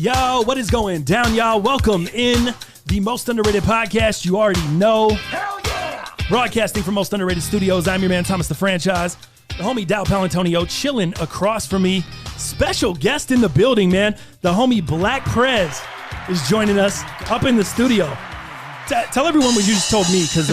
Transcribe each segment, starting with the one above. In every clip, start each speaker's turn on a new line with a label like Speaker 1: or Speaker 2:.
Speaker 1: Yo, what is going down, y'all? Welcome in the Most Underrated Podcast. You already know.
Speaker 2: Hell yeah!
Speaker 1: Broadcasting from Most Underrated Studios. I'm your man, Thomas the Franchise. The homie Dal Getting chilling across from me. Special guest in the building, man. The homie Black Prez is joining us up in the studio. Tell everyone what you just told me, because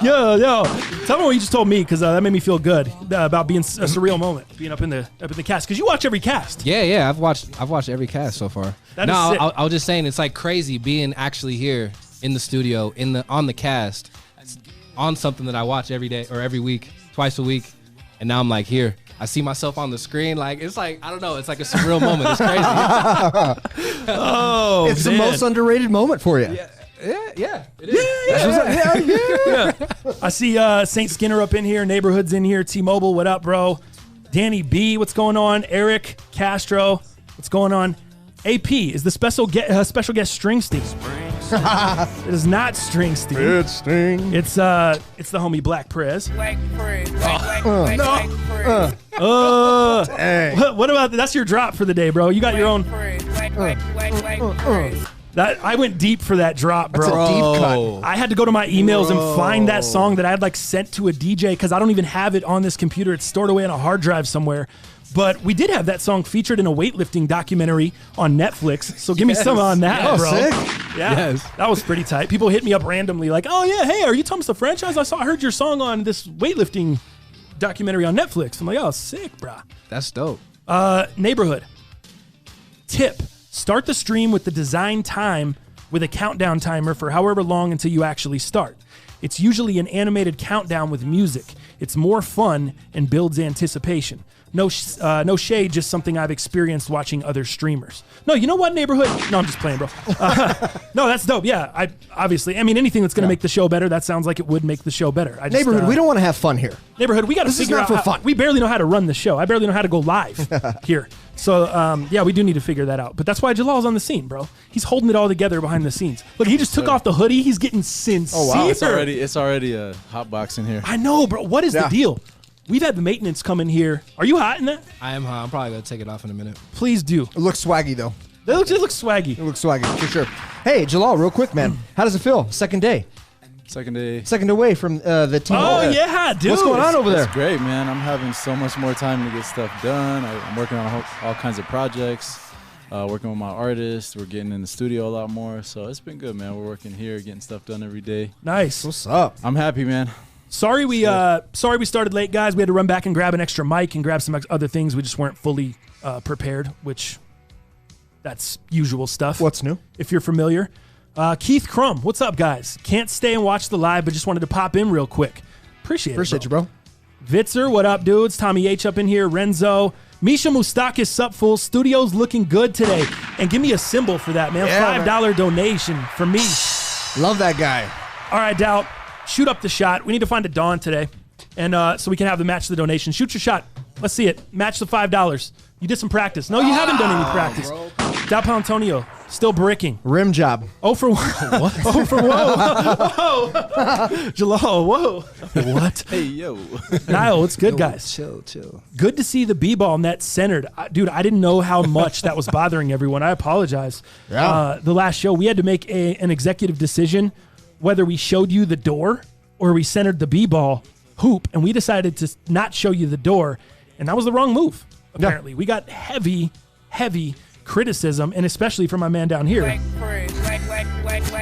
Speaker 1: yo, tell everyone what you just told me, because that made me feel good about being a surreal moment, being up in the cast. Because you watch every cast.
Speaker 3: Yeah, I've watched every cast so far. I was just saying, it's like crazy being actually here in the studio, on the cast, on something that I watch every day or every week, twice a week, and now I'm like here. I see myself on the screen. It's like, I don't know. It's like a surreal moment. It's crazy.
Speaker 4: It's the most underrated moment for you.
Speaker 3: Yeah, it is.
Speaker 1: Yeah. I see Saint Skinner up in here. Neighborhood's in here. T-Mobile, what up, bro? Danny B, what's going on? Eric Castro, what's going on? AP is the special guest String Steve. It is not String Steve.
Speaker 4: It's Sting.
Speaker 1: It's the homie Black Prez.
Speaker 2: Black Prez.
Speaker 1: What about that's your drop for the day, bro? You got your own. That I went deep for that drop, bro.
Speaker 4: That's a deep cut.
Speaker 1: I had to go to my emails and find that song that I had sent to a DJ because I don't even have it on this computer. It's stored away on a hard drive somewhere. But we did have that song featured in a weightlifting documentary on Netflix. So give me some on that, bro.
Speaker 4: Sick.
Speaker 1: Yeah, that was pretty tight. People hit me up randomly like, "Oh yeah, hey, are you Thomas the Franchise? I heard your song on this weightlifting documentary on Netflix." I'm like, "Oh, sick, bro."
Speaker 3: That's dope.
Speaker 1: Neighborhood tip: start the stream with the design time with a countdown timer for however long until you actually start. It's usually an animated countdown with music. It's more fun and builds anticipation. No shade, just something I've experienced watching other streamers. No, you know what, Neighborhood? No, I'm just playing, bro. No, that's dope. Yeah, anything that's going to make the show better, that sounds like it would make the show better.
Speaker 4: Neighborhood, we don't want to have fun here.
Speaker 1: Neighborhood, we got to figure out.
Speaker 4: This is not for fun.
Speaker 1: We barely know how to run the show. I barely know how to go live here. So, we do need to figure that out. But that's why Jalal's on the scene, bro. He's holding it all together behind the scenes. Look, he just took off the hoodie. He's getting sincere.
Speaker 5: Oh, wow. It's already a hot box in here.
Speaker 1: I know, bro. What is the deal? We've had the maintenance come in here. Are you hot in that?
Speaker 3: I am hot. I'm probably going to take it off in a minute.
Speaker 1: Please do.
Speaker 4: It looks swaggy, though.
Speaker 1: It looks swaggy.
Speaker 4: It looks swaggy, for sure. Hey, Jalal, real quick, man. How does it feel? Second day. Second away from the team.
Speaker 1: Oh, yeah, dude.
Speaker 4: What's going on over there?
Speaker 5: It's great, man. I'm having so much more time to get stuff done. I'm working on all kinds of projects, working with my artists. We're getting in the studio a lot more. So it's been good, man. We're working here, getting stuff done every day.
Speaker 1: Nice.
Speaker 4: What's up?
Speaker 5: I'm happy, man.
Speaker 1: Sorry we started late, guys. We had to run back and grab an extra mic and grab some other things. We just weren't fully prepared, which that's usual stuff.
Speaker 4: What's new?
Speaker 1: If you're familiar. Keith Crum, what's up, guys? Can't stay and watch the live, but just wanted to pop in real quick. Appreciate
Speaker 4: you, bro.
Speaker 1: Vitzer, what up, dudes? Tommy H up in here. Renzo. Misha Mustakis, sup, fool. Studio's looking good today. And give me a symbol for that, man. $5 donation for me.
Speaker 4: Love that guy.
Speaker 1: All right, Dal. Shoot up the shot. We need to find a Dawn today, and so we can have the match the donation. Shoot your shot. Let's see it. Match the $5. You did some practice. No, you haven't done any practice. Dal Antonio, still bricking.
Speaker 4: Rim job.
Speaker 1: Oh for 1. What? Oh for whoa. Jalal, whoa. What?
Speaker 5: Hey, yo.
Speaker 1: Niall, what's good, guys?
Speaker 3: Chill.
Speaker 1: Good to see the B-ball net centered. Dude, I didn't know how much that was bothering everyone. I apologize.
Speaker 4: Yeah.
Speaker 1: The last show, we had to make an executive decision whether we showed you the door or we centered the B-ball hoop, and we decided to not show you the door, and that was the wrong move, apparently. Yeah. We got heavy criticism, and especially from my man down here.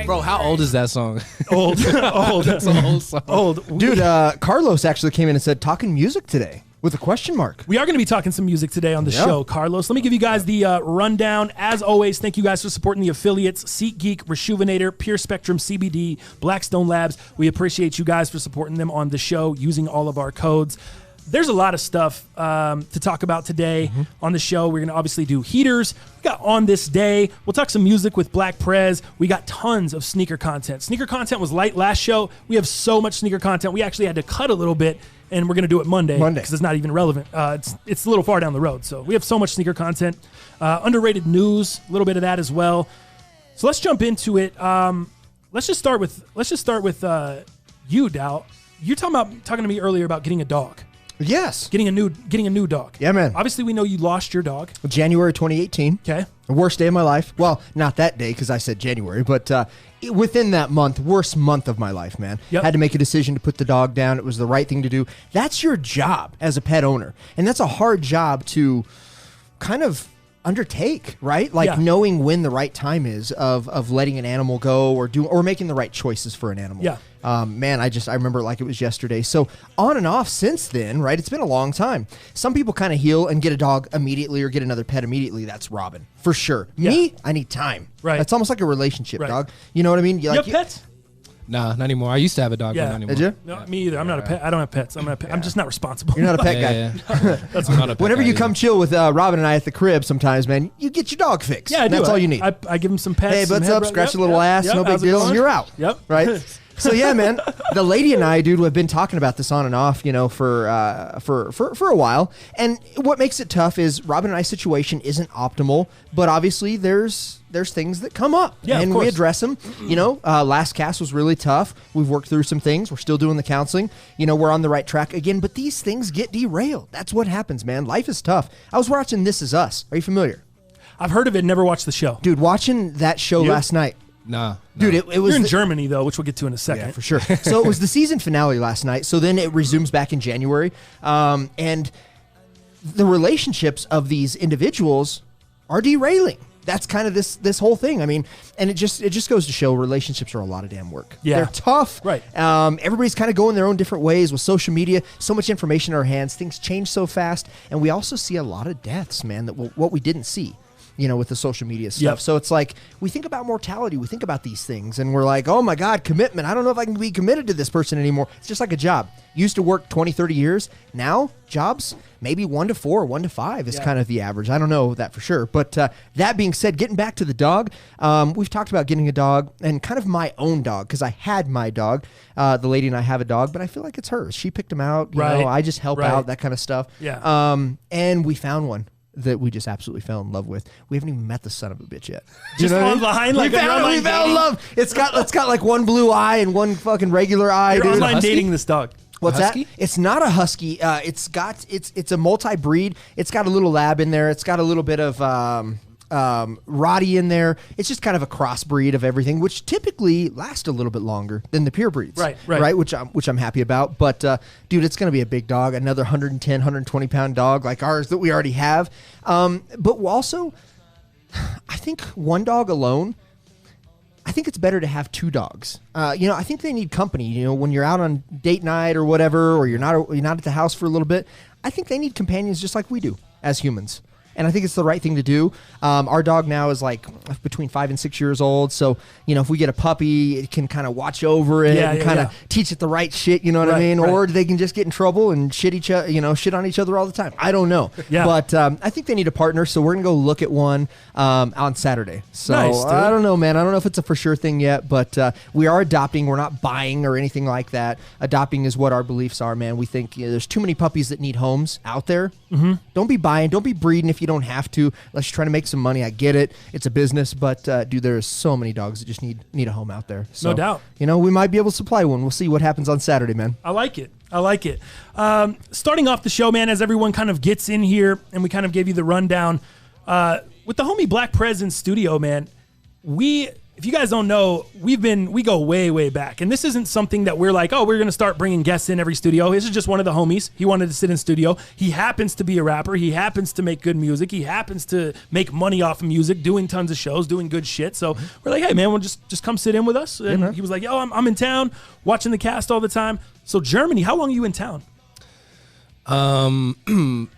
Speaker 3: Bro, how old is that song?
Speaker 1: Old.
Speaker 3: That's an old song.
Speaker 1: Old.
Speaker 4: Dude, Carlos actually came in and said, talking music today. With a question mark.
Speaker 1: We are going to be talking some music today on the show, Carlos. Let me give you guys the rundown. As always, thank you guys for supporting the affiliates, SeatGeek, Resjuvenator, Pure Spectrum CBD, Blackstone Labs. We appreciate you guys for supporting them on the show using all of our codes. There's a lot of stuff to talk about today on the show. We're going to obviously do heaters. We got On This Day. We'll talk some music with Black Prez. We got tons of sneaker content. Sneaker content was light last show. We have so much sneaker content. We actually had to cut a little bit, and we're going to do it Monday because it's not even relevant. It's a little far down the road. So we have so much sneaker content. Underrated news, a little bit of that as well. So let's jump into it. Let's just start with you, Dal. You're talking to me earlier about getting a dog.
Speaker 4: Yes.
Speaker 1: Getting a new dog.
Speaker 4: Yeah, man.
Speaker 1: Obviously, we know you lost your dog.
Speaker 4: January 2018.
Speaker 1: Okay.
Speaker 4: The worst day of my life. Well, not that day because I said January, but within that month, worst month of my life, man.
Speaker 1: Yep.
Speaker 4: Had to make a decision to put the dog down. It was the right thing to do. That's your job as a pet owner. And that's a hard job to kind of undertake, right? Like knowing when the right time is of letting an animal go or making the right choices for an animal.
Speaker 1: Yeah.
Speaker 4: Man, I remember it like it was yesterday. So on and off since then, right? It's been a long time. Some people kind of heal and get a dog immediately or get another pet immediately. That's Robin, for sure.
Speaker 1: Yeah.
Speaker 4: Me, I need time.
Speaker 1: Right.
Speaker 4: That's almost like a relationship,
Speaker 1: Right.
Speaker 4: dog. You know what I mean?
Speaker 1: You have pets?
Speaker 3: Nah, not anymore. I used to have a dog, but
Speaker 1: Yeah.
Speaker 3: not anymore.
Speaker 4: Did you?
Speaker 1: No, me either. I'm not a pet. I don't have pets. I'm just not responsible.
Speaker 4: You're not a pet guy.
Speaker 3: Yeah.
Speaker 1: That's
Speaker 3: I'm not a pet
Speaker 4: Whenever
Speaker 3: guy
Speaker 4: you
Speaker 3: either.
Speaker 4: come chill with Robin and I at the crib sometimes, man, you get your dog fixed.
Speaker 1: Yeah, I do.
Speaker 4: That's all you need.
Speaker 1: I give him some pets.
Speaker 4: Hey,
Speaker 1: some
Speaker 4: butts
Speaker 1: head
Speaker 4: up,
Speaker 1: rub-
Speaker 4: scratch
Speaker 1: yep,
Speaker 4: a little
Speaker 1: yep,
Speaker 4: ass,
Speaker 1: yep.
Speaker 4: no big
Speaker 1: How's it
Speaker 4: deal,
Speaker 1: going?
Speaker 4: and you're out.
Speaker 1: Yep.
Speaker 4: Right? So yeah, man, the lady and I, dude, have been talking about this on and off, for a while. And what makes it tough is Robin and I's situation isn't optimal, but obviously there's things that come up,
Speaker 1: Yeah, of
Speaker 4: and we
Speaker 1: course.
Speaker 4: address them. Last cast was really tough. We've worked through some things. We're still doing the counseling. We're on the right track again, but these things get derailed. That's what happens, man. Life is tough. I was watching This Is Us. Are you familiar?
Speaker 1: I've heard of it. Never watched the show.
Speaker 4: Dude, watching that show
Speaker 1: You?
Speaker 4: last night.
Speaker 3: Nah.
Speaker 4: Dude, it was
Speaker 1: You're in
Speaker 4: the-
Speaker 1: Germany though, which we'll get to in a second.
Speaker 4: Yeah, for sure. So it was the season finale last night. So then it resumes back in January. And the relationships of these individuals are derailing. That's kind of this whole thing. I mean, and it just goes to show relationships are a lot of damn work.
Speaker 1: Yeah.
Speaker 4: They're tough.
Speaker 1: Right.
Speaker 4: Everybody's kind of going their own different ways with social media. So much information in our hands. Things change so fast. And we also see a lot of deaths, man, what we didn't see. With the social media stuff.
Speaker 1: Yep.
Speaker 4: So it's like we think about mortality, we think about these things, and we're like, oh my God, commitment. I don't know if I can be committed to this person anymore. It's just like a job. Used to work 20, 30 years. Now, jobs, maybe 1 to 4, 1 to 5 is kind of the average. I don't know that for sure. But that being said, getting back to the dog, we've talked about getting a dog and kind of my own dog because I had my dog. The lady and I have a dog, but I feel like it's hers. She picked him out.
Speaker 1: Right.
Speaker 4: I just help
Speaker 1: Right.
Speaker 4: out, that kind of stuff.
Speaker 1: Yeah.
Speaker 4: And we found one that we just absolutely fell in love with. We haven't even met the son of a bitch yet.
Speaker 1: Just online, like
Speaker 4: we
Speaker 1: you're
Speaker 4: found
Speaker 1: online dating?
Speaker 4: love. It's got like one blue eye and one fucking regular eye.
Speaker 1: You're
Speaker 4: dude.
Speaker 1: online
Speaker 3: husky?
Speaker 1: dating this dog.
Speaker 4: What's
Speaker 3: A
Speaker 4: that?
Speaker 3: husky?
Speaker 4: It's not a husky. It's a multi-breed. It's got a little lab in there. It's got a little bit of Roddy in there. It's just kind of a crossbreed of everything, which typically lasts a little bit longer than the pure breeds.
Speaker 1: Right.
Speaker 4: Which I'm happy about. But dude, it's gonna be a big dog, another 110, 120 pound dog like ours that we already have. But also, I think one dog alone. I think it's better to have 2 dogs. I think they need company. When you're out on date night or whatever, or you're not at the house for a little bit. I think they need companions just like we do as humans. And I think it's the right thing to do. Our dog now is like between 5 and 6 years old. So, if we get a puppy, it can kind of watch over it and kind of teach it the right shit, you know what I mean?
Speaker 1: Right.
Speaker 4: Or they can just get in trouble and shit on each other all the time. I don't know.
Speaker 1: Yeah.
Speaker 4: But I think they need a partner. So we're going to go look at one on Saturday. So
Speaker 1: Nice, dude.
Speaker 4: I don't know, man. I don't know if it's a for sure thing yet, but we are adopting. We're not buying or anything like that. Adopting is what our beliefs are, man. We think there's too many puppies that need homes out there. Mm-hmm. Don't be buying. Don't be breeding if you don't have to. Unless you're trying to make some money. I get it. It's a business, but dude, there's so many dogs that just need a home out there. So,
Speaker 1: No doubt.
Speaker 4: We might be able to supply one. We'll see what happens on Saturday, man.
Speaker 1: I like it. Starting off the show, man, as everyone kind of gets in here and we kind of gave you the rundown, with the homie Black Prez in studio, man, if you guys don't know, we go way, way back. And this isn't something that we're like, oh, we're going to start bringing guests in every studio. This is just one of the homies. He wanted to sit in studio. He happens to be a rapper. He happens to make good music. He happens to make money off of music, doing tons of shows, doing good shit. So we're like, hey, man, we'll just come sit in with us. And he was like, yo, I'm in town watching the cast all the time. So Germany, how long are you in town?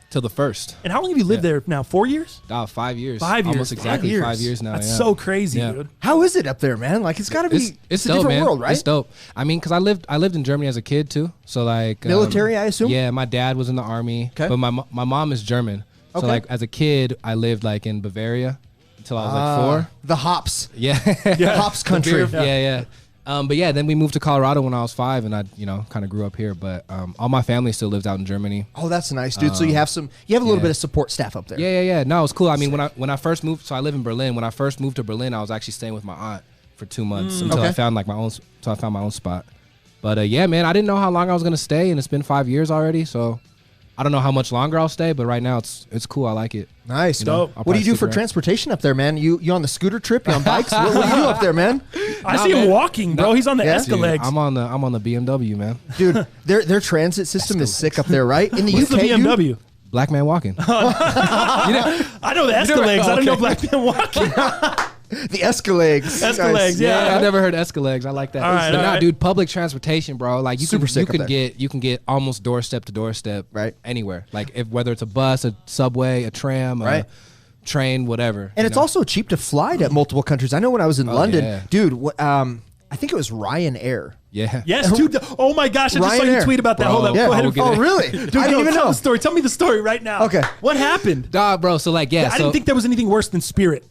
Speaker 3: Till the 1st.
Speaker 1: And how long have you lived there now? 4 years?
Speaker 3: 5 years.
Speaker 1: 5 years.
Speaker 3: Almost exactly
Speaker 4: 5 years.
Speaker 3: 5 years now.
Speaker 1: That's
Speaker 3: yeah.
Speaker 1: so crazy,
Speaker 3: Yeah.
Speaker 1: dude.
Speaker 4: How is it up there, man? Like it's got to be.
Speaker 3: It's
Speaker 4: a
Speaker 3: dope,
Speaker 4: different
Speaker 3: man.
Speaker 4: world, right?
Speaker 3: It's dope. I mean, because I lived in Germany as a kid too. So like
Speaker 4: Military, I assume?
Speaker 3: Yeah, my dad was in the army.
Speaker 4: Okay.
Speaker 3: But my mom is German. So
Speaker 4: Okay.
Speaker 3: like as a kid, I lived like in Bavaria until I was like 4.
Speaker 4: The hops.
Speaker 3: Yeah.
Speaker 4: Hops country.
Speaker 3: Yeah. But yeah, then we moved to Colorado when I was 5, and I, kind of grew up here. But all my family still lives out in Germany.
Speaker 4: Oh, that's nice, dude. So you have a little bit of support staff up there.
Speaker 3: Yeah. No, it's cool. I mean, when I first moved, so I live in Berlin. When I first moved to Berlin, I was actually staying with my aunt for 2 months until
Speaker 4: Okay.
Speaker 3: I found my own spot. But yeah, man, I didn't know how long I was gonna stay, and it's been 5 years already. So I don't know how much longer I'll stay, but right now it's cool. I like it.
Speaker 4: Nice.
Speaker 1: Dope.
Speaker 4: What do you do for transportation up there, man? You on the scooter trip? You on bikes? what do you do up there, man?
Speaker 1: I see him walking, bro. He's on the Escalades.
Speaker 3: I'm on the BMW, man.
Speaker 4: Dude, their transit system is sick up there, right? In the
Speaker 1: What's
Speaker 4: UK,
Speaker 1: the BMW?
Speaker 4: dude?
Speaker 3: Black man walking.
Speaker 1: I know the Escalades. I don't know Black Man Walking.
Speaker 4: The Escalades.
Speaker 1: Escalades,
Speaker 4: Nice.
Speaker 1: yeah.
Speaker 3: I've never heard Escalades. I like that.
Speaker 1: All right,
Speaker 3: but
Speaker 1: all right.
Speaker 3: dude, public transportation, bro. Like you
Speaker 4: Super sick up
Speaker 3: can
Speaker 4: there.
Speaker 3: you can get almost doorstep to doorstep,
Speaker 4: Right.
Speaker 3: Anywhere. Like whether it's a bus, a subway, a tram,
Speaker 4: Right.
Speaker 3: a train, whatever.
Speaker 4: And it's also cheap to fly to multiple countries. I know when I was in London,
Speaker 3: yeah.
Speaker 4: dude, I think it was Ryanair.
Speaker 3: yeah.
Speaker 1: Yes, dude. Oh my gosh, I just saw you
Speaker 4: Ryanair.
Speaker 1: tweet about that.
Speaker 3: Bro.
Speaker 1: Hold up.
Speaker 4: Yeah.
Speaker 1: Go ahead.
Speaker 3: We'll
Speaker 1: And
Speaker 3: get
Speaker 4: Oh,
Speaker 3: it.
Speaker 4: really?
Speaker 1: Dude,
Speaker 4: I didn't even
Speaker 1: tell
Speaker 4: know.
Speaker 1: the story. Tell me the story right now.
Speaker 4: Okay.
Speaker 1: What happened?
Speaker 3: Nah, bro. So like, yeah.
Speaker 1: I didn't think there was anything worse than Spirit.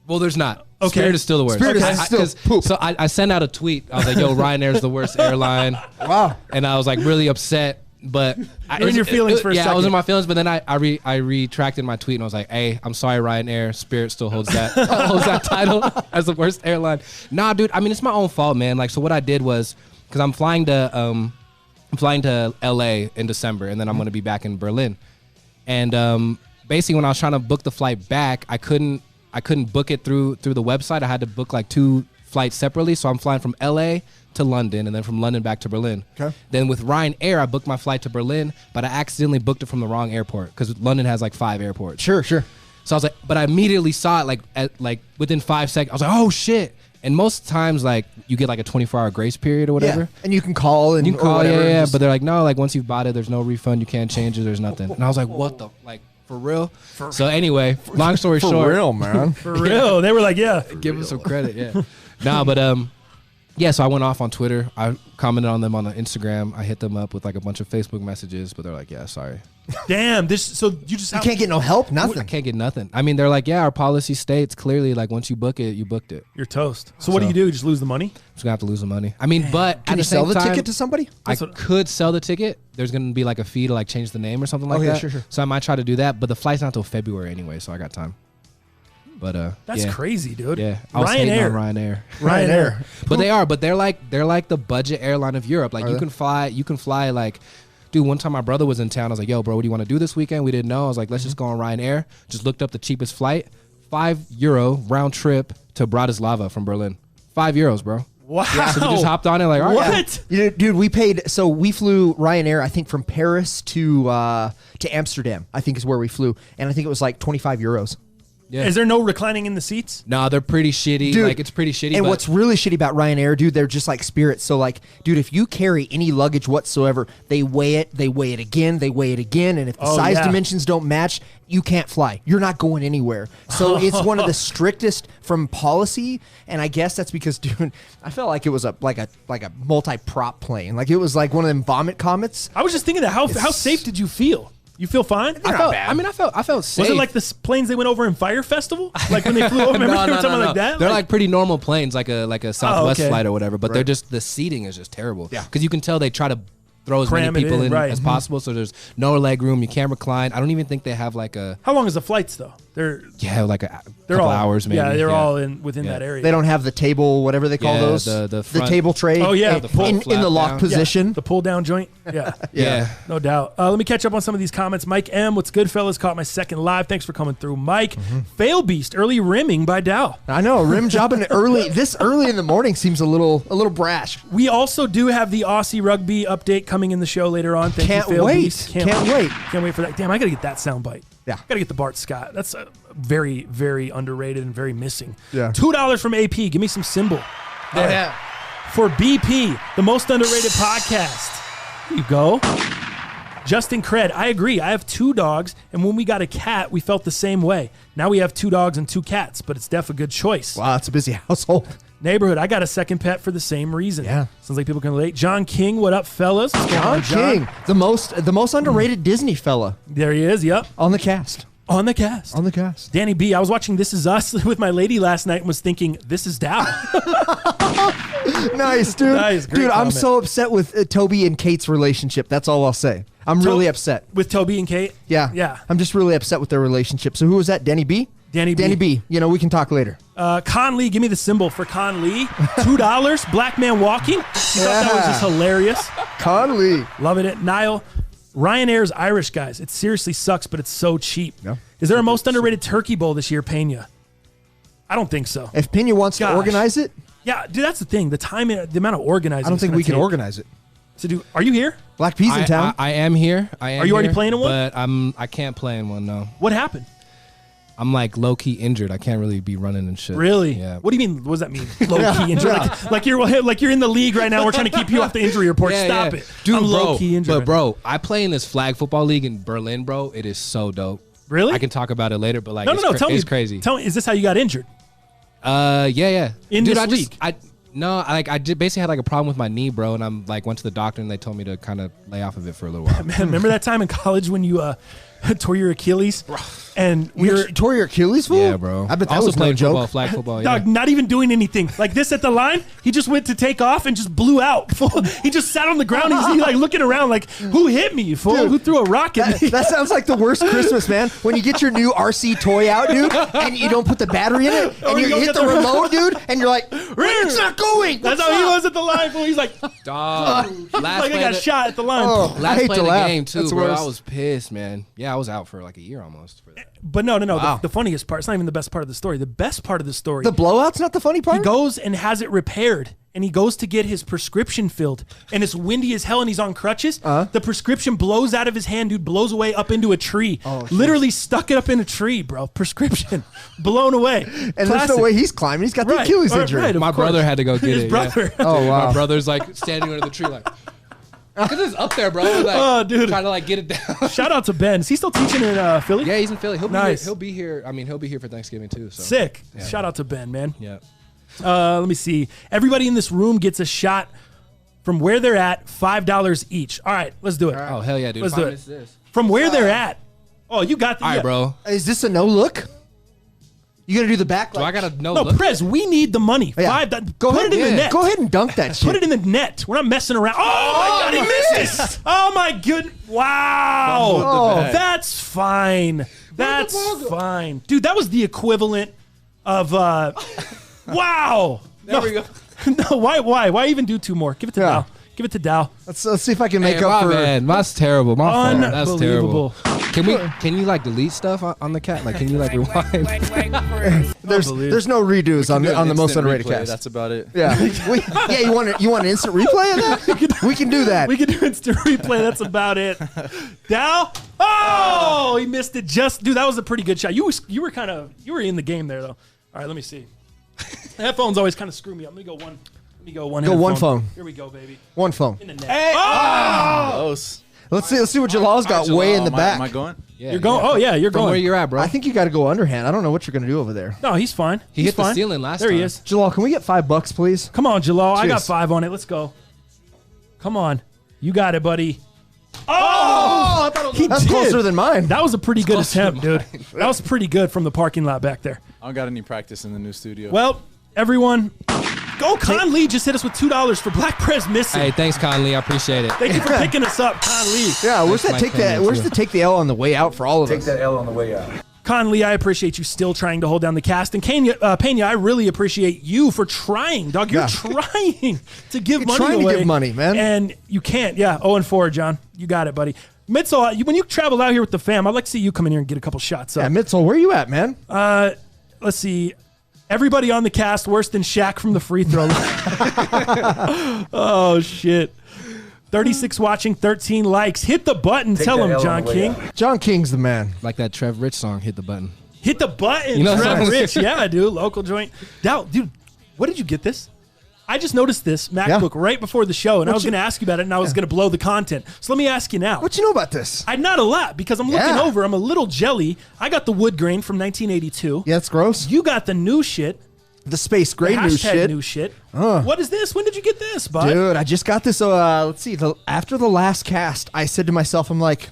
Speaker 3: Well, there's not.
Speaker 1: Okay.
Speaker 3: Spirit is still the worst.
Speaker 4: Spirit is
Speaker 3: I-
Speaker 4: still
Speaker 3: 'cause-
Speaker 4: poop.
Speaker 3: So I sent out a tweet. I was like, yo, Ryanair's the worst airline.
Speaker 4: Wow.
Speaker 3: And I was like really upset. But
Speaker 1: You're in your feelings for a
Speaker 3: yeah, I was
Speaker 1: second.
Speaker 3: in my feelings, but then I retracted my tweet and I was like, "Hey, I'm sorry, Ryanair. Spirit still holds that title as the worst airline." Nah, dude. I mean, it's my own fault, man. Like, so what I did was because I'm flying to LA in December, and then I'm gonna be back in Berlin. And basically, when I was trying to book the flight back, I couldn't book it through the website. I had to book like 2 flights separately. So I'm flying from LA to London and then from London back to Berlin.
Speaker 4: Okay.
Speaker 3: Then with Ryanair, I booked my flight to Berlin, but I accidentally booked it from the wrong airport because London has like 5 airports.
Speaker 4: Sure.
Speaker 3: So I was like, but I immediately saw it like within 5 seconds. I was like, oh shit. And most times like you get like a 24-hour grace period or whatever.
Speaker 4: Yeah. And you can call and
Speaker 3: You can call,
Speaker 4: or whatever,
Speaker 3: yeah.
Speaker 4: just-
Speaker 3: But they're like, no, like once you've bought it, there's no refund. You can't change it. There's nothing. And I was like, what the, like, for real? So anyway, long story
Speaker 4: for
Speaker 3: short.
Speaker 4: real, man.
Speaker 1: For real. They were like, yeah.
Speaker 3: Give them some credit, yeah. Nah, but yeah, so I went off on Twitter. I commented on them on the Instagram. I hit them up with like a bunch of Facebook messages, but they're like, yeah, sorry.
Speaker 1: Damn. So you just
Speaker 4: You can't get no help,
Speaker 3: I
Speaker 4: nothing.
Speaker 3: can't get nothing. I mean, they're like, yeah, our policy states clearly like once you book it, you booked it.
Speaker 1: You're toast. So what do you do? Just lose the money?
Speaker 3: Just gonna have to lose the money. I mean, but
Speaker 4: Can
Speaker 3: at
Speaker 4: you
Speaker 3: the same
Speaker 4: sell the
Speaker 3: time,
Speaker 4: ticket to somebody?
Speaker 3: I could sell the ticket. There's gonna be like a fee to like change the name or something like
Speaker 4: Okay,
Speaker 3: that.
Speaker 4: sure.
Speaker 3: So I might try to do that, but the flight's not till February anyway, so I got time. But
Speaker 1: That's
Speaker 3: yeah.
Speaker 1: crazy, dude.
Speaker 3: Yeah, I was hating on
Speaker 1: Ryanair.
Speaker 3: Ryanair. But they're like the budget airline of Europe. Like
Speaker 4: Are
Speaker 3: you
Speaker 4: they?
Speaker 3: can fly like, dude, one time my brother was in town. I was like, yo, bro, what do you want to do this weekend? We didn't know. I was like, let's just go on Ryanair. Just looked up the cheapest flight, €5 round trip to Bratislava from Berlin. €5, bro.
Speaker 1: Wow.
Speaker 3: So we just hopped on it like, all right.
Speaker 1: What?
Speaker 4: Dude, we flew Ryanair, I think, from Paris to Amsterdam, I think is where we flew. And I think it was like 25 euros.
Speaker 3: Yeah.
Speaker 1: Is there no reclining in the seats?
Speaker 3: No, they're pretty shitty.
Speaker 4: Dude,
Speaker 3: like it's pretty shitty.
Speaker 4: And
Speaker 3: but
Speaker 4: what's really shitty about Ryanair, dude, they're just like Spirit. So like, dude, if you carry any luggage whatsoever, they weigh it again, and if the
Speaker 1: Oh,
Speaker 4: size
Speaker 1: yeah.
Speaker 4: dimensions don't match, you can't fly. You're not going anywhere. So it's one of the strictest from policy, and I guess that's because, dude, I felt like it was a multi-prop plane. Like it was like one of them vomit comets.
Speaker 1: I was just thinking that. How safe did you feel? You feel fine?
Speaker 3: I felt safe.
Speaker 1: Was it like the planes they went over in Fire Festival? Like when they flew over? Remember they were talking like that?
Speaker 3: They're like pretty normal planes, like a Southwest
Speaker 1: okay.
Speaker 3: flight or whatever. But they're
Speaker 4: Right.
Speaker 3: just the seating is just terrible.
Speaker 4: Yeah.
Speaker 3: because you can tell they try to throw as
Speaker 1: Cram it
Speaker 3: many people
Speaker 1: in,
Speaker 3: in
Speaker 1: right.
Speaker 3: as possible. So there's no leg room. You can't recline. I don't even think they have like a
Speaker 1: How long is the flights though? They're
Speaker 3: like a
Speaker 1: they're
Speaker 3: couple
Speaker 1: all
Speaker 3: hours maybe.
Speaker 1: Yeah, they're all within
Speaker 3: Yeah.
Speaker 1: that area.
Speaker 4: They don't have the table, whatever they call
Speaker 3: Yeah,
Speaker 4: those.
Speaker 3: the front-
Speaker 4: table tray.
Speaker 1: Oh, yeah,
Speaker 4: in,
Speaker 1: the full
Speaker 4: in
Speaker 3: flap
Speaker 4: the lock
Speaker 3: down.
Speaker 4: position.
Speaker 1: the pull down joint. Yeah.
Speaker 3: Yeah.
Speaker 1: No doubt. Let me catch up on some of these comments. Mike M, what's good, fellas? Caught my second live. Thanks for coming through, Mike. Fail Beast, early rimming by Dal.
Speaker 4: I know, rim jobbing early. This early in the morning seems a little brash.
Speaker 1: We also do have the Aussie rugby update coming in the show later on. Thank
Speaker 4: Can't
Speaker 1: you, Fail
Speaker 4: wait.
Speaker 1: Beast.
Speaker 4: Can't wait.
Speaker 1: Can't wait for that. Damn, I gotta get that soundbite.
Speaker 4: Yeah.
Speaker 1: Gotta get the Bart Scott. That's very, very underrated and very missing.
Speaker 4: Yeah.
Speaker 1: $2 from AP. Give me some symbol. There. For BP, the most underrated podcast. There you go. Justin Cred, I agree. I have 2 dogs, and when we got a cat, we felt the same way. Now we have 2 dogs and 2 cats, but it's definitely a good choice.
Speaker 4: Wow, it's a busy household.
Speaker 1: Neighborhood, I got a second pet for the same reason.
Speaker 4: Yeah.
Speaker 1: Sounds like people can relate. John King, what up, fellas? What's going on,
Speaker 4: John King, the most underrated Disney fella
Speaker 1: There he is, yep.
Speaker 4: on the cast.
Speaker 1: On the cast.
Speaker 4: On the cast.
Speaker 1: Danny B, I was watching This Is Us with my lady last night and was thinking, this is Dow.
Speaker 4: Nice, dude.
Speaker 1: Nice, great
Speaker 4: dude, I'm
Speaker 1: comment.
Speaker 4: so upset with Toby and Kate's relationship. That's all I'll say. I'm really upset.
Speaker 1: With Toby and Kate?
Speaker 4: Yeah.
Speaker 1: Yeah.
Speaker 4: I'm just really upset with their relationship. So who was that? Danny B?
Speaker 1: Danny B.
Speaker 4: Danny B. You know, we can talk later.
Speaker 1: Con Lee, give me the symbol for Con Lee. $2, Black Man Walking. She thought that was just hilarious.
Speaker 4: Conley.
Speaker 1: Loving it. Niall, Ryanair's Irish, guys. It seriously sucks, but it's so cheap.
Speaker 4: Yeah.
Speaker 1: Is there a most underrated turkey bowl this year, Pena? I don't think so.
Speaker 4: If Pena wants to organize it,
Speaker 1: yeah, dude, that's the thing. The amount of organizing.
Speaker 4: I don't think we can organize it.
Speaker 1: So, dude, are you here?
Speaker 4: Black Peas in town.
Speaker 3: I am here.
Speaker 1: Are you already playing in one?
Speaker 3: But I can't play in one. No.
Speaker 1: What happened?
Speaker 3: I'm like low key injured. I can't really be running and shit.
Speaker 1: Really?
Speaker 3: Yeah.
Speaker 1: What do you mean? What does that mean? Low key injured? Like you're in the league right now. We're trying to keep you off the injury report. Stop it,
Speaker 3: dude.
Speaker 1: I'm low key injured.
Speaker 3: But bro, I play in this flag football league in Berlin, bro. It is so dope.
Speaker 1: Really?
Speaker 3: I can talk about it later, but like,
Speaker 1: no. Tell me,
Speaker 3: it's crazy.
Speaker 1: Tell me, is this how you got injured?
Speaker 3: Yeah.
Speaker 1: In
Speaker 3: dude,
Speaker 1: this league?
Speaker 3: I basically had like a problem with my knee, bro, and I'm like went to the doctor and they told me to kind of lay off of it for a little while.
Speaker 1: Man, remember that time in college when you tore your Achilles? And
Speaker 4: you tore your Achilles, fool?
Speaker 3: Yeah, bro.
Speaker 4: I bet that
Speaker 3: also
Speaker 4: was no
Speaker 3: played football,
Speaker 4: joke.
Speaker 3: flag football.
Speaker 1: Dog, not even doing anything. Like this at the line, he just went to take off and just blew out. He just sat on the ground. He's like looking around like, who hit me, fool?
Speaker 4: Dude,
Speaker 1: who threw a rock at me?
Speaker 4: That sounds like the worst Christmas, man. When you get your new RC toy out, dude, and you don't put the battery in it, and you hit the remote, dude, and you're like, it's not going.
Speaker 1: That's how he was at the line, fool. He's like,
Speaker 3: Dog.
Speaker 1: like I got shot at the line.
Speaker 4: Oh,
Speaker 3: Last
Speaker 4: I hate
Speaker 3: play
Speaker 4: to
Speaker 3: of the
Speaker 4: laugh.
Speaker 3: game too,
Speaker 4: That's
Speaker 3: bro.
Speaker 4: worse.
Speaker 3: I was pissed, man. Yeah, I was out for like a year almost for that.
Speaker 1: But no.
Speaker 3: Wow.
Speaker 1: The funniest part, it's not even the best part of the story. The best part of the story,
Speaker 4: The blowout's not the funny part?
Speaker 1: he goes and has it repaired. And he goes to get his prescription filled. And it's windy as hell and he's on crutches. The prescription blows out of his hand, dude, blows away up into a tree. Literally stuck it up in a tree, bro. Prescription. Blown away.
Speaker 4: And there's no way he's climbing. He's got the Achilles injury.
Speaker 1: Right,
Speaker 3: My brother had to go get
Speaker 1: His
Speaker 3: it.
Speaker 1: brother.
Speaker 3: Yeah.
Speaker 4: Oh, wow.
Speaker 3: My brother's like standing under the tree like, because it's up there, bro. Like,
Speaker 1: Oh, dude.
Speaker 3: trying to like get it down.
Speaker 1: Shout out to Ben. Is he still teaching in Philly?
Speaker 3: Yeah, he's in Philly.
Speaker 1: Nice.
Speaker 3: He'll be here. I mean, he'll be here for Thanksgiving too. So.
Speaker 1: Sick.
Speaker 3: Yeah.
Speaker 1: Shout out to Ben, man.
Speaker 3: Yeah.
Speaker 1: Let me see. Everybody in this room gets a shot from where they're at, $5 each. All right, let's do it.
Speaker 3: Oh hell yeah, dude.
Speaker 1: Let's
Speaker 3: If I
Speaker 1: do it.
Speaker 3: miss this.
Speaker 1: From where they're at. Oh, you got the.
Speaker 3: All right, bro.
Speaker 4: Is this a no look? You gonna do the back?
Speaker 3: Do I gotta know?
Speaker 1: No, Prez, we need the money.
Speaker 4: Yeah.
Speaker 1: Go put it in the net.
Speaker 4: Go ahead and dunk that shit.
Speaker 1: Put it in the net. We're not messing around. Oh my God, he missed it. Oh my good. Wow.
Speaker 5: Oh.
Speaker 1: That's fine. That's fine. Dude, that was the equivalent of wow.
Speaker 3: There we go.
Speaker 1: No, why even do two more? Give it to
Speaker 4: Yeah.
Speaker 1: Dal. Give it to Dal.
Speaker 4: Let's see if I can make
Speaker 3: Hey,
Speaker 4: up
Speaker 3: my
Speaker 4: for.
Speaker 3: bad. That's terrible. My fault. That's
Speaker 1: Unbelievable.
Speaker 3: terrible. Can you like delete stuff on the cat? Like, can you like rewind?
Speaker 4: There's no redos on the most
Speaker 5: Instant
Speaker 4: underrated
Speaker 5: replay,
Speaker 4: cast.
Speaker 5: That's about it.
Speaker 4: Yeah, you want an instant replay of that? We can do that.
Speaker 1: We can do instant replay. That's about it. Dal. Oh, he missed it. Dude, that was a pretty good shot. You were in the game there though. All right, let me see. The headphones always kind of screw me up. Let me go one.
Speaker 4: Go
Speaker 1: headphone.
Speaker 4: one phone.
Speaker 1: Here we go, baby.
Speaker 4: One phone.
Speaker 1: In the net.
Speaker 3: Hey!
Speaker 5: Close.
Speaker 4: Let's see what Jalal's got
Speaker 5: Jalal,
Speaker 4: way in the
Speaker 5: am
Speaker 4: back.
Speaker 5: Am I going?
Speaker 3: Yeah,
Speaker 1: You're going. Oh yeah, you're
Speaker 3: From
Speaker 1: going.
Speaker 3: where you're at, bro.
Speaker 4: I think you got to go underhand. I don't know what you're gonna do over there.
Speaker 1: No, he's fine.
Speaker 3: He
Speaker 1: He's
Speaker 3: hit the
Speaker 1: fine.
Speaker 3: ceiling last
Speaker 1: There
Speaker 3: time.
Speaker 1: he is.
Speaker 4: Jalal, can we get $5, please?
Speaker 1: Come on, Jalal. I got
Speaker 4: Cheers.
Speaker 1: 5 on it. Let's go. Come on. You got it, buddy.
Speaker 4: Oh, that's
Speaker 1: did.
Speaker 4: closer than mine.
Speaker 1: That was a pretty good
Speaker 3: closer
Speaker 1: attempt,
Speaker 3: to
Speaker 1: dude. That was pretty good from the parking lot back there.
Speaker 5: I don't got any practice in the new studio.
Speaker 1: Well, everyone, go Conley just hit us with $2 for Black Prez missing.
Speaker 3: Hey, thanks, Conley. I appreciate it.
Speaker 1: Thank you for picking us up, Conley.
Speaker 4: Yeah, where's
Speaker 3: Thanks,
Speaker 4: that
Speaker 3: Mike Conley,
Speaker 4: Where's
Speaker 3: too.
Speaker 4: the take the L on the way out for all of us?
Speaker 2: Take that L on the way out.
Speaker 1: Conley, I appreciate you still trying to hold down the cast. And Pena, I really appreciate you for trying, dog. You're
Speaker 4: Yeah.
Speaker 1: trying to give
Speaker 4: You're
Speaker 1: money
Speaker 4: trying to
Speaker 1: away.
Speaker 4: give money, man.
Speaker 1: And you can't. Yeah, 0-4, John. You got it, buddy. Mitzel, when you travel out here with the fam, I'd like to see you come in here and get a couple shots up.
Speaker 4: Yeah, Mitzel, where you at, man?
Speaker 1: Let's see. Everybody on the cast worse than Shaq from the free throw line. Oh, shit. 36 watching, 13 likes. Hit the button. Tell
Speaker 2: that
Speaker 1: him,
Speaker 2: L on
Speaker 1: John
Speaker 2: the way
Speaker 1: King.
Speaker 2: out.
Speaker 4: John King's the man.
Speaker 3: Like that Trev Rich song, Hit the Button.
Speaker 1: Hit the button.
Speaker 3: You know
Speaker 1: Trev
Speaker 3: what I'm
Speaker 1: Rich. Yeah, dude. Local joint. Dude, what did you get this? I just noticed this MacBook right before the show, and I was going to ask you about it, and I was going to blow the content. So let me ask you now.
Speaker 4: What you know about this?
Speaker 1: Not a lot, because I'm looking
Speaker 4: Yeah.
Speaker 1: over. I'm a little jelly. I got the wood grain from 1982.
Speaker 4: Yeah, it's gross.
Speaker 1: You got the new shit.
Speaker 4: The space gray new
Speaker 1: Hashtag
Speaker 4: shit.
Speaker 1: new shit. What is this? When did you get this, bud?
Speaker 4: Dude, I just got this. Let's see. After the last cast, I said to myself, I'm like,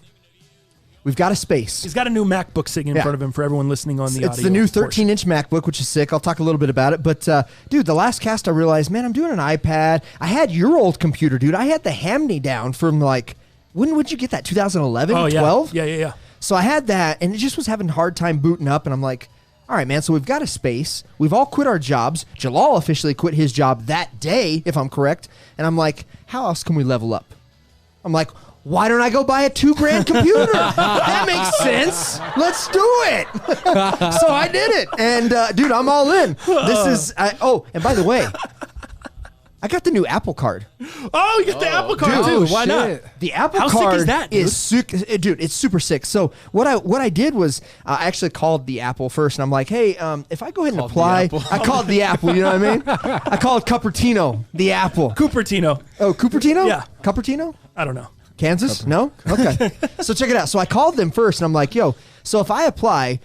Speaker 4: we've got a space.
Speaker 1: He's got a new MacBook sitting in
Speaker 4: Yeah.
Speaker 1: front of him for everyone listening on the audio.
Speaker 4: It's the new
Speaker 1: portion.
Speaker 4: 13-inch MacBook, which is sick. I'll talk a little bit about it. But, dude, the last cast, I realized, man, I'm doing an iPad. I had your old computer, dude. I had the Hamney down from, like, when would you get that? 2011,
Speaker 1: Oh, yeah.
Speaker 4: 12?
Speaker 1: Yeah.
Speaker 4: So I had that, and it just was having a hard time booting up. And I'm like, all right, man, so we've got a space. We've all quit our jobs. Jalal officially quit his job that day, if I'm correct. And I'm like, how else can we level up? I'm like, why don't I go buy a $2,000 computer? That makes sense. Let's do it. So I did it. And dude, I'm all in. This is, and by the way, I got the new Apple Card.
Speaker 1: Oh, you got the Apple Card too. Why not?
Speaker 4: The Apple
Speaker 1: How
Speaker 4: Card
Speaker 1: sick is that, dude?
Speaker 4: Dude, it's super sick. So what I did was I actually called the Apple first, and I'm like, hey, if I go ahead and apply, I called the Apple. You know what I mean? I called Cupertino the Apple.
Speaker 1: Cupertino.
Speaker 4: Oh, Cupertino?
Speaker 1: Yeah.
Speaker 4: Cupertino?
Speaker 1: I don't know.
Speaker 4: Kansas? No? Okay. So check it out. So I called them first, and I'm like, yo, so if I apply,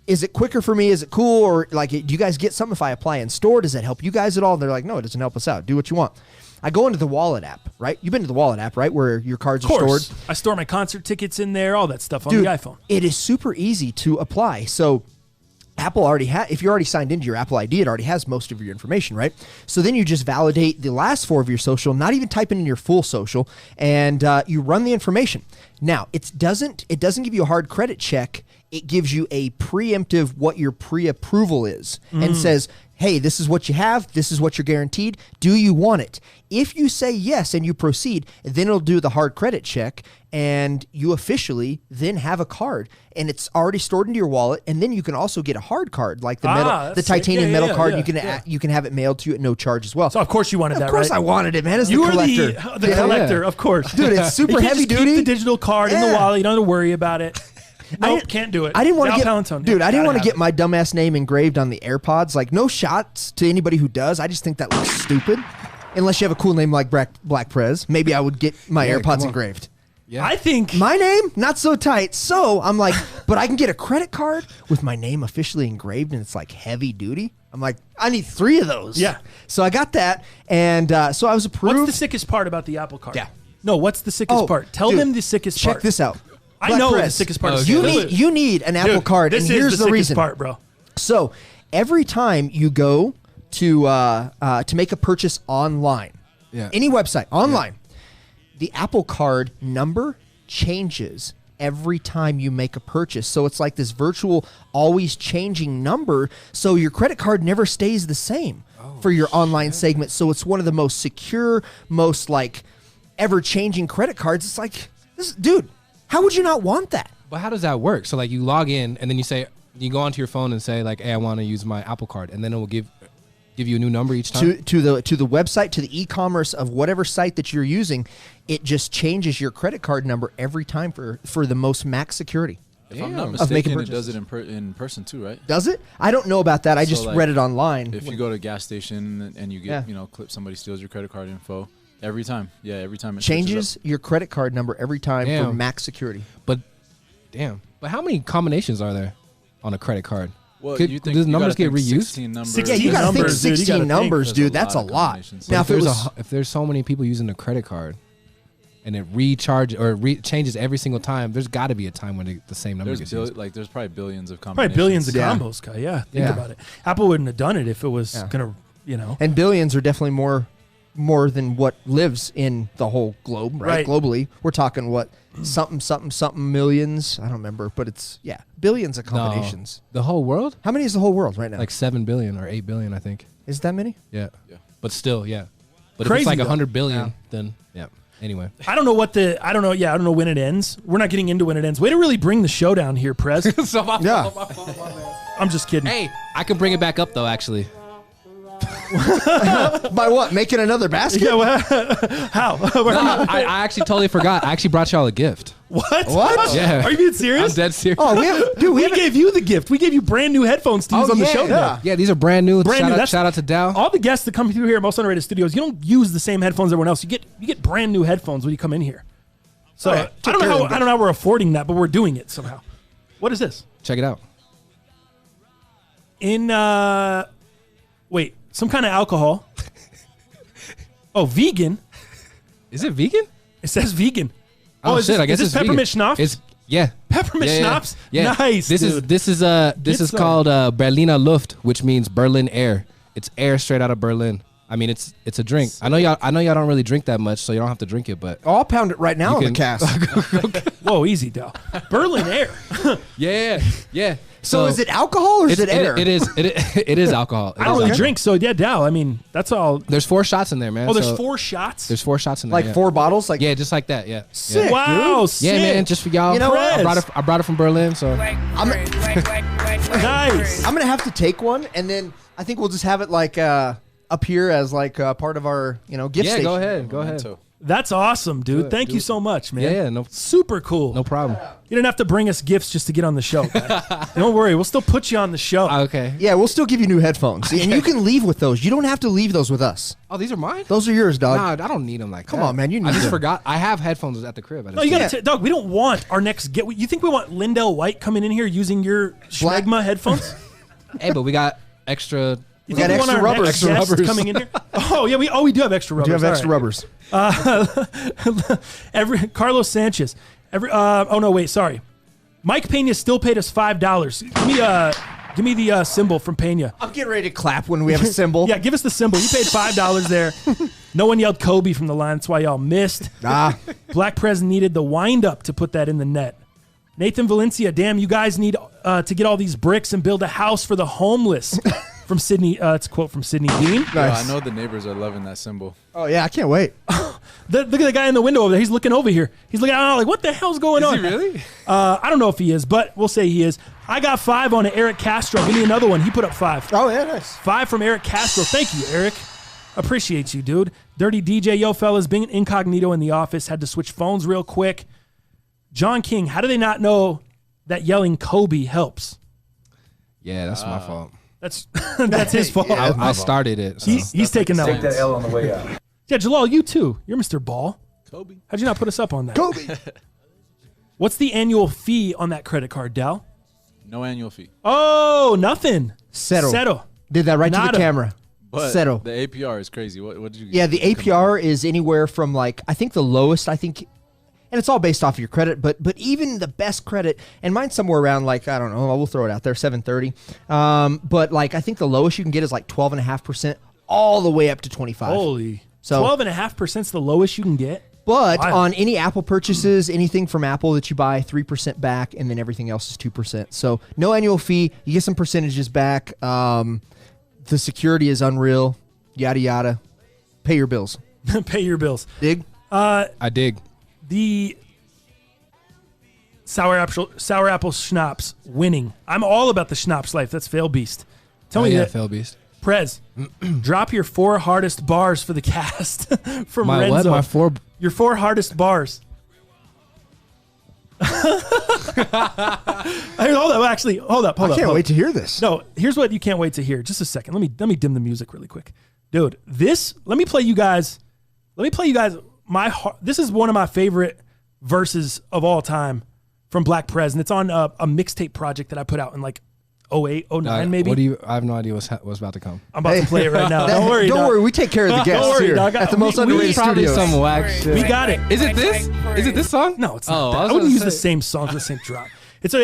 Speaker 4: is it quicker for me? Is it cool? Or like, do you guys get something if I apply in store? Does that help you guys at all? And they're like, no, it doesn't help us out. Do what you want. I go into the Wallet app, right? You've been to the Wallet app, right? Where your cards are stored.
Speaker 1: I store my concert tickets in there, all that stuff on
Speaker 4: Dude,
Speaker 1: the iPhone.
Speaker 4: It is super easy to apply. So Apple already if you're already signed into your Apple ID, it already has most of your information, right? So then you just validate the last 4 of your social, not even typing in your full social, and you run the information. Now, it doesn't give you a hard credit check. It gives you a preemptive what your pre-approval is and says, hey, this is what you have. This is what you're guaranteed. Do you want it? If you say yes and you proceed, then it'll do the hard credit check and you officially then have a card and it's already stored into your wallet. And then you can also get a hard card like the titanium metal card. You can have it mailed to you at no charge as well.
Speaker 1: So of course you wanted that, right?
Speaker 4: Of course I wanted it, man. As the collector.
Speaker 1: The collector, of course.
Speaker 4: Dude, it's super heavy duty.
Speaker 1: Keep the digital card in the wallet. You don't have to worry about it. Nope, can't do it.
Speaker 4: I didn't want to
Speaker 1: I
Speaker 4: didn't want to get my dumbass name engraved on the AirPods. Like, no shots to anybody who does. I just think that looks stupid. Unless you have a cool name like Black Prez, maybe I would get my AirPods engraved.
Speaker 1: Yeah. I think
Speaker 4: my name not so tight. So I'm like, but I can get a credit card with my name officially engraved, and it's like heavy duty. I'm like, I need 3 of those.
Speaker 1: Yeah.
Speaker 4: So I got that, and so I was approved.
Speaker 1: What's the sickest part about the Apple Card?
Speaker 4: Yeah.
Speaker 1: No, what's the sickest part? Tell them the sickest part.
Speaker 4: Check this out.
Speaker 1: I know the sickest part.
Speaker 4: You need an Apple Card, and here's the reason.
Speaker 1: Part, bro.
Speaker 4: So every time you go to make a purchase online, any website online, the Apple Card number changes every time you make a purchase. So it's like this virtual, always changing number. So your credit card never stays the same for your online segment. So it's one of the most secure, most like ever changing credit cards. It's like, dude. How would you not want that?
Speaker 3: But how does that work? So like you log in and then you go onto your phone and say like, hey, I want to use my Apple Card, and then it will give you a new number each time?
Speaker 4: To the website, to the e-commerce of whatever site that you're using, it just changes your credit card number every time for the most max security.
Speaker 5: If I'm not mistaken, it does it in person too, right?
Speaker 4: Does it? I don't know about that. I just read it online.
Speaker 5: If you go to a gas station and you get, somebody steals your credit card info, every time it
Speaker 4: changes your credit card number every time for max security.
Speaker 3: But how many combinations are there on a credit card?
Speaker 5: Well, you think
Speaker 3: does numbers get reused?
Speaker 5: 16 numbers.
Speaker 4: You got to think 16 numbers, dude. That's a lot.
Speaker 3: Now, if there's so many people using a credit card, and it changes every single time, there's got to be a time when the same number gets used.
Speaker 5: There's probably billions of combinations.
Speaker 1: Probably billions of combos, guy. Yeah, think about it. Apple wouldn't have done it if it was gonna,
Speaker 4: And billions are definitely more than what lives in the whole globe, right? Globally, we're talking what something millions. I don't remember, but it's billions of combinations.
Speaker 3: No. The whole world?
Speaker 4: How many is the whole world right now?
Speaker 3: Like 7 billion or 8 billion, I think.
Speaker 4: Is that many?
Speaker 3: Yeah. But still, But
Speaker 1: crazy,
Speaker 3: if it's like 100 billion, then Anyway,
Speaker 1: I don't know I don't know when it ends. We're not getting into when it ends. Way to really bring the show down here, Prez.
Speaker 3: My fault,
Speaker 1: I'm just kidding.
Speaker 3: Hey, I can bring it back up though, actually.
Speaker 4: By what? Making another basket?
Speaker 1: Yeah, well, how?
Speaker 3: I actually totally forgot. I actually brought y'all a gift.
Speaker 1: What?
Speaker 3: Yeah.
Speaker 1: Are you being serious?
Speaker 3: I'm dead serious.
Speaker 4: Oh,
Speaker 1: we gave you the gift. We gave you brand new headphones to use on the show today.
Speaker 3: Yeah, these are brand new. Shout out to Dal.
Speaker 1: All the guests that come through here at Most Underrated Studios, you don't use the same headphones everyone else. You get brand new headphones when you come in here. So I don't know how we're affording that, but we're doing it somehow. What is this?
Speaker 3: Check it out.
Speaker 1: Wait, some kind of alcohol. Oh, vegan.
Speaker 3: Is it vegan?
Speaker 1: It says vegan.
Speaker 3: Oh shit! I guess
Speaker 1: it's
Speaker 3: it's
Speaker 1: peppermint
Speaker 3: vegan.
Speaker 1: schnapps. Peppermint schnapps.
Speaker 3: Yeah.
Speaker 1: Nice.
Speaker 3: This is called Berliner Luft, which means Berlin air. It's air straight out of Berlin. I mean, it's a drink. I know y'all don't really drink that much, so you don't have to drink it. But
Speaker 4: I'll pound it right now on the cast.
Speaker 1: Whoa, easy, Dal. Berlin air.
Speaker 3: Yeah.
Speaker 4: So is it alcohol or is it air?
Speaker 3: It is alcohol.
Speaker 1: I don't really drink, so yeah, Dal. I mean, that's all.
Speaker 3: There's 4 shots in there, man.
Speaker 1: Oh, there's 4 shots?
Speaker 3: There's 4 shots in there.
Speaker 4: Like 4 bottles? Like
Speaker 3: yeah, just like that, yeah.
Speaker 4: Sick,
Speaker 1: wow,
Speaker 4: dude.
Speaker 1: sick.
Speaker 3: Yeah, man, just for y'all.
Speaker 4: You know what?
Speaker 3: I brought it from Berlin, so.
Speaker 1: Nice.
Speaker 4: I'm going to have to take one, and then I think we'll just have it like up here as like part of our, gift station.
Speaker 3: Yeah, go ahead.
Speaker 1: That's awesome, dude. Thank you so much, man.
Speaker 3: Yeah, no.
Speaker 1: Super cool.
Speaker 3: No problem.
Speaker 1: You didn't have to bring us gifts just to get on the show, guys. Don't worry. We'll still put you on the show.
Speaker 3: Okay.
Speaker 4: Yeah, we'll still give you new headphones. And you can leave with those. You don't have to leave those with us.
Speaker 3: Oh, these are mine?
Speaker 4: Those are yours, dog.
Speaker 3: Nah, I don't need them like that.
Speaker 4: Come on, man. You need
Speaker 3: I just
Speaker 4: them.
Speaker 3: forgot. I have headphones at the crib.
Speaker 1: No, you got to, Doug, we don't want our next get. You think we want Lindell White coming in here using your Schmegma headphones?
Speaker 3: Hey, but we got extra.
Speaker 1: You
Speaker 4: We got
Speaker 1: think
Speaker 4: extra
Speaker 1: want our
Speaker 4: rubbers.
Speaker 1: next
Speaker 4: Extra
Speaker 1: guest
Speaker 4: rubbers.
Speaker 1: coming in here? Oh, yeah, we do have extra rubbers.
Speaker 4: Do you have extra
Speaker 1: All right.
Speaker 4: rubbers?
Speaker 1: Carlos Sanchez. Oh no, wait, sorry. Mike Pena still paid us $5. Give me the symbol from Pena.
Speaker 4: I'm getting ready to clap when we have a symbol.
Speaker 1: Yeah, give us the symbol. You paid $5 there. No one yelled Kobe from the line. That's why y'all missed. Black Prez needed the wind up to put that in the net. Nathan Valencia, damn, you guys need to get all these bricks and build a house for the homeless. From Sydney, it's a quote from Sydney Dean.
Speaker 4: Nice.
Speaker 5: Yeah, I know the neighbors are loving that symbol.
Speaker 4: Oh, yeah, I can't wait.
Speaker 1: Look at the guy in the window over there. He's looking over here. He's looking out like, what the hell's going on?
Speaker 3: Is he really?
Speaker 1: I don't know if he is, but we'll say he is. I got 5 on it. Eric Castro. Give me another one. He put up 5.
Speaker 4: Oh, yeah, nice.
Speaker 1: 5 from Eric Castro. Thank you, Eric. Appreciate you, dude. Dirty DJ, yo, fellas, being incognito in the office, had to switch phones real quick. John King, how do they not know that yelling Kobe helps?
Speaker 3: Yeah, that's my fault.
Speaker 1: That's his fault.
Speaker 3: I started it. So.
Speaker 1: He's taking that one.
Speaker 2: Take that L on the way out.
Speaker 1: Yeah, Jalal, you too. You're Mr. Ball.
Speaker 5: Kobe.
Speaker 1: How'd you not put us up on that?
Speaker 4: Kobe.
Speaker 1: What's the annual fee on that credit card, Dal?
Speaker 5: No annual fee.
Speaker 1: Oh, nothing.
Speaker 4: Settle. Did that right to
Speaker 1: Nada.
Speaker 4: the camera.
Speaker 5: But
Speaker 4: Settle.
Speaker 5: the APR is crazy. What did you
Speaker 4: Yeah, the APR is anywhere from like, I think the lowest, and it's all based off of your credit, but even the best credit, and mine's somewhere around like, I don't know, we'll throw it out there, 730. But like, I think the lowest you can get is like 12.5%, all the way up to 25.
Speaker 1: Holy.
Speaker 4: So
Speaker 1: 12.5% is the lowest you can get?
Speaker 4: But
Speaker 1: Wow.
Speaker 4: on any Apple purchases, anything from Apple that you buy, 3% back, and then everything else is 2%. So no annual fee. You get some percentages back. The security is unreal. Yada, yada. Pay your bills.
Speaker 1: Pay your bills.
Speaker 4: Dig?
Speaker 3: I dig.
Speaker 1: The sour apple schnapps winning. I'm all about the schnapps life. That's Fail Beast. Tell me that.
Speaker 3: Fail Beast.
Speaker 1: Prez, drop your 4 hardest bars for the cast from
Speaker 3: My
Speaker 1: Renzo.
Speaker 3: what? My 4.
Speaker 1: Your 4 hardest bars. Hold up. Actually, hold up.
Speaker 4: I can't wait to hear this.
Speaker 1: No, here's what you can't wait to hear. Just a second. Let me dim the music really quick. Dude, let me play you guys this is one of my favorite verses of all time from Black Prez, and it's on a mixtape project that I put out in like 08, 09 maybe.
Speaker 3: I have no idea what's about to come.
Speaker 1: I'm about to play it right now. Don't worry,
Speaker 4: Don't
Speaker 1: dog.
Speaker 4: worry. We take care of the guests
Speaker 1: worry,
Speaker 4: here
Speaker 1: dog.
Speaker 4: at the most
Speaker 1: We
Speaker 4: underrated
Speaker 3: Probably
Speaker 4: studios.
Speaker 3: some whack shit.
Speaker 1: We got it.
Speaker 3: Is it this? Is it this song?
Speaker 1: No, it's not.
Speaker 3: Oh,
Speaker 1: that.
Speaker 3: I was
Speaker 1: I wouldn't
Speaker 3: gonna
Speaker 1: use the
Speaker 3: say.
Speaker 1: same song for the same drop. It's a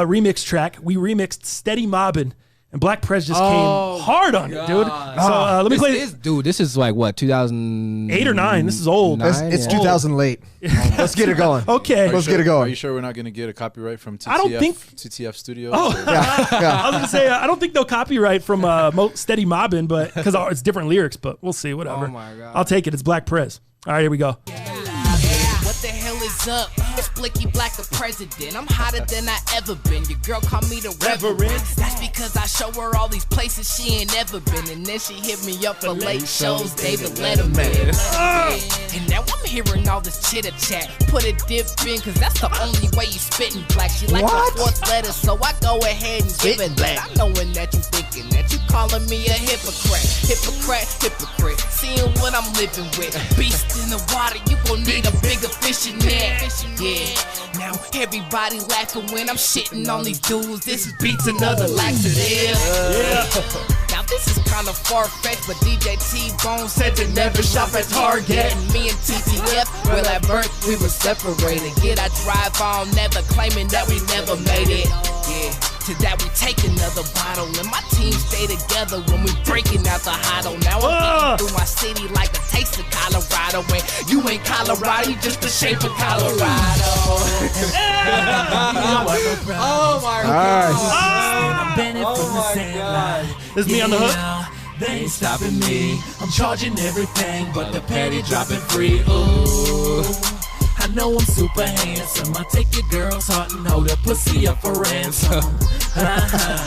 Speaker 1: remix track. We remixed Steady Mobbin', and Black Prez just came hard on it, dude. So let me play
Speaker 3: this. Dude, this is like what, 2008
Speaker 1: or 9. This is old.
Speaker 4: It's 2000 late. Let's get it going.
Speaker 1: Okay.
Speaker 4: Let's get it going.
Speaker 5: Are you sure we're not going to get a copyright from TTF?
Speaker 1: I don't think-
Speaker 5: TTF Studios.
Speaker 1: Oh,
Speaker 4: Yeah.
Speaker 1: I was going to say, I don't think they'll copyright from Steady Mobbin', but because it's different lyrics, but we'll see, whatever.
Speaker 3: Oh, my God.
Speaker 1: I'll take it. It's Black Prez. All right, here we go.
Speaker 6: What the hell is up? It's Blicky Black, the president. I'm hotter than I ever been. Your girl call me the Reverend. That's because I show her all these places she ain't ever been. And then she hit me up for late shows, David Letterman. And now I'm hearing all this chitter chat. Put a dip in, cause that's the only way you spittin' black. She like
Speaker 4: What?
Speaker 6: the 4th letter, so I go ahead and give it that. I knowin' that you thinking that you calling me a hypocrite. Hypocrite. Seeing what I'm living with. Beast in the water, you gon' need a bigger fishing net. Yeah. Now everybody laughing when I'm shitting on these dudes. This beats another laxative. Now this is kind of far-fetched, but DJ T-Bone said to never shop at Target. And me and TTF, well at birth we were separated. Get our drive on, never claiming that we never made it. Yeah. To that we take another bottle, and my team stay together when we breaking out the huddle. Now I'm getting through my city like a taste of Colorado. When you ain't Colorado, you just the shape of Colorado.
Speaker 3: Oh my
Speaker 4: Nice.
Speaker 1: sand line. This is me on the hook. They ain't stopping me. I'm charging everything, but the petty dropping free. Ooh, I know I'm super handsome. I take your girl's heart and hold her pussy up for ransom.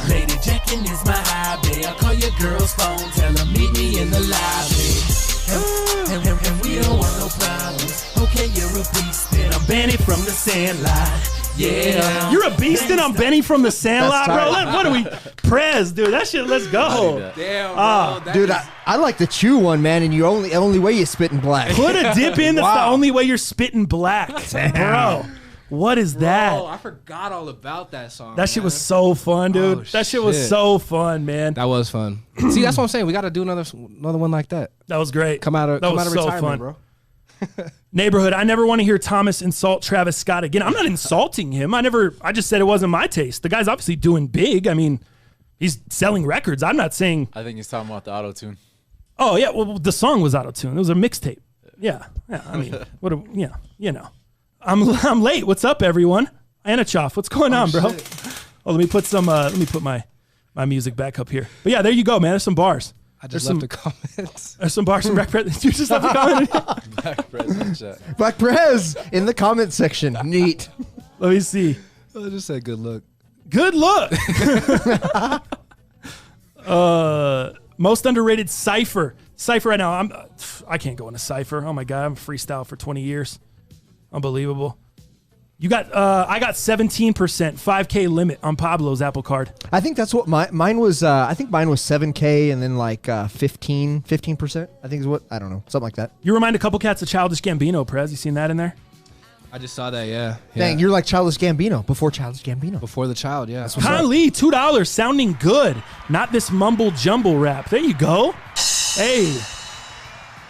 Speaker 1: Lady Jackin' is my hobby. I call your girl's phone, tell her meet me in the lobby. And we don't want no problems. Okay, you're a beast, then I'm Benny from the Sandlot. Yeah, you're a beast, and I'm Benny from the Sandlot, bro. What are we, Prez, dude? That shit. Let's go.
Speaker 3: Damn, bro.
Speaker 4: Dude, I like the chew one, man, and you only way you spitting black.
Speaker 1: Put a dip in. That's the only way you're spitting black, bro. What is that?
Speaker 3: I forgot all about that song.
Speaker 1: That shit was so fun, dude. That shit was so fun, man.
Speaker 3: That was fun. See, that's what I'm saying. We got to do another one like that.
Speaker 1: That was great.
Speaker 3: Come out of
Speaker 1: so
Speaker 3: retirement,
Speaker 1: fun.
Speaker 3: bro.
Speaker 1: Neighborhood, I never want to hear Thomas insult Travis Scott again. I'm not insulting him. I just said it wasn't my taste. The guy's obviously doing big. I mean, he's selling records. I'm not saying.
Speaker 5: I think he's talking about the auto-tune.
Speaker 1: Oh, yeah. Well, the song was auto-tune. It was a mixtape. Yeah. I mean, you know. I'm late. What's up, everyone? Anachoff, what's going on, bro?
Speaker 3: Shit.
Speaker 1: Oh, let me put my music back up here. But yeah, there you go, man. There's some bars.
Speaker 3: I just left the comments.
Speaker 1: There's some bars from Black Prez. You just left a comment.
Speaker 5: Black Prez in chat.
Speaker 4: Black Prez in the comment section. Neat.
Speaker 1: Let me see.
Speaker 3: I just said good look.
Speaker 1: Good look. Most underrated Cypher. Cypher right now. I can't go into Cypher. Oh my God, I'm freestyle for 20 years. Unbelievable. You got I got 17%, 5K limit on Pablo's Apple Card.
Speaker 4: I think that's what mine was. I think mine was 7K and then like 15%. I think is what, I don't know, something like that.
Speaker 1: You remind a couple cats of Childish Gambino, Prez. You seen that in there?
Speaker 3: I just saw that, yeah.
Speaker 4: Dang, you're like Childish Gambino before Childish Gambino.
Speaker 3: Before the child, yeah.
Speaker 1: Con Lee, $2, sounding good. Not this mumble jumble rap. There you go. Hey,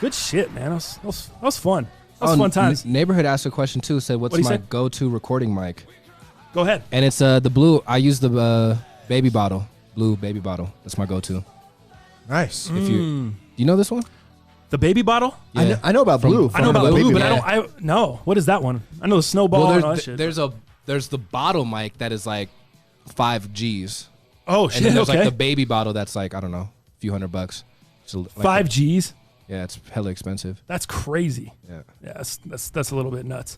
Speaker 1: good shit, man. That was fun. That was fun times.
Speaker 3: Neighborhood asked a question too. Said, "What's my go-to recording mic?"
Speaker 1: Go ahead.
Speaker 3: And it's the blue. I use the baby bottle, blue baby bottle. That's my go-to.
Speaker 4: Nice.
Speaker 3: If you know this one,
Speaker 1: the baby bottle.
Speaker 3: Yeah.
Speaker 4: I know about blue.
Speaker 1: I know about blue, but I don't know. What is that one? I know the snowball and all that shit.
Speaker 3: There's the bottle mic that is like 5 G's.
Speaker 1: Oh shit!
Speaker 3: And then there's
Speaker 1: okay.
Speaker 3: like the baby bottle that's like, I don't know, a few $100. So like
Speaker 1: 5 G's.
Speaker 3: Yeah, it's hella expensive.
Speaker 1: That's crazy.
Speaker 3: Yeah,
Speaker 1: that's a little bit nuts.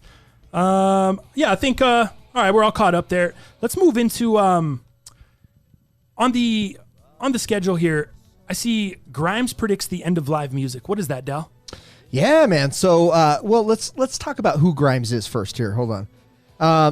Speaker 1: Yeah, I think. All right, we're all caught up there. Let's move into on the schedule here. I see Grimes predicts the end of live music. What is that, Dal?
Speaker 4: Yeah, man. So, well, let's talk about who Grimes is first here. Hold on.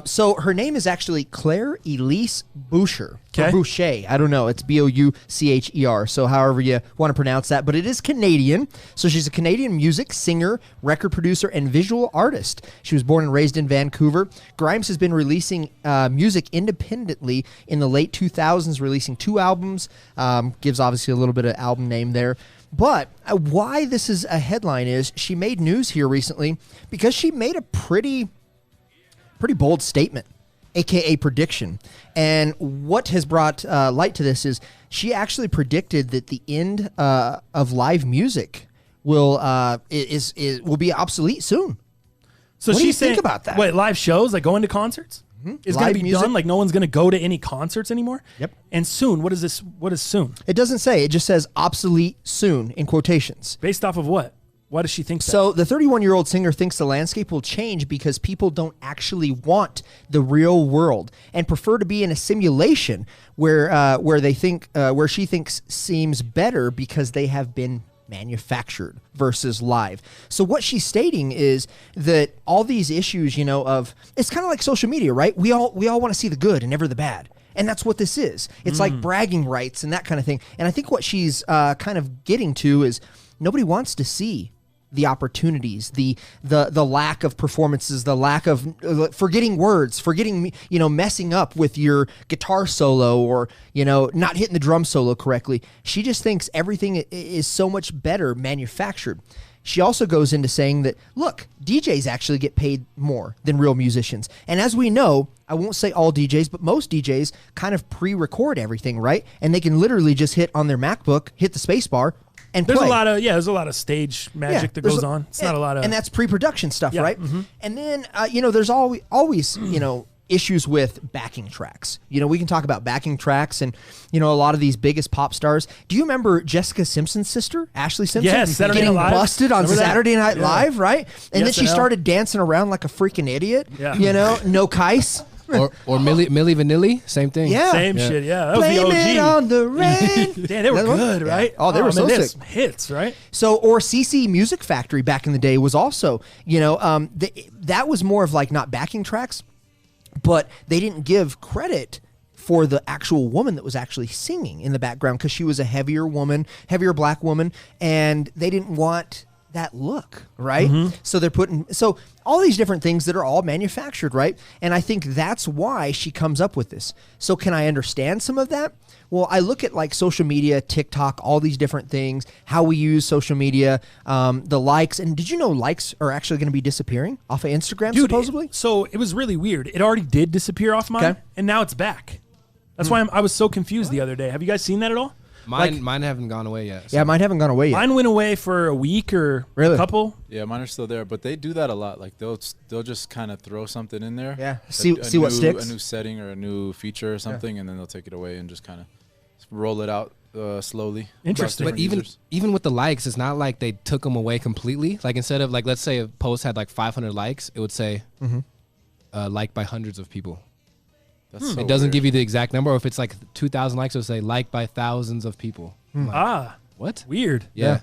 Speaker 4: So her name is actually Claire Elise Boucher.
Speaker 1: Okay.
Speaker 4: Or Boucher. I don't know. It's Boucher. So however you want to pronounce that. But it is Canadian. So she's a Canadian music, singer, record producer, and visual artist. She was born and raised in Vancouver. Grimes has been releasing music independently in the late 2000s, releasing 2 albums. Gives obviously a little bit of album name there. But why this is a headline is she made news here recently because she made a pretty bold statement, aka prediction. And what has brought light to this is she actually predicted that the end of live music will be obsolete soon.
Speaker 1: So
Speaker 4: what do you
Speaker 1: she's saying,
Speaker 4: think about that?
Speaker 1: Wait, live shows, like going to concerts? Is going to be done? Like no one's going to go to any concerts anymore?
Speaker 4: Yep.
Speaker 1: And soon, what is this? What is soon?
Speaker 4: It doesn't say. It just says obsolete soon in quotations.
Speaker 1: Based off of what? Why does she think that?
Speaker 4: So the 31-year-old singer thinks the landscape will change because people don't actually want the real world and prefer to be in a simulation where she thinks seems better because they have been manufactured versus live. So what she's stating is that all these issues, of it's kind of like social media, right? We all want to see the good and never the bad. And that's what this is. It's like bragging rights and that kind of thing. And I think what she's kind of getting to is nobody wants to see the opportunities, the lack of performances, the lack of forgetting words, messing up with your guitar solo or, not hitting the drum solo correctly. She just thinks everything is so much better manufactured. She also goes into saying that, look, DJs actually get paid more than real musicians. And as we know, I won't say all DJs, but most DJs kind of pre-record everything, right? And they can literally just hit on their MacBook, hit the space bar, and
Speaker 1: there's
Speaker 4: play.
Speaker 1: There's a lot of stage magic that goes on. It's not a lot of,
Speaker 4: and that's pre-production stuff, right?
Speaker 1: Mm-hmm.
Speaker 4: And then there's always issues with backing tracks. You know, we can talk about backing tracks and, you know, a lot of these biggest pop stars. Do you remember Jessica Simpson's sister, Ashley Simpson?
Speaker 1: Yes,
Speaker 4: getting busted on Saturday Night Live, right? And then she started dancing around like a freaking idiot.
Speaker 1: Yeah.
Speaker 4: You know, no Kais.
Speaker 3: or Milli Vanilli, same thing.
Speaker 4: Yeah.
Speaker 1: Same shit, yeah. That was
Speaker 4: Blame
Speaker 1: the OG.
Speaker 4: it on the rain.
Speaker 1: Damn, they were good, right?
Speaker 4: Oh, they were so
Speaker 1: man,
Speaker 4: sick.
Speaker 1: Hits, right?
Speaker 4: So, or CC Music Factory back in the day was also, you know, that was more of like not backing tracks, but they didn't give credit for the actual woman that was actually singing in the background because she was a heavier black woman, and they didn't want that look, right? So they're so all these different things that are all manufactured, right? And I think that's why she comes up with this. So can I understand some of that? Well, I look at like social media, TikTok, all these different things, how we use social media, the likes. And did you know likes are actually going to be disappearing off of Instagram, supposedly?
Speaker 1: So it was really weird. It already did disappear off mine, and now it's back. That's why I was so confused the other day. Have you guys seen that at all?
Speaker 3: Mine haven't gone away yet.
Speaker 4: So. Yeah, mine haven't gone away yet.
Speaker 1: Mine went away for a week or a couple.
Speaker 5: Yeah, mine are still there, but they do that a lot. Like they'll just kind of throw something in there.
Speaker 4: Yeah, see what sticks.
Speaker 5: A new setting or a new feature or something, and then they'll take it away and just kind of roll it out slowly.
Speaker 1: Interesting.
Speaker 3: But even with the likes, it's not like they took them away completely. Like instead of like, let's say a post had like 500 likes, it would say liked by hundreds of people.
Speaker 5: That's so
Speaker 3: it doesn't
Speaker 5: weird.
Speaker 3: give you the exact number. Or if it's like 2,000 likes, it'll say liked by thousands of people.
Speaker 1: Like,
Speaker 3: what?
Speaker 1: Weird.
Speaker 3: Yeah.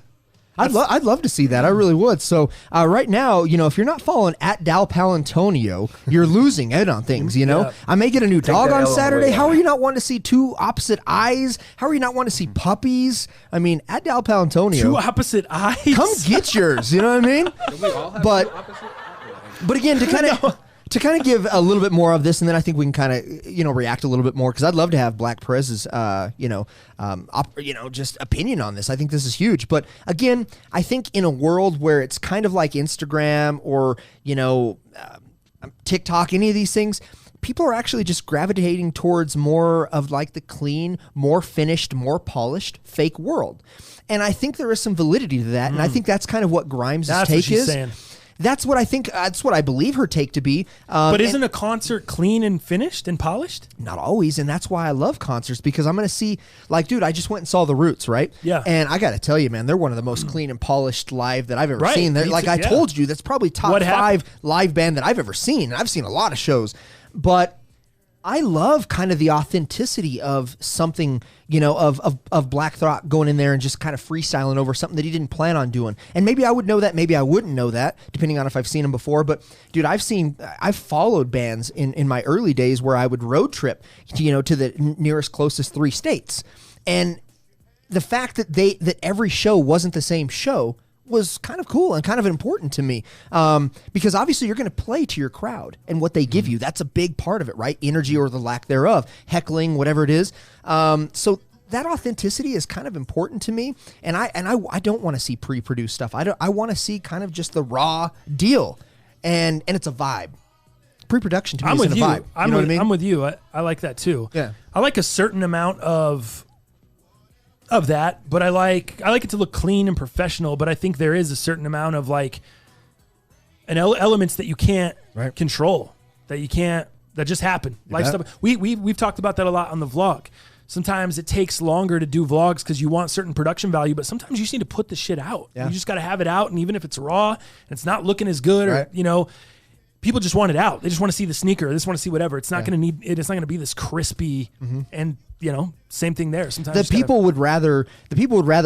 Speaker 4: I'd love to see that. I really would. So right now, you know, if you're not following at Dal Palantonio, you're losing out on things, you know.
Speaker 1: Yeah.
Speaker 4: I may get a new dog on Saturday. How are you not wanting to see two opposite eyes? How are you not wanting to see puppies? I mean, at Dal Palantonio.
Speaker 1: Two opposite eyes.
Speaker 4: Come get yours, you know what I mean? But again, to kind of give a little bit more of this, and then I think we can kind of, you know, react a little bit more, because I'd love to have Black Prez's, just opinion on this. I think this is huge. But again, I think in a world where it's kind of like Instagram or, you know, TikTok, any of these things, people are actually just gravitating towards more of like the clean, more finished, more polished fake world. And I think there is some validity to that. And I think that's kind of what Grimes' take is.
Speaker 1: Saying.
Speaker 4: That's what I think. That's what I believe her take to be.
Speaker 1: But isn't a concert clean and finished and polished?
Speaker 4: Not always, and that's why I love concerts, because I'm going to see, like, dude, I just went and saw The Roots, right?
Speaker 1: Yeah.
Speaker 4: And I got to tell you, man, they're one of the most clean and polished live that I've ever
Speaker 1: Right.
Speaker 4: seen.
Speaker 1: Me
Speaker 4: Like
Speaker 1: too,
Speaker 4: I
Speaker 1: yeah.
Speaker 4: told you, that's probably top
Speaker 1: What
Speaker 4: 5 live band that I've ever seen. And I've seen a lot of shows, but I love kind of the authenticity of something, you know, of Black Thought going in there and just kind of freestyling over something that he didn't plan on doing. And maybe I would know that, maybe I wouldn't know that, depending on if I've seen him before. But dude, I've followed bands in my early days where I would road trip, you know, to the nearest closest 3 states. And the fact that every show wasn't the same show was kind of cool and kind of important to me, because obviously you're going to play to your crowd and what they give you. That's a big part of it, right? Energy or the lack thereof, heckling, whatever it is. So that authenticity is kind of important to me, and I don't want to see pre-produced stuff. I want to see kind of just the raw deal, and it's a vibe. Pre-production to me isn't a vibe. You know what I mean?
Speaker 1: I'm with you. I like that too.
Speaker 4: Yeah.
Speaker 1: I like a certain amount of that, but I like it to look clean and professional, but I think there is a certain amount of like elements that you can't control, that just happen. Life stuff. We've talked about that a lot on the vlog. Sometimes it takes longer to do vlogs because you want certain production value, but sometimes you just need to put the shit out.
Speaker 4: Yeah.
Speaker 1: You just got to have it out, and even if it's raw and it's not looking as good, or you know, people just want it out. They just want to see the sneaker. They just want to see whatever. It's not going to need it. It's not going to be this crispy and, you know, same thing there. Sometimes
Speaker 4: the people would rather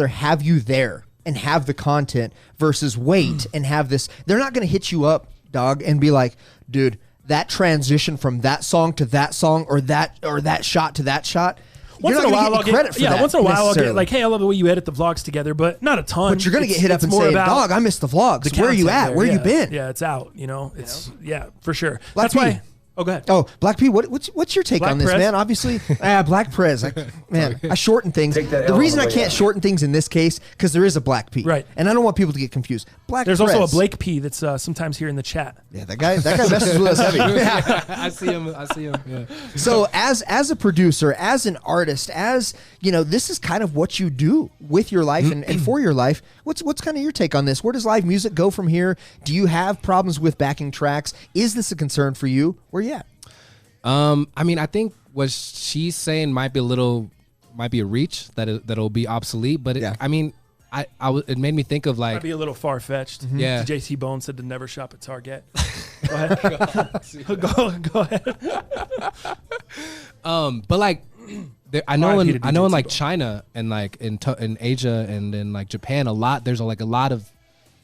Speaker 4: have you there and have the content versus wait and have this. They're not going to hit you up, dog, and be like, dude, that transition from that song to that song, or that shot to that shot.
Speaker 1: Once in a while, I'll get
Speaker 4: that.
Speaker 1: Once in a while, I'll get like, "Hey, I love the way you edit the vlogs together," but not a ton.
Speaker 4: But you're gonna get hit up and say, "Dog, I missed the vlogs. Where are you at? Where you been?"
Speaker 1: Yeah, it's out. You know, it's for sure.
Speaker 4: Black
Speaker 1: That's why. Oh, go ahead.
Speaker 4: Oh, Black P, what's your take
Speaker 1: Black
Speaker 4: on this,
Speaker 1: Prez?
Speaker 4: man? Obviously, Black Prez. I shorten things. The reason I can't shorten things in this case, because there is a Black P.
Speaker 1: Right.
Speaker 4: And I don't want people to get confused.
Speaker 1: There's
Speaker 4: Prez.
Speaker 1: also a Blake P that's sometimes here in the chat.
Speaker 4: Yeah, that guy messes with us heavy.
Speaker 3: I see him. Yeah.
Speaker 4: So as a producer, as an artist, as you know, this is kind of what you do with your life and for your life. What's kind of your take on this? Where does live music go from here? Do you have problems with backing tracks? Is this a concern for you? Where you at?
Speaker 3: I mean, I think what she's saying might be a reach that'll be obsolete. But I mean, it made me think of like
Speaker 1: might be a little far fetched.
Speaker 3: Mm-hmm. Yeah,
Speaker 1: JT Bone said to never shop at Target. Go ahead. go ahead.
Speaker 3: But like, I know in like China and like in Asia and in like Japan there's like a lot of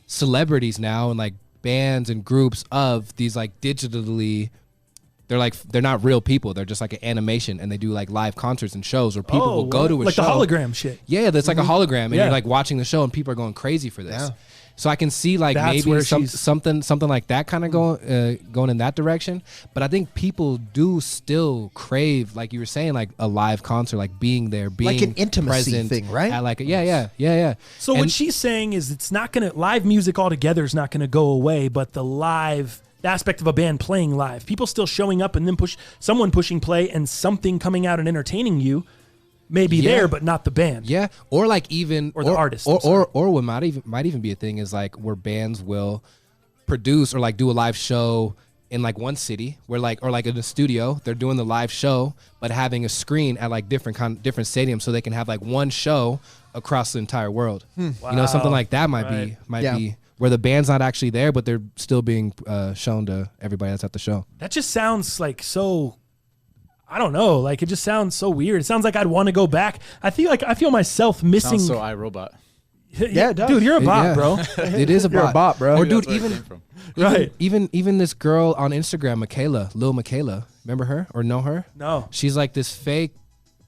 Speaker 3: celebrities now and like bands and groups of these like digitally. They're not real people. They're just like an animation, and they do like live concerts and shows where people will go to a
Speaker 1: like
Speaker 3: show.
Speaker 1: Like the hologram shit.
Speaker 3: Yeah, that's like a hologram, and you're like watching the show, and people are going crazy for this. Yeah. So I can see like
Speaker 1: that's
Speaker 3: maybe something like that kind of going in that direction. But I think people do still crave, like you were saying, like a live concert, like being there, being
Speaker 4: like an intimacy
Speaker 3: present
Speaker 4: thing, right?
Speaker 3: At like yeah.
Speaker 1: So what she's saying is it's not gonna live music altogether is not gonna go away, but the aspect of a band playing live, people still showing up and then someone pushing play and something coming out and entertaining you may be there, but not the band.
Speaker 3: Yeah, or like even
Speaker 1: the artist,
Speaker 3: or what might even be a thing is like where bands will produce or like do a live show in like one city where like or like in a studio they're doing the live show but having a screen at like different stadiums so they can have like one show across the entire world.
Speaker 1: Wow.
Speaker 3: You know, something like that might be where the band's not actually there, but they're still being shown to everybody that's at the show.
Speaker 1: That just sounds like so, I don't know, like it just sounds so weird. It sounds like I'd want to go back. I feel myself missing.
Speaker 5: Sounds so iRobot.
Speaker 1: Yeah, dude, you're a bot, bro.
Speaker 3: It is a bot.
Speaker 4: You're a bot, bro.
Speaker 3: Or dude, even this girl on Instagram, Lil Michaela, remember her or know her?
Speaker 1: No.
Speaker 3: She's like this fake.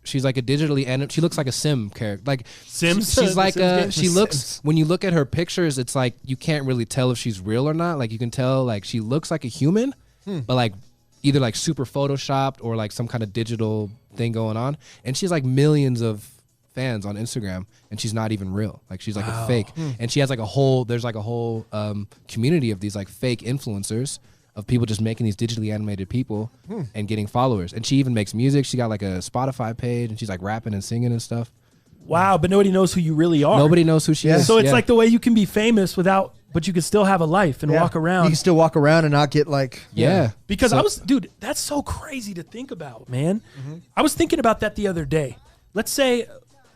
Speaker 3: She's like a digitally animated. She looks like a Sim character. Like
Speaker 1: Sims.
Speaker 3: She's like she looks. When you look at her pictures, it's like you can't really tell if she's real or not. Like you can tell like she looks like a human, but like either like super photoshopped or like some kind of digital thing going on. And she's like millions of fans on Instagram, and she's not even real. Like she's like a fake. And she has like a whole. There's like a whole community of these like fake influencers. Of people just making these digitally animated people and getting followers. And she even makes music. She got like a Spotify page and she's like rapping and singing and stuff.
Speaker 1: Wow, but nobody knows who you really are.
Speaker 3: Nobody knows who she is.
Speaker 1: So it's like the way you can be famous but you can still have a life and walk around.
Speaker 4: You can still walk around and not get like...
Speaker 3: Yeah.
Speaker 1: Because dude, that's so crazy to think about, man. I was thinking about that the other day. Let's say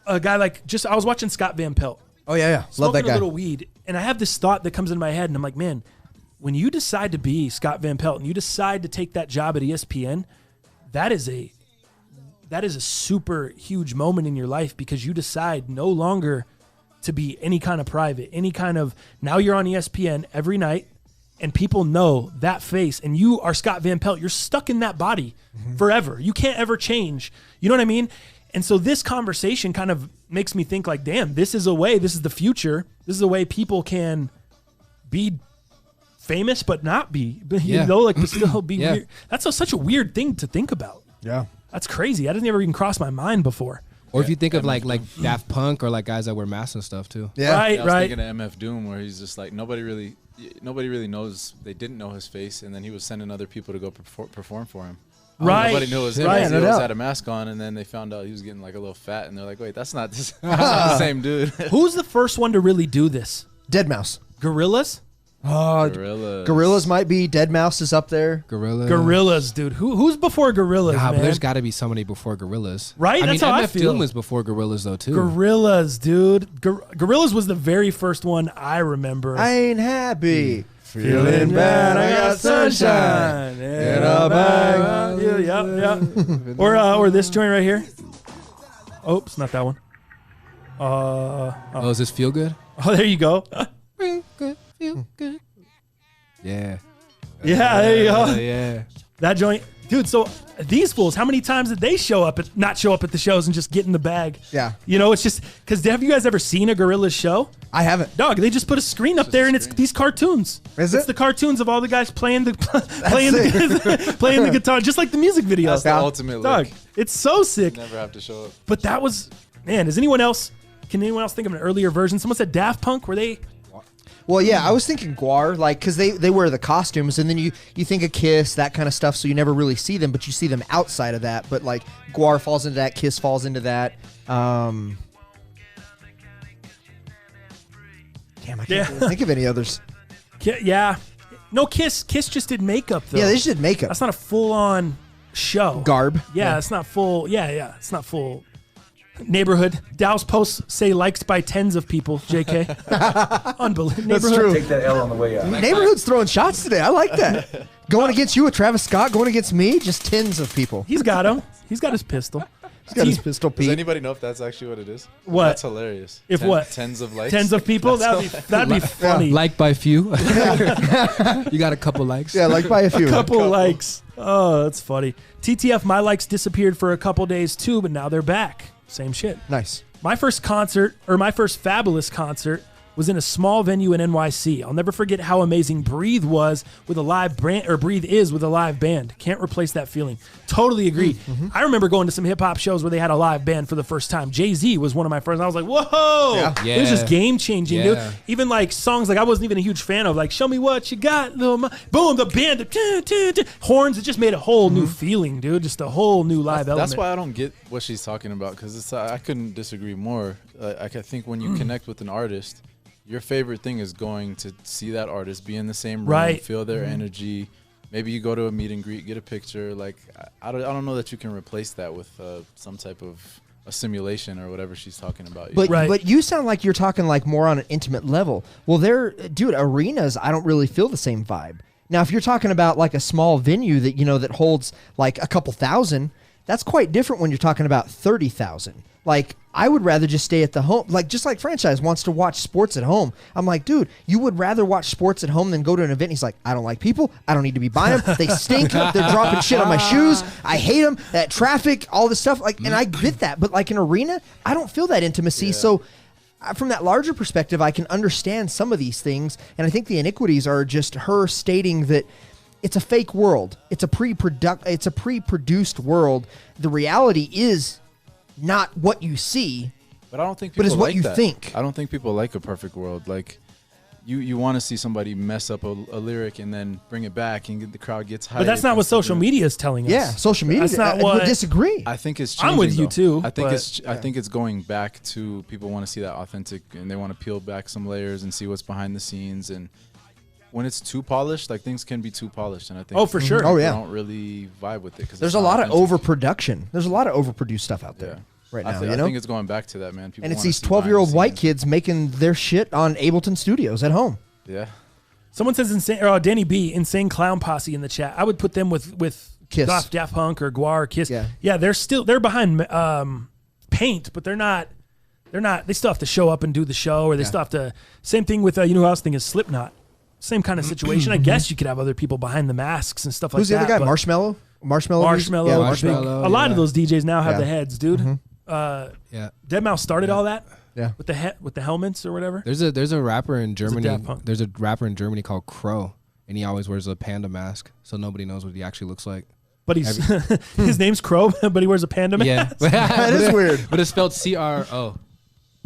Speaker 1: a guy I was watching Scott Van Pelt.
Speaker 4: Oh, yeah. Love that guy.
Speaker 1: Smoking a little weed. And I have this thought that comes into my head and I'm like, man, when you decide to be Scott Van Pelt and you decide to take that job at ESPN, that is a super huge moment in your life because you decide no longer to be any kind of private, now you're on ESPN every night and people know that face and you are Scott Van Pelt. You're stuck in that body forever. You can't ever change. You know what I mean? And so this conversation kind of makes me think like, damn, this is the future. This is a way people can be famous but not be, but still be weird. That's such a weird thing to think about.
Speaker 4: Yeah,
Speaker 1: that's crazy. That didn't ever even cross my mind before.
Speaker 3: Or if you think of like Daft Punk or like guys that wear masks and stuff too.
Speaker 4: Yeah,
Speaker 1: right.
Speaker 5: I was thinking of MF Doom where he's just like nobody really knows. They didn't know his face, and then he was sending other people to go perform for him.
Speaker 1: Right.
Speaker 5: Nobody knew his face.
Speaker 1: Right.
Speaker 5: He always had a mask on, and then they found out he was getting like a little fat, and they're like, "Wait, that's not the same dude."
Speaker 1: Who's the first one to really do this?
Speaker 4: Deadmau5.
Speaker 1: Gorillaz?
Speaker 4: Oh, Gorillaz might be. Deadmau5 is up there.
Speaker 1: Gorillaz, dude. Who's before Gorillaz, man?
Speaker 3: But there's got to be somebody before Gorillaz.
Speaker 1: Right? That's how I feel.
Speaker 3: Doom was before Gorillaz, though, too.
Speaker 1: Gorillaz, dude. Gorillaz was the very first one I remember.
Speaker 4: I ain't happy. Feeling bad. I got sunshine in a bag.
Speaker 1: Yeah. Or this joint right here. Oops, not that one.
Speaker 3: Is this Feel Good?
Speaker 1: Oh, there you go.
Speaker 3: Feel good, feel good. Yeah.
Speaker 1: Yeah, there you go.
Speaker 3: Yeah.
Speaker 1: That joint. Dude, so these fools, how many times did they not show up at the shows and just get in the bag?
Speaker 4: Yeah.
Speaker 1: You know, it's just, because have you guys ever seen a Gorillaz show?
Speaker 4: I haven't.
Speaker 1: Dog, they just put a screen up there and it's these cartoons. It's the cartoons of all the guys playing the guitar, just like the music video.
Speaker 5: That's the ultimate
Speaker 1: dog.
Speaker 5: lick.
Speaker 1: It's so sick.
Speaker 5: Never have to show up.
Speaker 1: But that was, man, can anyone else think of an earlier version? Someone said Daft Punk, were they?
Speaker 4: Well, yeah, I was thinking Guar, like, because they wear the costumes, and then you think of Kiss, that kind of stuff, so you never really see them, but you see them outside of that. But, like, Guar falls into that, Kiss falls into that. Damn, I can't really think of any others.
Speaker 1: Yeah. No, Kiss just did makeup, though.
Speaker 4: Yeah, they just did makeup.
Speaker 1: That's not a full-on... show.
Speaker 4: Garb.
Speaker 1: Yeah, it's not full. Yeah, it's not full neighborhood. Dal's posts say liked by tens of people, JK. Unbelievable.
Speaker 4: That's true.
Speaker 2: Take that L on the way out.
Speaker 4: Neighborhood's throwing shots today. I like that. Going against you with Travis Scott, going against me, just tens of people.
Speaker 1: He's got him. He's got his pistol.
Speaker 4: He's got his pistol,
Speaker 5: Does
Speaker 4: Pete.
Speaker 5: anybody know if that's actually what it is?
Speaker 1: What?
Speaker 5: That's hilarious.
Speaker 1: If what?
Speaker 5: Tens of likes.
Speaker 1: Tens of people? That'd be funny.
Speaker 3: Like by few. You got a couple likes.
Speaker 4: Yeah, like by a few.
Speaker 1: Couple likes. Oh, that's funny. TTF, my likes disappeared for a couple days too, but now they're back. Same shit.
Speaker 4: Nice.
Speaker 1: My first Fabulous concert was in a small venue in NYC. I'll never forget how amazing Breathe was with a live band, or Breathe is with a live band. Can't replace that feeling. Totally agree. I remember going to some hip hop shows where they had a live band for the first time. Jay-Z was one of my first. I was like, whoa!
Speaker 3: Yeah.
Speaker 1: It was just game changing, dude.
Speaker 3: Yeah.
Speaker 1: Even like songs like I wasn't even a huge fan of, like "Show Me What You Got," boom, the band, horns. It just made a whole new feeling, dude. Just a whole new live element.
Speaker 5: That's why I don't get what she's talking about, because I couldn't disagree more. I think when you connect with an artist, your favorite thing is going to see that artist, be in the same room,
Speaker 1: Right.
Speaker 5: feel their energy. Maybe you go to a meet and greet, get a picture. Like I don't know that you can replace that with some type of a simulation or whatever she's talking about.
Speaker 4: But
Speaker 1: Right.
Speaker 4: but you sound like you're talking like more on an intimate level. Well, dude, arenas, I don't really feel the same vibe. Now, if you're talking about like a small venue that that holds like a couple thousand, that's quite different when you're talking about 30,000. Like, I would rather just stay at the home. Like, just like Franchise wants to watch sports at home. I'm like, dude, you would rather watch sports at home than go to an event. He's like, I don't like people. I don't need to be buying them. They stink. They're dropping shit on my shoes. I hate them. That traffic, all this stuff. Like, and I get that. But like an arena, I don't feel that intimacy. Yeah. So from that larger perspective, I can understand some of these things. And I think the iniquities are just her stating that it's a fake world. It's a pre-produced world. The reality is not what you see,
Speaker 5: but I don't think people
Speaker 4: but it's what
Speaker 5: like
Speaker 4: you
Speaker 5: that.
Speaker 4: think.
Speaker 5: I don't think people like a perfect world. Like you want to see somebody mess up a lyric and then bring it back and the crowd gets hyped.
Speaker 1: But that's not what social media is telling us.
Speaker 4: Yeah, social media.
Speaker 1: That's not
Speaker 4: I
Speaker 1: what
Speaker 4: would disagree.
Speaker 5: I think it's changing,
Speaker 1: I'm with you
Speaker 5: though.
Speaker 1: too.
Speaker 5: I think it's going back to people want to see that authentic, and they want to peel back some layers and see what's behind the scenes. And when it's too polished, like things can be too polished, and I think
Speaker 1: Oh, for sure.
Speaker 4: Oh, yeah.
Speaker 5: don't really vibe with it because
Speaker 4: There's a lot of overproduction. There's a lot of overproduced stuff out there right now.
Speaker 5: I think it's going back to that, man. People
Speaker 4: and it's
Speaker 5: wanna
Speaker 4: these
Speaker 5: see behind
Speaker 4: 12-year-old
Speaker 5: the
Speaker 4: white
Speaker 5: scenes.
Speaker 4: kids making their shit on Ableton Studios at home.
Speaker 5: Yeah.
Speaker 1: Someone says Danny B, Insane Clown Posse in the chat. I would put them with
Speaker 4: Kiss.
Speaker 1: Daft Punk or Guar or Kiss.
Speaker 4: Yeah.
Speaker 1: They're behind Paint, but they're not. They still have to show up and do the show, or they still have to. Same thing with who else think is Slipknot. Same kind of situation. I guess you could have other people behind the masks and stuff like that.
Speaker 4: Who's the other guy?
Speaker 1: but
Speaker 4: Marshmallow.
Speaker 1: Marshmallow.
Speaker 4: Yeah,
Speaker 3: Marshmallow.
Speaker 1: A lot of
Speaker 3: yeah.
Speaker 1: those DJs now have
Speaker 4: Yeah.
Speaker 1: the heads, dude.
Speaker 3: Yeah.
Speaker 1: Deadmau5 started all that.
Speaker 4: Yeah.
Speaker 1: With the helmets or whatever.
Speaker 3: There's a rapper in Germany.
Speaker 1: Daft Punk.
Speaker 3: There's a rapper in Germany called Crow, and he always wears a panda mask, so nobody knows what he actually looks like.
Speaker 1: But he's his name's Crow, but he wears a panda mask.
Speaker 3: Yeah,
Speaker 4: That is weird.
Speaker 3: But it's spelled CRO.
Speaker 1: Oh.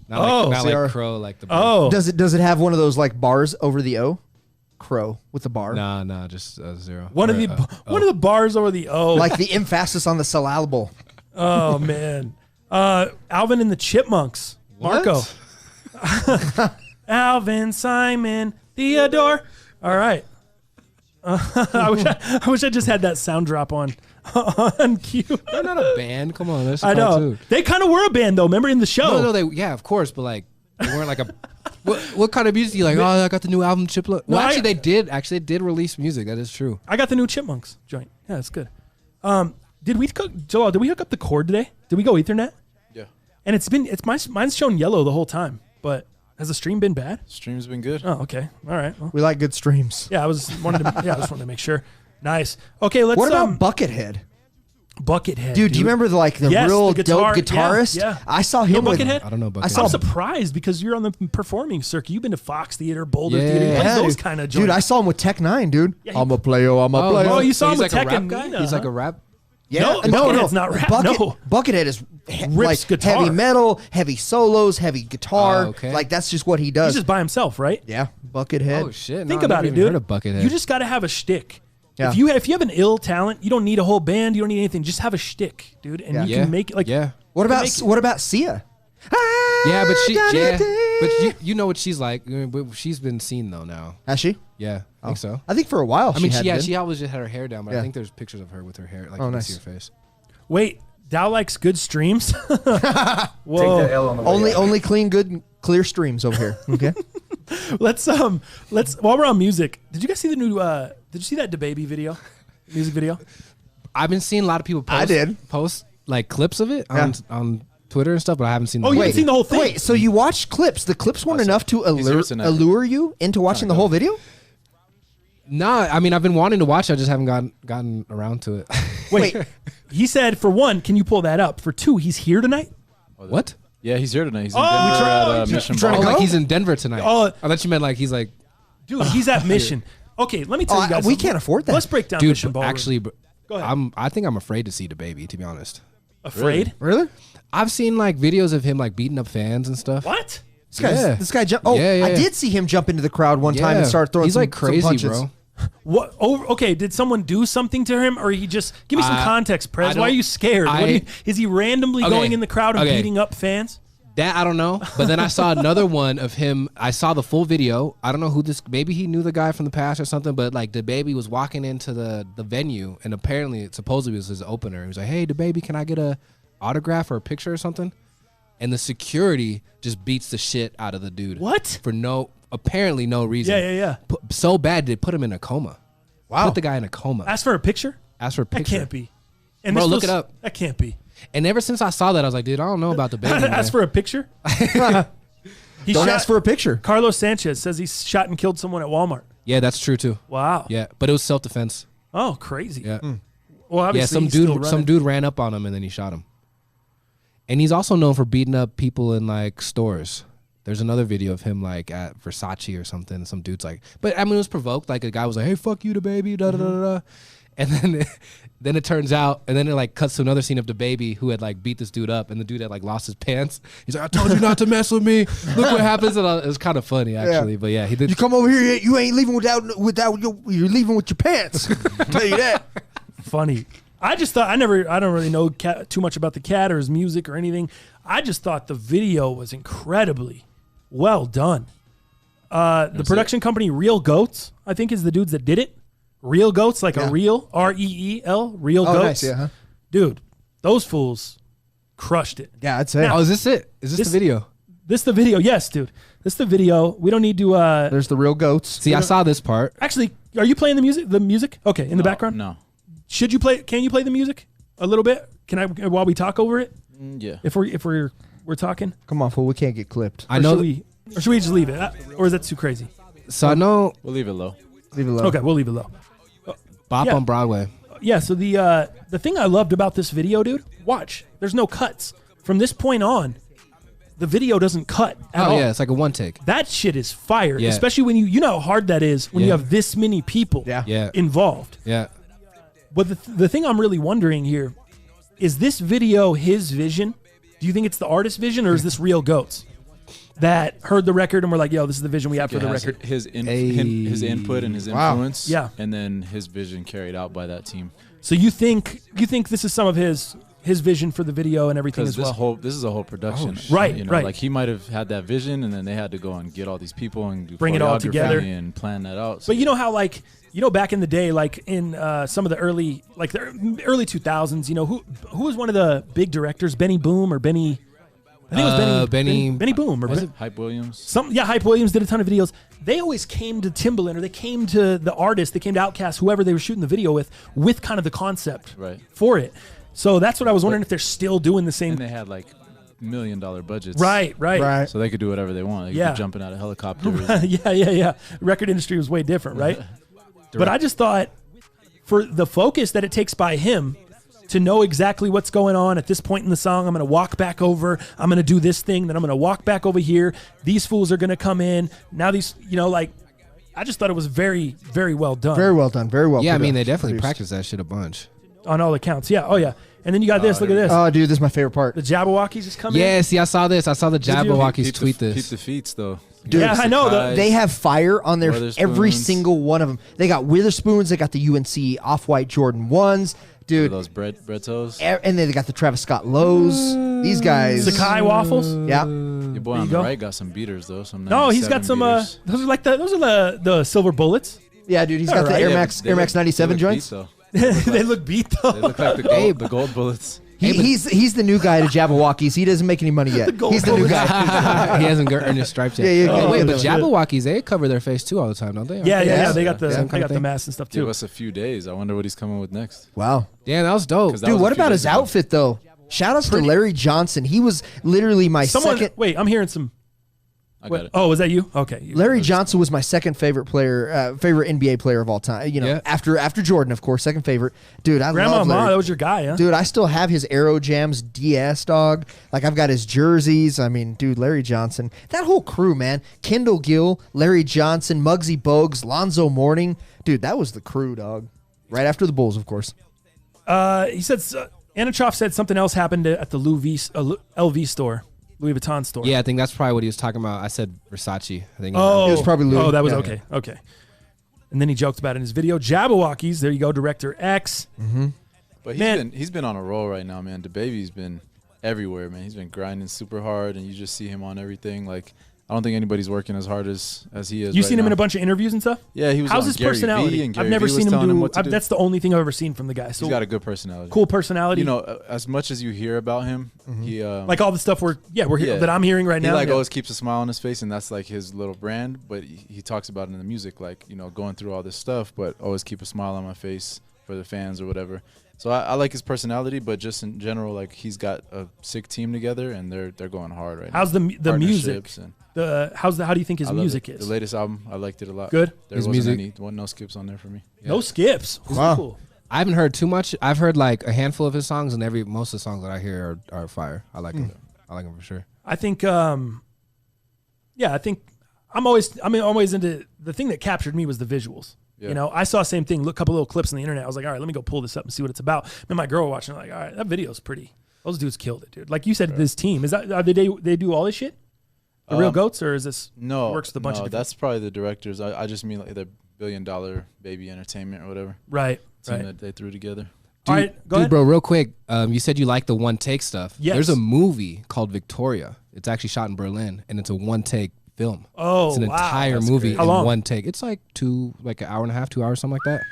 Speaker 3: Not
Speaker 4: CR.
Speaker 3: like crow, like the bird.
Speaker 1: Oh,
Speaker 4: Does it have one of those like bars over the O? Crow with the bar.
Speaker 3: Nah, just zero.
Speaker 1: one of the bars over the O.
Speaker 4: Like the emphasis on the syllable.
Speaker 1: Oh man, Alvin and the Chipmunks. Marco. Alvin, Simon, Theodore. All right. I wish I just had that sound drop on cue.
Speaker 3: They're not a band. Come on, that's a
Speaker 1: I know
Speaker 3: cartoon.
Speaker 1: they kind of were a band though. Remember in the show?
Speaker 3: No, yeah, of course, but like they weren't like a. What kind of music? You like? Oh, I got the new album, Chipmunk.
Speaker 1: No,
Speaker 3: Well, actually, they did release music. That is true.
Speaker 1: I got the new Chipmunks joint. Yeah, it's good. Did we Joel? Did we hook up the cord today? Did we go Ethernet?
Speaker 5: Yeah.
Speaker 1: And mine's shown yellow the whole time. But has the stream been bad?
Speaker 5: Stream's been good.
Speaker 1: Oh, okay. All right. Well,
Speaker 4: We like good streams.
Speaker 1: yeah, I just wanted to make sure. Nice. Okay, let's.
Speaker 4: What about Buckethead?
Speaker 1: Buckethead?
Speaker 4: Dude, do you remember the
Speaker 1: Yes,
Speaker 4: real
Speaker 1: the guitar,
Speaker 4: dope guitarist?
Speaker 1: yeah.
Speaker 4: I saw
Speaker 1: You
Speaker 4: him
Speaker 1: know
Speaker 4: with.
Speaker 1: Buckethead?
Speaker 3: I don't know about
Speaker 4: I saw
Speaker 1: I'm surprised because you're on the performing circuit. You've been to Fox Theater, Boulder
Speaker 3: Yeah.
Speaker 1: Theater. You play
Speaker 4: Yeah,
Speaker 1: those
Speaker 4: dude.
Speaker 1: kind of joints.
Speaker 4: Dude, I saw him with Tech 9, dude.
Speaker 1: Yeah, he-
Speaker 4: I'm a player. I'm a player.
Speaker 1: Oh, you saw him
Speaker 3: he's
Speaker 1: with
Speaker 3: like a
Speaker 1: Tech
Speaker 3: rap
Speaker 1: and
Speaker 3: guy.
Speaker 1: Nina,
Speaker 3: He's like
Speaker 1: huh?
Speaker 3: a rap.
Speaker 4: Yeah,
Speaker 1: No,
Speaker 4: no,
Speaker 1: Buckethead's not rap, no.
Speaker 4: Buckethead is
Speaker 1: Rips guitar.
Speaker 4: heavy metal, heavy solos, heavy guitar.
Speaker 3: Oh, okay.
Speaker 4: Like that's just what he does.
Speaker 1: He's just by himself, right?
Speaker 4: Yeah, Buckethead.
Speaker 3: Oh shit!
Speaker 1: Think
Speaker 3: no,
Speaker 1: about
Speaker 3: I
Speaker 1: it,
Speaker 3: never
Speaker 1: dude.
Speaker 3: even Heard of Buckethead.
Speaker 1: You just got to have a shtick.
Speaker 4: Yeah.
Speaker 1: If you have an ill talent, you don't need a whole band. You don't need anything. Just have a shtick, dude, and you can make it like.
Speaker 3: yeah.
Speaker 4: What about
Speaker 1: make it-
Speaker 4: what about Sia?
Speaker 3: Yeah, but
Speaker 4: But
Speaker 3: you know what she's like. She's been seen though now.
Speaker 4: Has she?
Speaker 3: Yeah. I think so.
Speaker 4: I think for a while
Speaker 3: I mean,
Speaker 4: she had
Speaker 3: she always just had her hair down, but
Speaker 4: Yeah.
Speaker 3: I think there's pictures of her with her hair. Like,
Speaker 4: Oh,
Speaker 3: you can
Speaker 4: nice.
Speaker 3: see her face.
Speaker 1: Wait, Dal likes good streams.
Speaker 2: Take that
Speaker 1: Whoa.
Speaker 2: L on the way out.
Speaker 4: only clean, good, clear streams over here. Okay.
Speaker 1: Let's while we're on music, did you guys see the new? Did you see that DaBaby video, music video?
Speaker 3: I've been seeing a lot of people post like clips of it on Twitter and stuff, but I haven't seen.
Speaker 1: Oh, you haven't seen the whole thing?
Speaker 4: Wait, so you watched clips? The clips weren't enough to
Speaker 5: He's here tonight.
Speaker 4: allure you into watching the whole video?
Speaker 3: Nah, I mean, I've been wanting to watch it. I just haven't gotten around to it.
Speaker 1: Wait, he said for one, can you pull that up? For two, he's here tonight.
Speaker 3: What?
Speaker 5: Yeah, he's here tonight. He's in
Speaker 1: Oh,
Speaker 5: Denver at
Speaker 1: you
Speaker 5: Mission
Speaker 4: trying to
Speaker 3: Oh,
Speaker 5: Bar.
Speaker 4: go?
Speaker 3: like he's in Denver tonight.
Speaker 1: Oh.
Speaker 3: I thought you meant like he's like,
Speaker 1: Dude, he's at Mission. Okay, let me tell you guys.
Speaker 4: we
Speaker 1: something.
Speaker 4: can't afford that.
Speaker 1: Let's break down
Speaker 3: dude.
Speaker 1: Mission Ballroom.
Speaker 3: Actually,
Speaker 1: Go ahead.
Speaker 3: I think I'm afraid to see DaBaby, to be honest.
Speaker 1: Afraid?
Speaker 4: Really?
Speaker 3: I've seen like videos of him like beating up fans and stuff.
Speaker 1: What?
Speaker 4: This guy jumped. Oh,
Speaker 3: Yeah, yeah,
Speaker 4: I
Speaker 3: yeah.
Speaker 4: did see him jump into the crowd one time and start throwing
Speaker 3: He's
Speaker 4: some,
Speaker 3: like crazy,
Speaker 4: some punches.
Speaker 3: bro.
Speaker 1: What? Oh, okay. Did someone do something to him, or he just give me some context, Prez? Why are you scared? Is he randomly going in the crowd and beating up fans?
Speaker 3: That I don't know. But then I saw another one of him. I saw the full video. I don't know who this. Maybe he knew the guy from the past or something. But like DaBaby was walking into the venue, and apparently it supposedly was his opener. He was like, "Hey, DaBaby, can I get a autograph or a picture or something?" And the security just beats the shit out of the dude.
Speaker 1: What?
Speaker 3: For apparently no reason.
Speaker 1: Yeah.
Speaker 3: So bad they put him in a coma.
Speaker 4: Wow.
Speaker 3: Put the guy in a coma.
Speaker 1: Ask for a picture?
Speaker 3: Ask for a
Speaker 1: That
Speaker 3: picture.
Speaker 1: can't be. And
Speaker 3: Bro,
Speaker 1: this
Speaker 3: look
Speaker 1: was-
Speaker 3: it up.
Speaker 1: That can't be.
Speaker 3: And ever since I saw that, I was like, dude, I don't know about DaBaby.
Speaker 1: Ask for a picture? He
Speaker 4: Don't
Speaker 1: shot-
Speaker 4: ask for a picture.
Speaker 1: Carlos Sanchez says he shot and killed someone at Walmart.
Speaker 3: Yeah, that's true too.
Speaker 1: Wow.
Speaker 3: Yeah, but it was self-defense.
Speaker 1: Oh, crazy.
Speaker 3: Yeah.
Speaker 1: Well,
Speaker 3: Yeah,
Speaker 1: obviously
Speaker 3: some
Speaker 1: he's still
Speaker 3: dude
Speaker 1: running.
Speaker 3: ran up on him and then he shot him. And he's also known for beating up people in like stores. There's another video of him like at Versace or something. Some dude's like, but I mean, it was provoked. Like a guy was like, "Hey, fuck you, DaBaby," da da da da. And then it turns out, and then it like cuts to another scene of DaBaby who had like beat this dude up, and the dude had like lost his pants. He's like, "I told you not to mess with me. Look what happens." And it was kind of funny actually, but yeah, he did.
Speaker 4: You come over here, you ain't leaving without you're leaving with your pants. I'll tell you that.
Speaker 1: Funny. I just thought I don't really know too much about the cat or his music or anything. I just thought the video was incredibly well done. The production company Real Goats, I think, is the dudes that did it. Real Goats, like a real REEL, Real Goats.
Speaker 4: Nice, yeah.
Speaker 1: Dude, those fools crushed it.
Speaker 4: Yeah, I'd say.
Speaker 3: Oh, is this it? Is this the video?
Speaker 1: This the video? Yes, dude. This the video. We don't need to.
Speaker 4: There's the real goats.
Speaker 3: See, I saw this part.
Speaker 1: Actually, are you playing the music? The music? Okay, in the background.
Speaker 5: No.
Speaker 1: Should you play? Can you play the music a little bit? Can I while we talk over it?
Speaker 5: Yeah.
Speaker 1: If we're talking.
Speaker 4: Come on, fool. We can't get clipped.
Speaker 3: I know.
Speaker 1: Or should we just leave it? Or is that too crazy?
Speaker 3: So I know
Speaker 5: We'll leave it low.
Speaker 4: Leave it alone.
Speaker 1: Okay, we'll leave it low.
Speaker 3: Bop
Speaker 1: Yeah.
Speaker 3: on Broadway.
Speaker 1: Yeah. So the thing I loved about this video, dude. Watch. There's no cuts from this point on. The video doesn't cut at all.
Speaker 3: Oh yeah, it's like a one take.
Speaker 1: That shit is fire,
Speaker 3: Yeah.
Speaker 1: especially when you know how hard that is when you
Speaker 3: Yeah.
Speaker 1: have this many people
Speaker 3: Yeah.
Speaker 1: involved.
Speaker 3: Yeah.
Speaker 1: But the thing I'm really wondering here is this video his vision? Do you think it's the artist's vision, or is this Real Goats that heard the record and were like, "Yo, this is the vision we have for the record"?
Speaker 5: His
Speaker 3: Hey.
Speaker 5: his input and his
Speaker 4: Wow.
Speaker 5: influence.
Speaker 1: Yeah.
Speaker 5: And then his vision carried out by that team.
Speaker 1: So you think this is some of his vision for the video and everything
Speaker 5: Because
Speaker 1: as well?
Speaker 5: this is a whole production.
Speaker 1: Right,
Speaker 5: You know,
Speaker 1: right.
Speaker 5: Like he might have had that vision, and then they had to go and get all these people and do
Speaker 1: Bring it all
Speaker 5: choreography
Speaker 1: together.
Speaker 5: and plan that out. So
Speaker 1: But you know how back in the day, like in some of the early 2000s, who was one of the big directors? Benny Boom or Benny? I think it was Benny Boom or
Speaker 5: was it Hype Williams?
Speaker 1: Hype Williams did a ton of videos. They always came to Timbaland, or they came to the artist, they came to Outkast, whoever they were shooting the video with kind of the concept
Speaker 5: Right.
Speaker 1: for it. So that's what I was wondering if they're still doing the same.
Speaker 5: And they had like $1 million budgets.
Speaker 1: Right.
Speaker 4: Right.
Speaker 5: So they could do whatever they want. They could
Speaker 1: Yeah.
Speaker 5: be jumping out of helicopters.
Speaker 1: Yeah. Record industry was way different, right? But I just thought for the focus that it takes by him to know exactly what's going on at this point in the song, I'm going to walk back over, I'm going to do this thing, then I'm going to walk back over here. These fools are going to come in. Now these, I just thought it was very, very well done.
Speaker 4: Very well done. Very well.
Speaker 3: Yeah, I mean, they
Speaker 4: produced.
Speaker 3: definitely practice that shit a bunch.
Speaker 1: On all accounts. Yeah. Oh, yeah. And then you got this. Look at this.
Speaker 4: Oh, dude, this is my favorite part.
Speaker 1: The Jabberwockies just come in.
Speaker 3: Yeah, see, I saw this. I saw the
Speaker 1: you?
Speaker 3: Jabberwockies
Speaker 5: Keep
Speaker 3: tweet
Speaker 5: the
Speaker 3: this.
Speaker 5: feats though.
Speaker 4: Dude,
Speaker 1: Yeah, I know.
Speaker 4: They have fire on their every
Speaker 5: Witherspoons.
Speaker 4: single one of them. They got Witherspoons. They got the UNC Off-White Jordan 1s. Dude.
Speaker 5: Those bread toes.
Speaker 4: And then they got the Travis Scott lows. These guys.
Speaker 1: Sakai waffles.
Speaker 4: Yeah.
Speaker 5: Your boy
Speaker 1: There
Speaker 5: on
Speaker 1: you
Speaker 5: the
Speaker 1: go.
Speaker 5: right got some beaters though. Some
Speaker 1: No, he's got
Speaker 5: 97
Speaker 1: some.
Speaker 5: beaters.
Speaker 1: Those are the silver bullets.
Speaker 4: Yeah, dude, he's got the Air Max 97 joints.
Speaker 1: They look beat though.
Speaker 5: They look like the gold bullets.
Speaker 4: He's the new guy to Jabberwockies. He doesn't make any money yet. He's the new guy.
Speaker 3: He hasn't earned his stripes yet.
Speaker 4: Yeah.
Speaker 3: Wait, but Jabberwockies, they cover their face too all the time, don't they?
Speaker 1: Yeah. They got the mask and stuff too.
Speaker 5: Give us a few days. I wonder what he's coming with next.
Speaker 4: Wow.
Speaker 3: Yeah, that was dope.
Speaker 4: Dude, what about his outfit though? Shout out to Larry Johnson. He was literally my second.
Speaker 1: Wait, I'm hearing some.
Speaker 5: I got it.
Speaker 1: Oh, was that you? Okay.
Speaker 4: Larry Johnson was my second favorite player, favorite NBA player of all time. You know, after Jordan, of course, second favorite. Dude, I love Larry.
Speaker 1: that was your guy, huh?
Speaker 4: Dude, I still have his Aero Jams DS, dog. Like, I've got his jerseys. I mean, dude, Larry Johnson. That whole crew, man. Kendall Gill, Larry Johnson, Muggsy Bogues, Lonzo Mourning. Dude, that was the crew, dog. Right after the Bulls, of course.
Speaker 1: He said, Anichov said something else happened at the LV store. Louis Vuitton store.
Speaker 3: Yeah, I think that's probably what he was talking about. I said Versace. I think.
Speaker 4: It was probably Louis.
Speaker 1: Oh, that was okay. Okay. And then he joked about it in his video. Jabberwockies. There you go, Director X.
Speaker 4: Mm-hmm.
Speaker 5: But he's been on a roll right now, man. DaBaby's been everywhere, man. He's been grinding super hard, and you just see him on everything. Like, I don't think anybody's working as hard as he is.
Speaker 1: You've seen him in a bunch of interviews and stuff?
Speaker 5: Yeah, he was.
Speaker 1: How's
Speaker 5: on
Speaker 1: his
Speaker 5: Gary
Speaker 1: personality?
Speaker 5: V, and Gary
Speaker 1: I've never
Speaker 5: V
Speaker 1: seen
Speaker 5: was
Speaker 1: him
Speaker 5: do.
Speaker 1: That's the only thing I've ever seen from the guy. So
Speaker 5: he's got a good personality.
Speaker 1: Cool personality.
Speaker 5: You know, as much as you hear about him, he
Speaker 1: like all the stuff that I'm hearing right now.
Speaker 5: He always keeps a smile on his face, and that's like his little brand. But he talks about it in the music, like, you know, going through all this stuff, but always keep a smile on my face for the fans or whatever. So I like his personality, but just in general, like, he's got a sick team together, and they're going hard right now.
Speaker 1: How's the music? How do you think his music is?
Speaker 5: The latest album, I liked it a lot.
Speaker 1: Good.
Speaker 5: There wasn't no skips on there for me.
Speaker 1: Yeah. No skips.
Speaker 4: Wow.
Speaker 1: Cool.
Speaker 3: I haven't heard too much. I've heard like a handful of his songs, and most of the songs that I hear are fire. I like him. I like him for sure.
Speaker 1: I think. I think I'm always into the thing that captured me was the visuals. Yeah. You know, I saw the same thing. Look, a couple little clips on the internet. I was like, all right, let me go pull this up and see what it's about. And my girl watching, like, all right, that video's pretty. Those dudes killed it, dude. Like you said, this team they do all this shit? The real goats, or is this works with a bunch of different?
Speaker 5: That's probably the directors. I just mean like the $1 billion baby entertainment or whatever.
Speaker 1: Right.
Speaker 5: Team that they threw together.
Speaker 3: Dude,
Speaker 1: all right, go ahead.
Speaker 3: Bro, real quick. You said you like the one take stuff.
Speaker 1: Yes.
Speaker 3: There's a movie called Victoria. It's actually shot in Berlin, and it's a one take film.
Speaker 1: Oh,
Speaker 3: it's an entire movie in
Speaker 1: long?
Speaker 3: one take. It's like an hour and a half, 2 hours, something like that.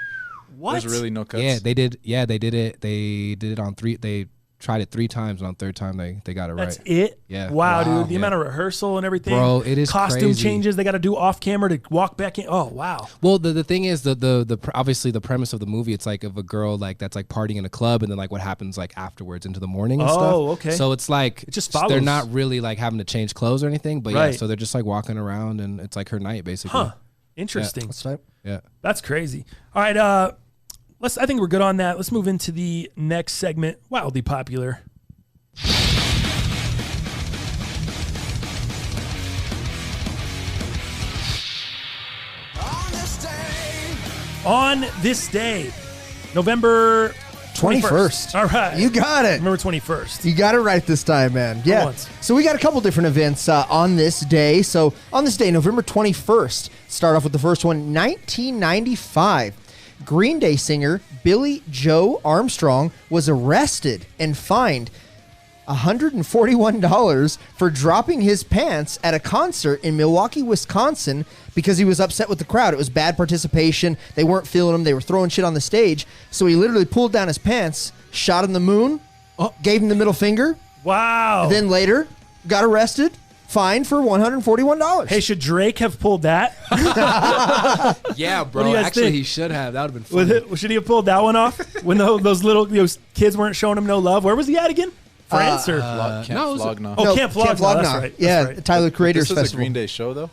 Speaker 1: What?
Speaker 5: There's really no cuts.
Speaker 3: Yeah, they did. Yeah, they did it. They did it on three. They tried it 3 times, and on third time they got it right.
Speaker 1: That's it?
Speaker 3: Yeah.
Speaker 1: Wow, dude. The amount of rehearsal and everything.
Speaker 3: Bro, it is
Speaker 1: costume
Speaker 3: crazy.
Speaker 1: changes they got to do off camera to walk back in. Oh, wow.
Speaker 3: Well, the thing is, the obviously the premise of the movie, it's like of a girl like that's like partying in a club, and then like what happens like afterwards into the morning and stuff.
Speaker 1: Oh, okay.
Speaker 3: So it's like
Speaker 1: it just follows.
Speaker 3: They're not really like having to change clothes or anything, but yeah, so they're just like walking around, and it's like her night basically.
Speaker 1: Huh. Interesting.
Speaker 3: Yeah.
Speaker 1: That's crazy. All right, I think we're good on that. Let's move into the next segment. Wildly popular. On this day, November 21st. All right.
Speaker 4: You got it.
Speaker 1: November 21st.
Speaker 4: You got it right this time, man. Yeah. So we got a couple different events on this day. So on this day, November 21st, start off with the first one, 1995. Green Day singer Billy Joe Armstrong was arrested and fined $141 for dropping his pants at a concert in Milwaukee, Wisconsin, because he was upset with the crowd. It was bad participation. They weren't feeling him. They were throwing shit on the stage. So he literally pulled down his pants, shot him the moon, gave him the middle finger.
Speaker 1: Wow.
Speaker 4: Then later got arrested, fined for $141.
Speaker 1: Hey, should Drake have pulled that?
Speaker 3: Yeah, bro. Actually, he should have. That would have been fun.
Speaker 1: Should he have pulled that one off when those kids weren't showing him no love? Where was he at again? France or
Speaker 5: Camp Flog-Gnaw.
Speaker 1: Oh, Camp Flog-Gnaw. That's right.
Speaker 4: Yeah,
Speaker 1: that's right.
Speaker 4: Tyler Creators
Speaker 5: This
Speaker 4: Festival.
Speaker 5: was a Green Day show, though?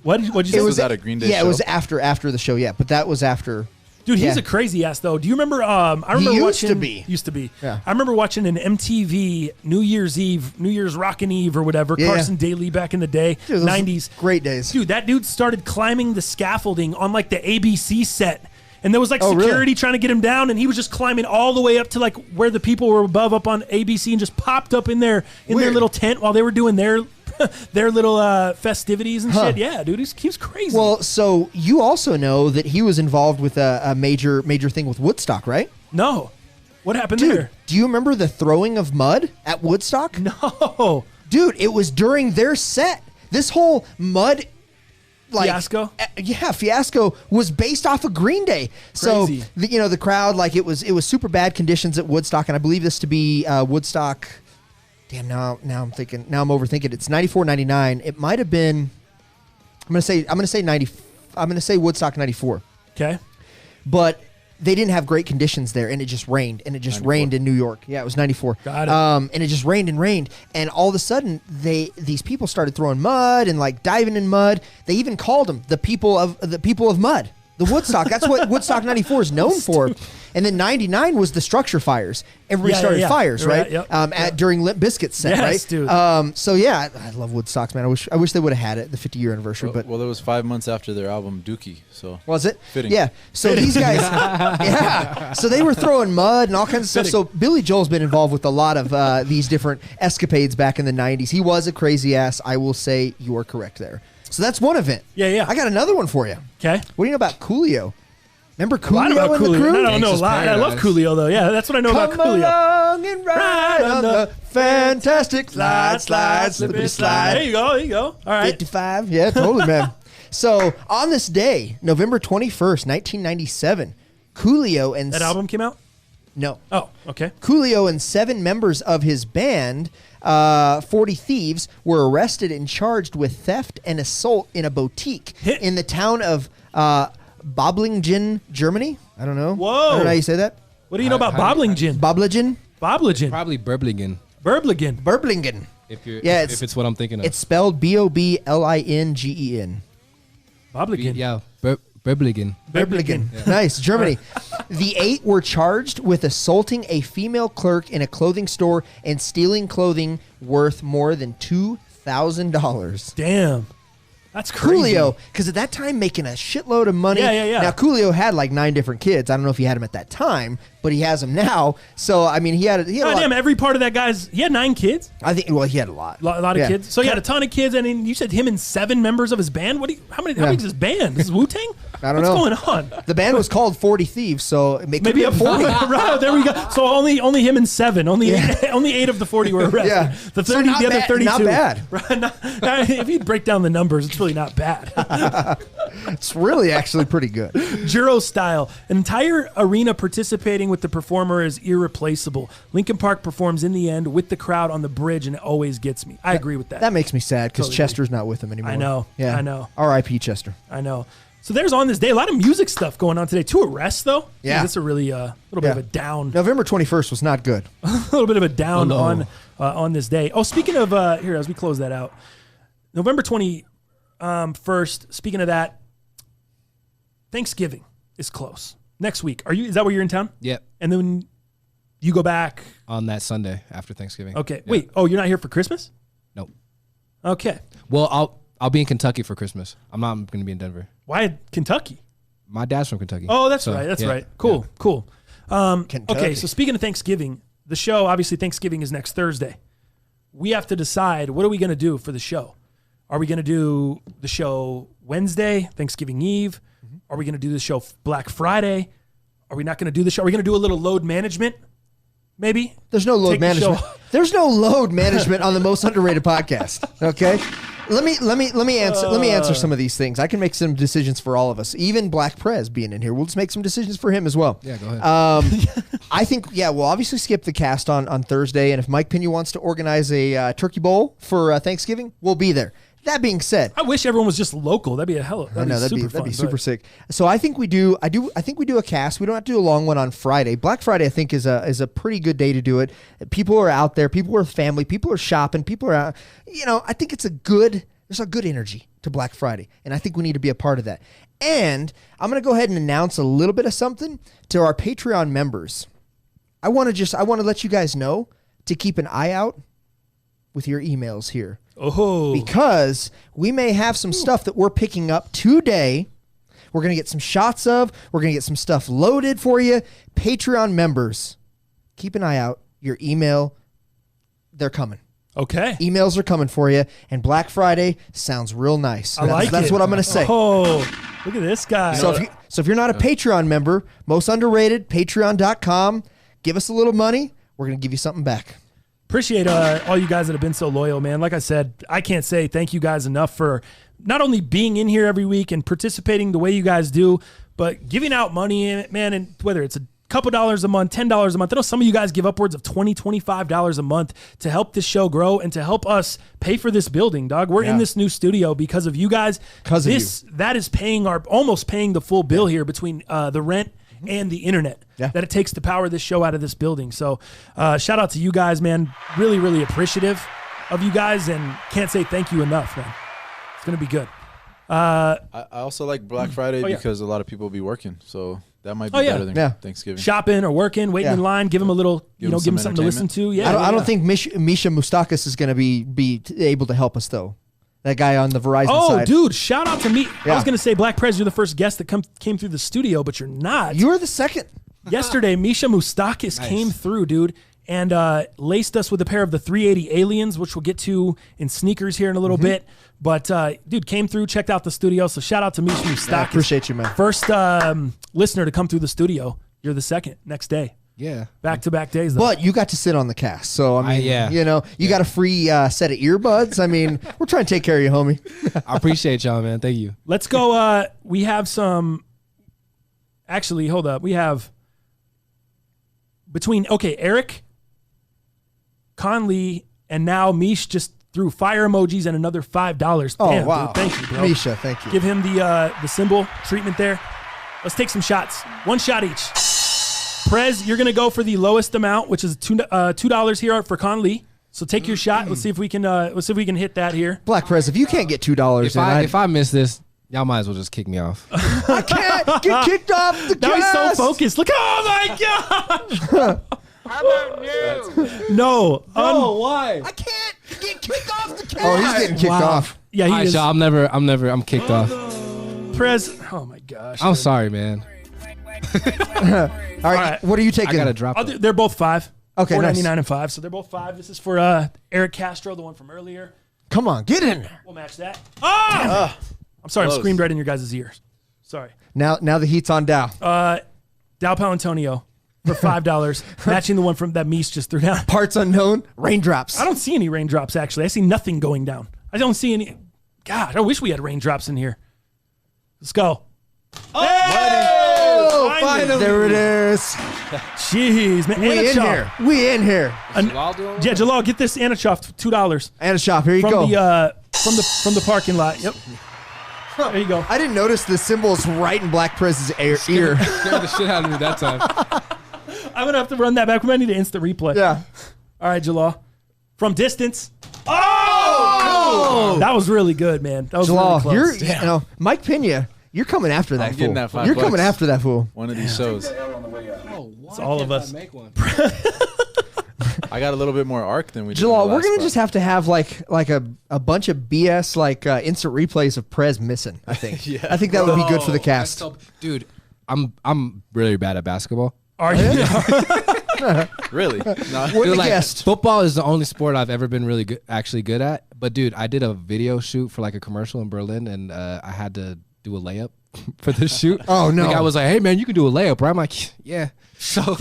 Speaker 1: What'd you say?
Speaker 5: Was that a Green Day show?
Speaker 4: Yeah, it was after the show, yeah. But that was after.
Speaker 1: Dude, he's a crazy ass, though. Do you remember? I remember
Speaker 4: used to be.
Speaker 1: Used to be.
Speaker 4: Yeah.
Speaker 1: I remember watching an MTV New Year's Rockin' Eve or whatever, Carson Daly back in the day,
Speaker 4: dude,
Speaker 1: 90s.
Speaker 4: Great days.
Speaker 1: Dude, that dude started climbing the scaffolding on like the ABC set. And there was like security trying to get him down, and he was just climbing all the way up to like where the people were above up on ABC and just popped up in their little tent while they were doing their little festivities and shit. Yeah, dude, he's crazy.
Speaker 4: Well, so you also know that he was involved with a major thing with Woodstock, right?
Speaker 1: No. What happened
Speaker 4: Dude,
Speaker 1: there?
Speaker 4: do you remember the throwing of mud at Woodstock?
Speaker 1: No.
Speaker 4: Dude, it was during their set. This whole mud
Speaker 1: Fiasco?
Speaker 4: Yeah, Fiasco was based off of Green Day.
Speaker 1: Crazy.
Speaker 4: So the crowd, like it was super bad conditions at Woodstock, and I believe this to be Woodstock. Damn, now I'm overthinking. It's 94, 99. It might have been. I'm gonna say 90. I'm gonna say Woodstock 94.
Speaker 1: Okay.
Speaker 4: But they didn't have great conditions there, and it just rained, and it just
Speaker 5: 94.
Speaker 4: rained in New York. Yeah, it was 94.
Speaker 1: Got it.
Speaker 4: And it just rained, and all of a sudden, these people started throwing mud and like diving in mud. They even called them the people of mud. The Woodstock. That's what Woodstock 94 is known for. And then 99 was the structure fires. Everybody started fires, right?
Speaker 1: Yep.
Speaker 4: During Limp Bizkit's set,
Speaker 1: Yes,
Speaker 4: right?
Speaker 1: dude.
Speaker 4: So yeah, I love Woodstocks, man. I wish they would have had it, the 50-year anniversary. But
Speaker 5: it was 5 months after their album Dookie, so
Speaker 4: was it?
Speaker 5: Fitting.
Speaker 4: Yeah. So these guys, yeah. So they were throwing mud and all kinds of stuff. So Billy Joel's been involved with a lot of these different escapades back in the 90s. He was a crazy ass. I will say you are correct there. So that's one event.
Speaker 1: Yeah.
Speaker 4: I got another one for you.
Speaker 1: Okay.
Speaker 4: What do you know about Coolio? Remember
Speaker 1: I
Speaker 4: Coolio
Speaker 1: know about
Speaker 4: and the
Speaker 1: Coolio.
Speaker 4: crew?
Speaker 1: I don't know a lot. I love Coolio, though. Yeah, that's what I know about
Speaker 4: Come
Speaker 1: Coolio.
Speaker 4: along and ride on the fantastic slide, slippity slide.
Speaker 1: There you go. All right.
Speaker 4: 55. Yeah, totally, man. So on this day, November 21st, 1997, Coolio and
Speaker 1: That album came out?
Speaker 4: No.
Speaker 1: Oh, okay.
Speaker 4: Coolio and 7 members of his band, 40 Thieves, were arrested and charged with theft and assault in a boutique in the town of Boblingen, Germany. I don't know.
Speaker 1: Whoa.
Speaker 4: I don't know how you say that.
Speaker 1: What do you know about Boblingen?
Speaker 4: Boblingen?
Speaker 3: Probably Berblingen.
Speaker 4: Berblingen.
Speaker 3: If it's what I'm thinking of.
Speaker 4: It's spelled Boblingen.
Speaker 1: Boblingen.
Speaker 3: Yeah, Berblingen.
Speaker 4: Berblingen. Nice. Germany. The 8 were charged with assaulting a female clerk in a clothing store and stealing clothing worth more than $2,000.
Speaker 1: Damn. That's crazy.
Speaker 4: Coolio, because at that time making a shitload of money.
Speaker 1: Yeah.
Speaker 4: Now Coolio had like 9 different kids. I don't know if he had them at that time, but he has them now. So I mean, he had a lot.
Speaker 1: Damn, every part of that guy's. He had 9 kids.
Speaker 4: I think. Well, he had a lot.
Speaker 1: A lot of kids. So he had a ton of kids, and then you said him and 7 members of his band. How many is his band? This is Wu-Tang?
Speaker 4: I don't know.
Speaker 1: What's going on?
Speaker 4: The band was called 40 Thieves, so it could
Speaker 1: Maybe
Speaker 4: be a 40.
Speaker 1: Right, there we go. So only him and 7. Only 8 of the 40 were arrested.
Speaker 4: Yeah.
Speaker 1: The 30,
Speaker 4: So not
Speaker 1: the other
Speaker 4: bad-
Speaker 1: 32.
Speaker 4: not bad.
Speaker 1: Right, if you break down the numbers, it's really not bad.
Speaker 4: It's really actually pretty good.
Speaker 1: Juro style. An entire arena participating with the performer is irreplaceable. Linkin Park performs in the end with the crowd on the bridge, and it always gets me. I agree with that.
Speaker 4: That makes me sad because
Speaker 1: Totally
Speaker 4: Chester's not with him anymore.
Speaker 1: I know.
Speaker 4: Yeah.
Speaker 1: I know.
Speaker 4: R.I.P. Chester.
Speaker 1: I know. So there's on this day a lot of music stuff going on today. 2 arrests though.
Speaker 4: Yeah.
Speaker 1: That's a really little bit of a down.
Speaker 4: November 21st was not good.
Speaker 1: A little bit of a down
Speaker 3: Oh, no.
Speaker 1: on this day. Oh, speaking of here, as we close that out, November 21st. Speaking of that, Thanksgiving is close next week. Is that where you're in town?
Speaker 3: Yep.
Speaker 1: And then you go back
Speaker 3: On that Sunday after Thanksgiving.
Speaker 1: Okay.
Speaker 3: Yeah.
Speaker 1: Wait. Oh, you're not here for Christmas?
Speaker 3: Nope.
Speaker 1: Okay.
Speaker 3: Well, I'll be in Kentucky for Christmas. I'm not going to be in Denver.
Speaker 1: Why Kentucky?
Speaker 3: My dad's from Kentucky.
Speaker 1: Oh, that's
Speaker 3: So,
Speaker 1: right. That's
Speaker 3: yeah,
Speaker 1: right. Cool.
Speaker 3: yeah.
Speaker 1: Cool.
Speaker 4: Kentucky.
Speaker 1: Okay. So speaking of Thanksgiving, the show, obviously Thanksgiving is next Thursday. We have to decide, what are we going to do for the show? Are we going to do the show Wednesday, Thanksgiving Eve? Are we going to do the show Black Friday? Are we not going to do the show? Are we going to do a little load management? Maybe?
Speaker 4: There's no load
Speaker 1: Take the
Speaker 4: management.
Speaker 1: show.
Speaker 4: There's no load management on the most underrated podcast. Okay, let me answer some of these things. I can make some decisions for all of us. Even Black Prez being in here, we'll just make some decisions for him as well.
Speaker 3: Yeah, go ahead.
Speaker 4: I think we'll obviously skip the cast on Thursday, and if Mike Pena wants to organize a turkey bowl for Thanksgiving, we'll be there. That being said,
Speaker 1: I wish everyone was just local. That'd be a hell of
Speaker 4: that'd
Speaker 1: super
Speaker 4: be
Speaker 1: fun,
Speaker 4: super
Speaker 1: but-
Speaker 4: sick. So I think we do a cast. We don't have to do a long one on Friday. Black Friday I think is a pretty good day to do it. People are out there. People are with family. People are shopping. People are out. I think there's a good energy to Black Friday, and I think we need to be a part of that. And I'm going to go ahead and announce a little bit of something to our Patreon members. I want to let you guys know to keep an eye out with your emails here.
Speaker 1: Oh,
Speaker 4: Because we may have some stuff that we're picking up today. We're going to get some shots of. We're going to get some stuff loaded for you. Patreon members, keep an eye out. Your email, they're coming.
Speaker 1: okay.
Speaker 4: Emails are coming for you. And Black Friday sounds real nice. That's what I'm going to say.
Speaker 1: Oh, look at this guy.
Speaker 4: So if you're not a Patreon member, most underrated, patreon.com, give us a little money. We're going to give you something back.
Speaker 1: Appreciate all you guys that have been so loyal, man. Like I said, I can't say thank you guys enough for not only being in here every week and participating the way you guys do, but giving out money in it, man. And whether it's a couple dollars a month, $10 a month. I know some of you guys give upwards of $20, $25 a month to help this show grow and to help us pay for this building, dog. We're in this new studio because of you guys. That is almost paying the full bill here between the rent and the internet that it takes to power this show out of this building. So shout out to you guys, man. Really, really appreciative of you guys and can't say thank you enough, man. It's going to be good.
Speaker 5: I also like Black Friday because a lot of people will be working. So that might be better than Thanksgiving.
Speaker 1: Shopping or working, waiting in line, give them a little, give them something to listen to. Yeah,
Speaker 4: I don't think Misha Mustakis is going to be able to help us though. That guy on the Verizon side.
Speaker 1: Oh, dude, shout out to me. I was going to say, Black Prez, you're the first guest that came through the studio, but you're not.
Speaker 4: You were the second.
Speaker 1: Yesterday, Misha Mustakis came through, dude, and laced us with a pair of the 380 Aliens, which we'll get to in sneakers here in a little bit. But, dude, came through, checked out the studio. So shout out to Misha Mustakis.
Speaker 4: I appreciate you, man.
Speaker 1: First listener to come through the studio. You're the second next day.
Speaker 3: Yeah.
Speaker 1: Back-to-back days, though.
Speaker 4: But you got to sit on the cast. So, I mean, you know, you got a free set of earbuds. I mean, we're trying to take care of you, homie.
Speaker 3: I appreciate y'all, man. Thank you.
Speaker 1: Let's go. We have some. Actually, hold up. We have Eric, Conley, and now Mish just threw fire emojis and another $5.
Speaker 4: Oh,
Speaker 1: damn,
Speaker 4: wow.
Speaker 1: Dude, thank you, bro.
Speaker 4: Misha, thank you.
Speaker 1: Give him the symbol treatment there. Let's take some shots. One shot each. Prez, you're gonna go for the lowest amount, which is $2 here for Conley. So take your shot. Let's see if we can. Hit that here.
Speaker 4: Black Prez, if you can't get $2,
Speaker 3: if I miss this, y'all might as well just kick me off.
Speaker 4: I can't get kicked off the cast.
Speaker 1: Now he's so focused. Look! Oh my gosh!
Speaker 2: How about you?
Speaker 1: No.
Speaker 3: Why?
Speaker 4: I can't get kicked off the cast.
Speaker 3: Oh,
Speaker 4: he's getting kicked off.
Speaker 1: Yeah, he is.
Speaker 3: I'm kicked off.
Speaker 1: Prez. Oh my gosh.
Speaker 3: I'm sorry, man.
Speaker 4: All right, what are you taking?
Speaker 3: I gotta drop it.
Speaker 1: They're both $5.
Speaker 4: Okay,
Speaker 1: $4.99
Speaker 4: nice.
Speaker 1: and $5. So they're both $5. This is for Eric Castro, the one from earlier.
Speaker 4: Come on, get in there.
Speaker 1: We'll match that. I'm sorry,
Speaker 5: Close.
Speaker 1: I'm screamed right in your guys' ears. Sorry.
Speaker 4: Now the heat's on Dal.
Speaker 1: Dal Palantonio for $5, matching the one from that Mies just threw down.
Speaker 4: Parts unknown, raindrops.
Speaker 1: I don't see any raindrops, actually. I see nothing going down. I don't see any. God, I wish we had raindrops in here. Let's go.
Speaker 4: Oh, finally. There it is.
Speaker 1: Jeez, man.
Speaker 4: We in here.
Speaker 1: Yeah, Jalal, get this Anachoff $2.
Speaker 4: And a shop. Here you
Speaker 1: from
Speaker 4: go.
Speaker 1: From the parking lot. Yep. There you go.
Speaker 4: I didn't notice the symbols right in Black Prez's ear.
Speaker 3: Scared the shit out of me that time.
Speaker 1: I'm gonna have to run that back. We might need an instant replay.
Speaker 4: Yeah.
Speaker 1: All right, Jalal. From distance. Oh! That was really good, man. That was
Speaker 4: Jalal,
Speaker 1: really close.
Speaker 4: Mike Pena, you're coming after that fool.
Speaker 5: getting that $5.
Speaker 4: You're coming after that fool.
Speaker 5: One of these shows.
Speaker 1: It's all of us.
Speaker 3: Make one?
Speaker 5: I got a little bit more arc than we did.
Speaker 4: Jalal, we're gonna just have to have like a bunch of BS instant replays of Prez missing. I think. I think that would be good for the cast.
Speaker 3: Dude, I'm really bad at basketball.
Speaker 1: Are you?
Speaker 5: Really? No.
Speaker 4: What
Speaker 3: Dude,
Speaker 4: a guest.
Speaker 3: Football is the only sport I've ever been really good at. But dude, I did a video shoot for like a commercial in Berlin, and I had to do a layup for the shoot.
Speaker 4: Oh no!
Speaker 3: The guy was like, "Hey man, you can do a layup, right?" I'm like, "Yeah." So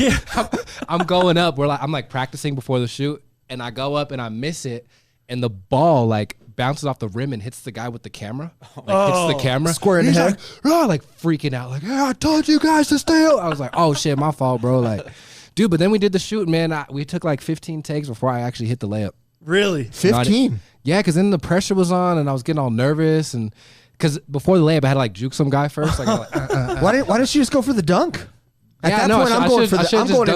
Speaker 3: I'm going up. I'm like practicing before the shoot, and I go up and I miss it, and the ball like bounces off the rim and hits the guy with the camera. Hits the camera
Speaker 4: square in the head.
Speaker 3: Like freaking out, like, "Hey, I told you guys to stay up." I was like, "Oh shit, my fault, bro." Like, dude, but then we did the shoot, man. We took like 15 takes before I actually hit the layup.
Speaker 1: Really?
Speaker 4: 15.
Speaker 3: Yeah, because then the pressure was on, and I was getting all nervous, and because before the layup, I had to like juke some guy first. Like,
Speaker 4: Why didn't you just go for the dunk? At that point, I'm going in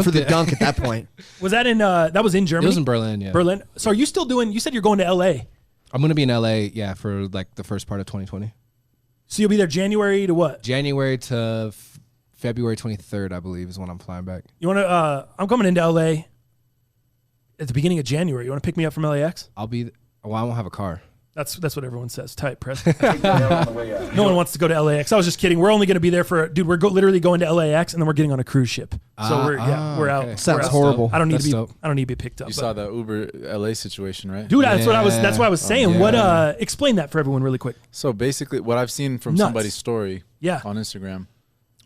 Speaker 4: for the dunk at that point.
Speaker 1: Was that in? That was in Germany.
Speaker 3: It was in Berlin. Yeah,
Speaker 1: Berlin. So are you still doing? You said you're going to LA.
Speaker 3: I'm gonna be in LA. Yeah, for like the first part of 2020.
Speaker 1: So you'll be there January to what?
Speaker 3: January to February 23rd, I believe, is when I'm flying back.
Speaker 1: You want to? I'm coming into LA at the beginning of January. You want to pick me up from LAX?
Speaker 3: I'll be. Well, I won't have a car.
Speaker 1: That's what everyone says. Tight, Prez. No one wants to go to LAX. I was just kidding. We're only going to be there for, dude. We're literally going to LAX and then we're getting on a cruise ship. So we're out.
Speaker 3: Okay.
Speaker 4: Sounds
Speaker 1: we're out.
Speaker 4: horrible.
Speaker 1: I don't need
Speaker 3: That's
Speaker 1: to be.
Speaker 3: dope.
Speaker 1: I don't need to be picked up.
Speaker 5: You saw the Uber LA situation, right?
Speaker 1: dude. That's what I was. That's what I was saying.
Speaker 3: yeah.
Speaker 1: What? Explain that for everyone really quick.
Speaker 5: So basically, what I've seen from
Speaker 1: Nuts.
Speaker 5: somebody's story
Speaker 1: Yeah.
Speaker 5: on Instagram,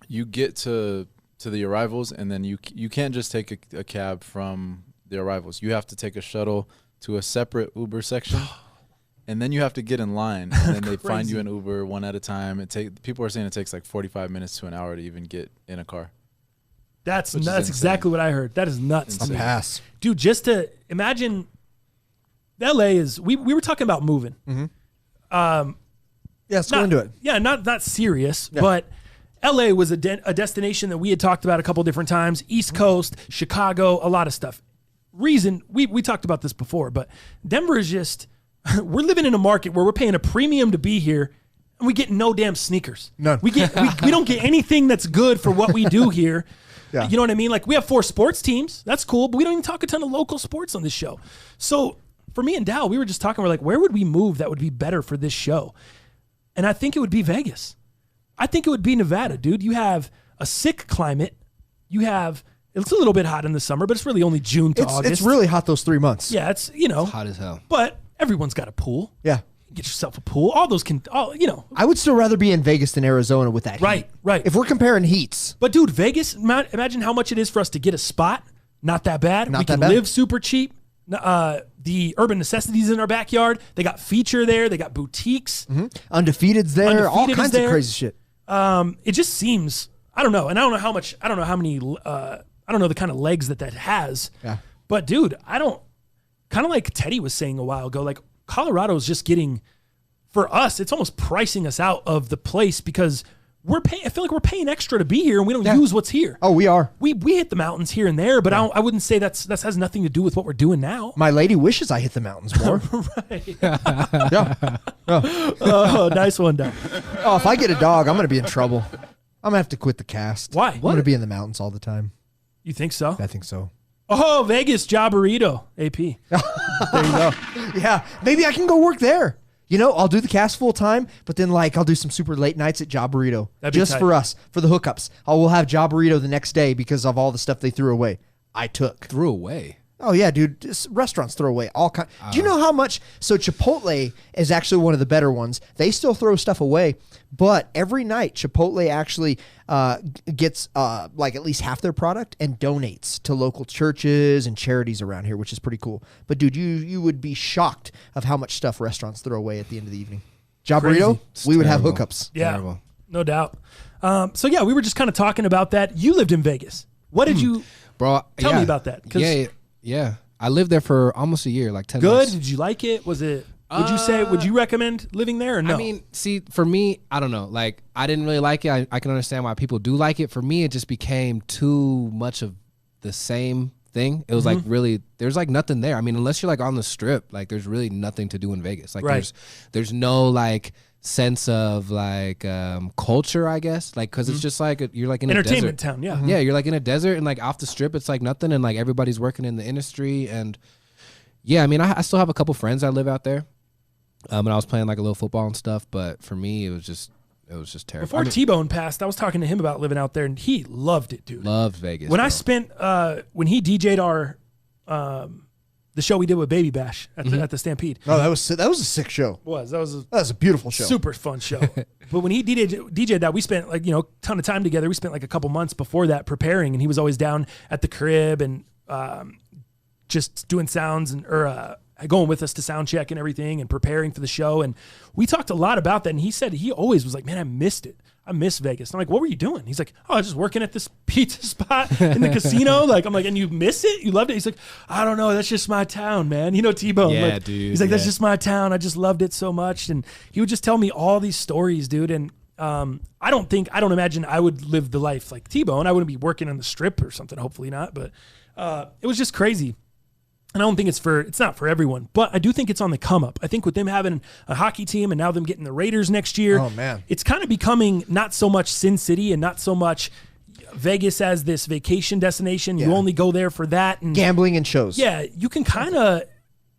Speaker 5: you get to the arrivals, and then you can't just take a cab from the arrivals. You have to take a shuttle to a separate Uber section, and then you have to get in line, and then they find you an Uber one at a time. People are saying it takes like 45 minutes to an hour to even get in a car.
Speaker 1: That's exactly what I heard. That is nuts.
Speaker 4: A pass.
Speaker 1: Dude, just to imagine, LA is, we were talking about moving.
Speaker 4: Yeah, let's go into it.
Speaker 1: Yeah, not serious, but LA was a destination that we had talked about a couple different times. East Coast, Chicago, a lot of stuff. Reason, we talked about this before, but Denver is just, we're living in a market where we're paying a premium to be here, and we get no damn sneakers.
Speaker 4: None.
Speaker 1: We don't get anything that's good for what we do here.
Speaker 4: Yeah.
Speaker 1: You know what I mean? Like, we have 4 sports teams. That's cool, but we don't even talk a ton of local sports on this show. So for me and Dal, we were just talking, we're like, where would we move that would be better for this show? And I think it would be Vegas. I think it would be Nevada, dude. You have a sick climate. It's a little bit hot in the summer, but it's really only June to August.
Speaker 4: It's really hot those 3 months.
Speaker 1: Yeah, it's
Speaker 3: hot as hell.
Speaker 1: But everyone's got a pool.
Speaker 4: Yeah.
Speaker 1: Get yourself a pool. All those
Speaker 4: I would still rather be in Vegas than Arizona with that heat.
Speaker 1: Right.
Speaker 4: If we're comparing heats.
Speaker 1: But dude, Vegas, imagine how much it is for us to get a spot. Not that bad. We can live super cheap. The urban necessities in our backyard. They got feature there. They got boutiques.
Speaker 4: Undefeated's there. All kinds of crazy shit.
Speaker 1: It just seems, I don't know. And I don't know how much, I don't know how many, I don't know the kind of legs that has.
Speaker 4: Yeah.
Speaker 1: But dude, kind of like Teddy was saying a while ago, like Colorado is just getting, for us, it's almost pricing us out of the place because I feel like we're paying extra to be here and we don't use what's here.
Speaker 4: Oh, we are.
Speaker 1: We hit the mountains here and there, but I wouldn't say that has nothing to do with what we're doing now.
Speaker 4: My lady wishes I hit the mountains more.
Speaker 1: Right.
Speaker 4: Yeah.
Speaker 1: Oh, nice one, Doug.
Speaker 4: Oh, if I get a dog, I'm going to be in trouble. I'm going to have to quit the cast.
Speaker 1: Why?
Speaker 4: I'm going to be in the mountains all the time.
Speaker 1: You think so?
Speaker 4: I think so.
Speaker 1: Oh, Vegas, job burrito, AP.
Speaker 4: There you go. Yeah, maybe I can go work there. I'll do the cast full time, but then I'll do some super late nights at Job Burrito just for us, for the hookups. We'll have Job Burrito the next day because of all the stuff they threw away. I took.
Speaker 3: Threw away?
Speaker 4: Oh, yeah, dude. Restaurants throw away all kinds. Do you know how much? So Chipotle is actually one of the better ones. They still throw stuff away, but every night Chipotle actually gets at least half their product and donates to local churches and charities around here, which is pretty cool. But, dude, you would be shocked of how much stuff restaurants throw away at the end of the evening. Job Burrito, we would have hookups.
Speaker 1: Yeah,
Speaker 3: terrible.
Speaker 1: No doubt. So, yeah, we were just kind of talking about that. You lived in Vegas. What did you tell me about that?
Speaker 3: Yeah. I lived there for almost a year, like 10
Speaker 1: good
Speaker 3: months.
Speaker 1: Did you like it? Was it? Would you recommend living there or no?
Speaker 3: I mean, see, for me, I don't know. I didn't really like it. I can understand why people do like it. For me, it just became too much of the same thing. It was really, there's nothing there. I mean, unless you're on the strip, there's really nothing to do in Vegas. There's no sense of culture, I guess, because it's just you're in
Speaker 1: entertainment
Speaker 3: a desert
Speaker 1: town. Yeah.
Speaker 3: Yeah, you're in a desert and off the strip it's nothing, and everybody's working in the industry. And yeah, I mean, I still have a couple friends that live out there, and I was playing a little football and stuff, but for me it was just terrible.
Speaker 1: Before T-Bone passed, I was talking to him about living out there and he loved it, dude.
Speaker 3: Loved Vegas.
Speaker 1: When I spent when he DJ'd our the show we did with Baby Bash at the Stampede.
Speaker 4: Oh, that was a sick show.
Speaker 1: That was
Speaker 4: a beautiful show.
Speaker 1: Super fun show. But when he DJ'd that, we spent ton of time together. We spent a couple months before that preparing, and he was always down at the crib and just doing sounds or going with us to sound check and everything and preparing for the show. And we talked a lot about that. And he said he always was like, man, I missed it. I miss Vegas. I'm like, what were you doing? He's like, oh, I was just working at this pizza spot in the casino. I'm like, and you miss it? You loved it? He's like, I don't know. That's just my town, man. T-Bone.
Speaker 3: Yeah, dude.
Speaker 1: He's like, that's just my town. I just loved it so much. And he would just tell me all these stories, dude. And I don't imagine I would live the life like T-Bone. I wouldn't be working on the strip or something. Hopefully not. But it was just crazy. And I don't think it's not for everyone, but I do think it's on the come up. I think with them having a hockey team and now them getting the Raiders next year,
Speaker 4: oh man,
Speaker 1: it's kind of becoming not so much Sin City and not so much Vegas as this vacation destination. You only go there for that and
Speaker 4: gambling and shows.
Speaker 1: Yeah, you can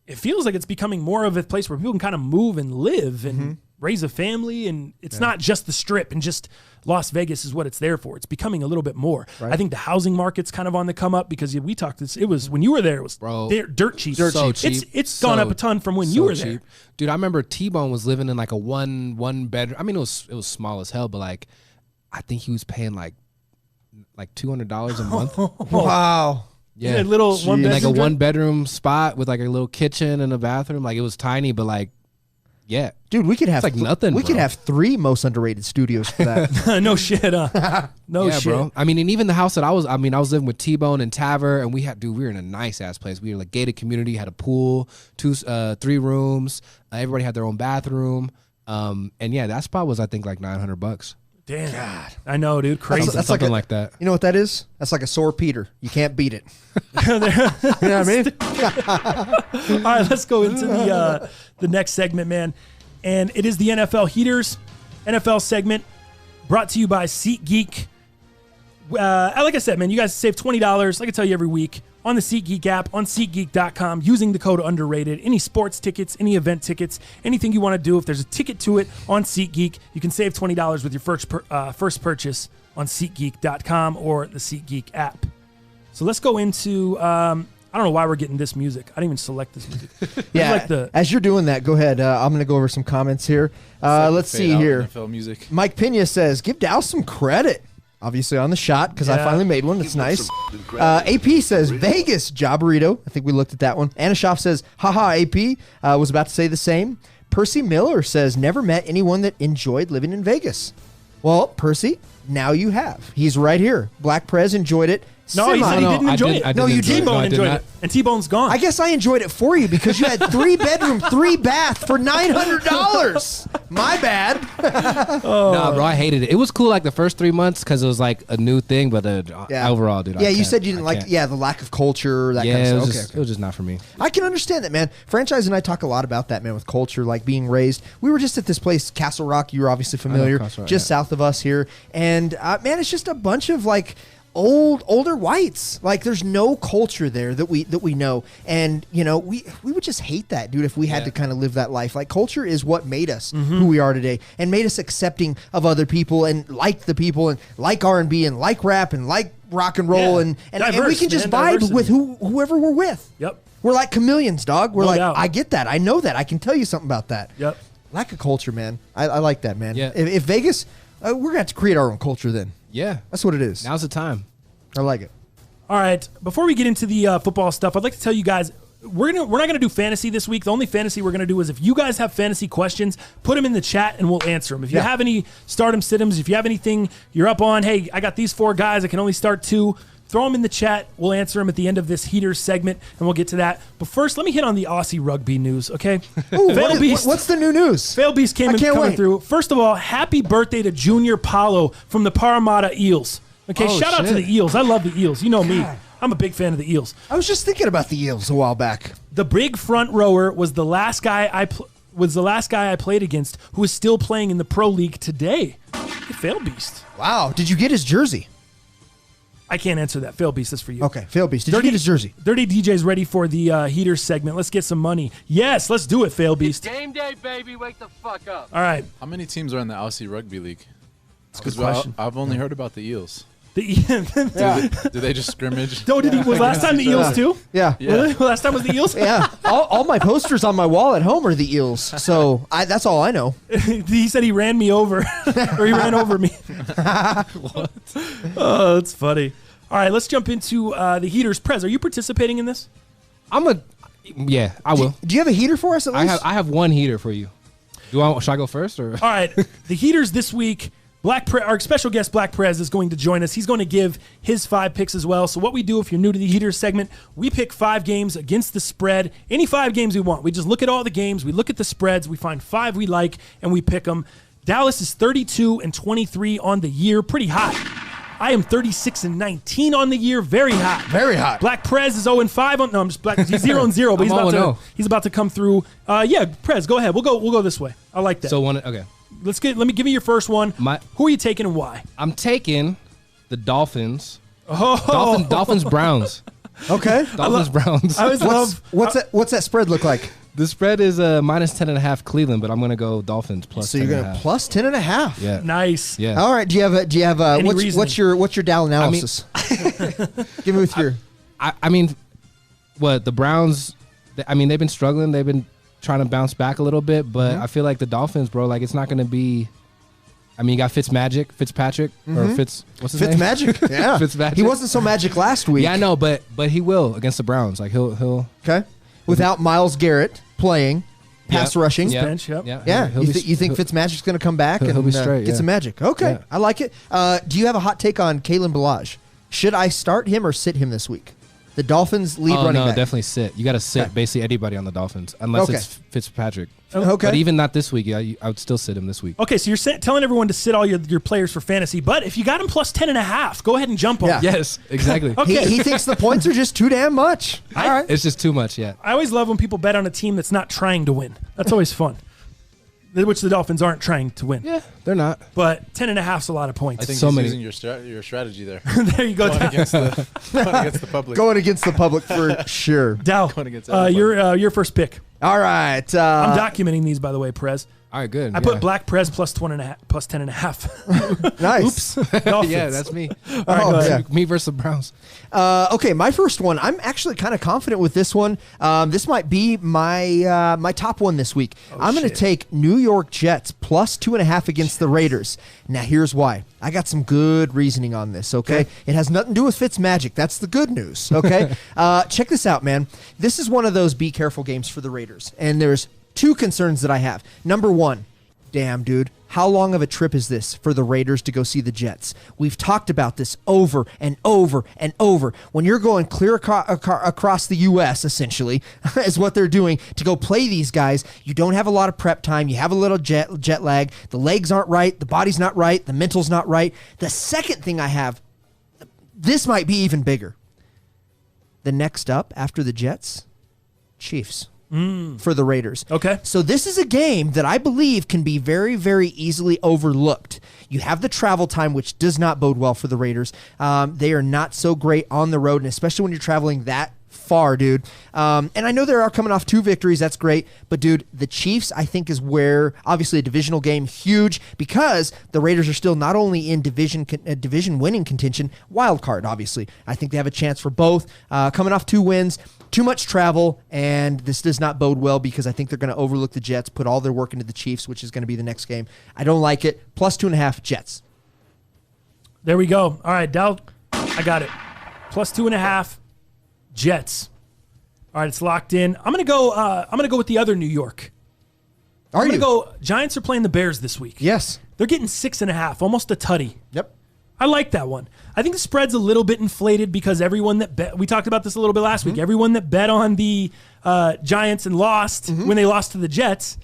Speaker 1: it feels like it's becoming more of a place where people can kind of move and live and raise a family, and it's not just the strip and just Las Vegas is what it's there for. It's becoming a little bit more. Right. I think the housing market's kind of on the come up because we talked this. It was when you were there. It was dirt cheap. It's gone up a ton from when you were there,
Speaker 3: dude. I remember T-Bone was living in a one bedroom. I mean, it was small as hell, but I think he was paying like $200 a month.
Speaker 4: Wow.
Speaker 3: Yeah,
Speaker 1: a little
Speaker 3: one bedroom spot with a little kitchen and a bathroom. It was tiny, but Yeah.
Speaker 4: Dude, we could have
Speaker 3: like nothing,
Speaker 4: We
Speaker 3: bro.
Speaker 4: could have 3 most underrated studios for that.
Speaker 1: No shit, huh? No
Speaker 3: Yeah,
Speaker 1: shit.
Speaker 3: bro. I mean, and even the house that I was living with T-Bone and Taver, and we were in a nice ass place. We were like gated community, had a pool, 3 rooms. Everybody had their own bathroom. And yeah, that spot was I think like $900.
Speaker 1: Damn. God. I know, dude. Crazy.
Speaker 4: That's
Speaker 3: something
Speaker 4: like
Speaker 3: that.
Speaker 4: You know what that is? That's like a sore Peter. You can't beat it. You know what I mean?
Speaker 1: All right, let's go into the next segment, man. And it is the NFL Heaters NFL segment brought to you by SeatGeek. Like I said, man, you guys save $20, like I tell you every week, on the SeatGeek app, on SeatGeek.com, using the code underrated. Any sports tickets, any event tickets, anything you want to do, if there's a ticket to it on SeatGeek, you can save $20 with your first purchase on SeatGeek.com or the SeatGeek app. So let's go into... I don't know why we're getting this music. I didn't even select this music.
Speaker 4: Yeah, as you're doing that, go ahead. I'm going to go over some comments here. Let's see here.
Speaker 5: NFL music.
Speaker 4: Mike Pena says, give Dal some credit. Obviously on the shot, because I finally made one. That's nice. AP says, Vegas, job burrito. I think we looked at that one. Anashoff says, haha, AP. Was about to say the same. Percy Miller says, never met anyone that enjoyed living in Vegas. Well, Percy, now you have. He's right here. Black Prez enjoyed it.
Speaker 1: No, he said he didn't enjoy it.
Speaker 4: No, you did.
Speaker 1: T-Bone enjoyed it. And T-Bone's gone.
Speaker 4: I guess I enjoyed it for you because you had 3-bedroom, 3-bath for $900. My bad.
Speaker 3: Nah, bro, I hated it. It was cool like the first 3 months because it was like a new thing, but overall, dude.
Speaker 4: Yeah, you said you didn't like the lack of culture, that kind of stuff.
Speaker 3: It was just not for me.
Speaker 4: I can understand that, man. Franchise and I talk a lot about that, man, with culture, like being raised. We were just at this place, Castle Rock. You were obviously familiar, just south of us here. And, man, it's just a bunch of, like, older whites. Like there's no culture there that we know, and you know we would just hate that, dude, if we had to kind of live that life. Like culture is what made us who we are today, and made us accepting of other people and like the people and like R&B and like rap and like rock and roll and we can just vibe with whoever we're with.
Speaker 1: Yep,
Speaker 4: we're like chameleons, dog. We're
Speaker 1: no doubt.
Speaker 4: I get that. I know that. I can tell you something about that.
Speaker 1: Yep.
Speaker 4: Lack of culture, man. I like that, man.
Speaker 3: Yeah.
Speaker 4: If Vegas, we're gonna have to create our own culture then.
Speaker 3: Yeah,
Speaker 4: that's what it is.
Speaker 3: Now's the time.
Speaker 4: I like it.
Speaker 1: All right. Before we get into the football stuff, I'd like to tell you guys we're not going to do fantasy this week. The only fantasy we're going to do is if you guys have fantasy questions, put them in the chat and we'll answer them. If you have any stardom sit-ems, if you have anything you're up on, hey, I got these 4 guys, I can only start 2. Throw them in the chat. We'll answer them at the end of this Heaters segment, and we'll get to that. But first, let me hit on the Aussie rugby news, okay?
Speaker 4: Ooh, what's the new news?
Speaker 1: Fail Beast coming through. First of all, happy birthday to Junior Paulo from the Parramatta Eels. Okay, shout out to the Eels. I love the Eels. You know me. I'm a big fan of the Eels.
Speaker 4: I was just thinking about the Eels a while back.
Speaker 1: The big front rower was the last guy I played against who is still playing in the Pro League today. Fail Beast.
Speaker 4: Wow. Did you get his jersey?
Speaker 1: I can't answer that. Fail Beast, that's for you.
Speaker 4: Okay, Fail Beast. Did you get his jersey?
Speaker 1: Dirty DJ's ready for the Heaters segment. Let's get some money. Yes, let's do it, Fail Beast.
Speaker 2: It's game day, baby. Wake the fuck up.
Speaker 1: All right.
Speaker 5: How many teams are in the Aussie Rugby League?
Speaker 1: That's a good question.
Speaker 5: I've only heard about the Eels.
Speaker 1: Do
Speaker 5: they just scrimmage?
Speaker 1: No, was last time the Eels too?
Speaker 4: Yeah.
Speaker 1: Really? Last time was the Eels?
Speaker 4: Yeah. All my posters on my wall at home are the Eels. So that's all I know.
Speaker 1: He said he ran me over. Or he ran over me. What? Oh, that's funny. All right, let's jump into the Heaters. Prez, are you participating in this?
Speaker 3: Yeah, I will.
Speaker 4: Do you have a heater for us at least?
Speaker 3: I have one heater for you. Should I go first? Or?
Speaker 1: All right, the Heaters this week. Our special guest, Black Prez, is going to join us. He's going to give his 5 picks as well. So what we do, if you're new to the Heaters segment, we pick 5 games against the spread. Any 5 games we want. We just look at all the games. We look at the spreads. We find 5 we like, and we pick them. Dallas is 32-23 on the year. Pretty hot. I am 36-19 on the year. Very hot.
Speaker 4: Very hot.
Speaker 1: Black Prez is 0-5 on. No, I'm just Black. He's 0-0, but he's about to come through. Prez, go ahead. We'll go this way. I like that.
Speaker 3: So okay.
Speaker 1: Let me give me your first one. Who are you taking and why?
Speaker 3: I'm taking the Dolphins. Oh, Dolphins Browns.
Speaker 4: Okay.
Speaker 3: Dolphins Browns.
Speaker 4: I always love. What's that spread look like?
Speaker 3: The spread is minus 10.5 Cleveland, but I'm gonna go Dolphins plus.
Speaker 4: So you're gonna plus 10.5.
Speaker 3: Yeah.
Speaker 1: Nice.
Speaker 3: Yeah.
Speaker 4: All right. Do you have what's your Dal analysis? Give me with your.
Speaker 3: I mean, the Browns? They've been struggling. They've been trying to bounce back a little bit, but I feel like the Dolphins, bro, like it's not going to be. You got Fitzpatrick, or what's his name?
Speaker 4: Fitzmagic. Yeah,
Speaker 3: Fitzmagic.
Speaker 4: He wasn't so magic last week.
Speaker 3: Yeah, I know, but he will against the Browns. Like he'll.
Speaker 4: Okay. Without Myles Garrett playing, pass rushing.
Speaker 3: Yeah.
Speaker 1: Bench, yep.
Speaker 4: Yeah. You think Fitzmagic's going to come back and
Speaker 3: be straight,
Speaker 4: get some magic? Okay.
Speaker 3: Yeah.
Speaker 4: I like it. Do you have a hot take on Kalen Ballage? Should I start him or sit him this week? The Dolphins lead running back.
Speaker 3: Definitely sit. You got to sit basically anybody on the Dolphins, unless it's Fitzpatrick.
Speaker 4: Okay.
Speaker 3: But even not this week. I would still sit him this week.
Speaker 1: Okay, so you're telling everyone to sit all your players for fantasy, but if you got him plus 10.5, go ahead and jump on him.
Speaker 3: Yes, exactly.
Speaker 1: Okay.
Speaker 4: He thinks the points are just too damn much. All right.
Speaker 3: It's just too much, yeah.
Speaker 1: I always love when people bet on a team that's not trying to win. That's always fun. Which the Dolphins aren't trying to win.
Speaker 3: Yeah, they're not.
Speaker 1: But 10.5 is a lot of points.
Speaker 5: I think
Speaker 3: So
Speaker 5: he's
Speaker 3: many.
Speaker 5: using your strategy there.
Speaker 1: There you go,
Speaker 5: Going
Speaker 1: Dal.
Speaker 5: against the public.
Speaker 4: Going against the public for sure.
Speaker 1: Dal,
Speaker 5: Going against everybody.
Speaker 1: your first pick.
Speaker 4: All right.
Speaker 1: I'm documenting these, by the way, Prez.
Speaker 3: All right, good.
Speaker 1: I put Black Prez plus 10.5.
Speaker 4: Nice.
Speaker 1: Oops. Dolphins.
Speaker 3: Yeah, that's me.
Speaker 1: All right, go ahead.
Speaker 3: Me versus the Browns.
Speaker 4: Okay, my first one. I'm actually kind of confident with this one. This might be my my top one this week. I'm going to take New York Jets plus 2.5 against the Raiders. Now, here's why. I got some good reasoning on this, okay? It has nothing to do with Fitzmagic. That's the good news, okay? Check this out, man. This is one of those be careful games for the Raiders, and there's two concerns that I have. Number one, damn, dude, how long of a trip is this for the Raiders to go see the Jets? We've talked about this over and over and over. When you're going clear across the U.S., essentially, is what they're doing, to go play these guys, you don't have a lot of prep time. You have a little jet lag. The legs aren't right. The body's not right. The mental's not right. The second thing I have, this might be even bigger. The next up after the Jets, Chiefs. For the Raiders.
Speaker 1: Okay.
Speaker 4: So this is a game that I believe can be very, very easily overlooked. You have the travel time, which does not bode well for the Raiders. They are not so great on the road, and especially when you're traveling that far, dude. And I know they are coming off 2 victories. That's great. But, dude, the Chiefs, I think, is where, obviously, a divisional game, huge, because the Raiders are still not only in division winning contention, wild card, obviously. I think they have a chance for both. Coming off 2 wins. Too much travel, and this does not bode well because I think they're going to overlook the Jets, put all their work into the Chiefs, which is going to be the next game. I don't like it. Plus 2.5 Jets.
Speaker 1: There we go. All right, Dal, I got it. Plus 2.5 Jets. All right, it's locked in. I'm gonna go with the other New York. I'm gonna go. Giants are playing the Bears this week.
Speaker 4: Yes.
Speaker 1: They're getting 6.5, almost a tutty.
Speaker 4: Yep.
Speaker 1: I like that one. I think the spread's a little bit inflated because everyone that bet, we talked about this a little bit last week, everyone that bet on the Giants and lost when they lost to the Jets,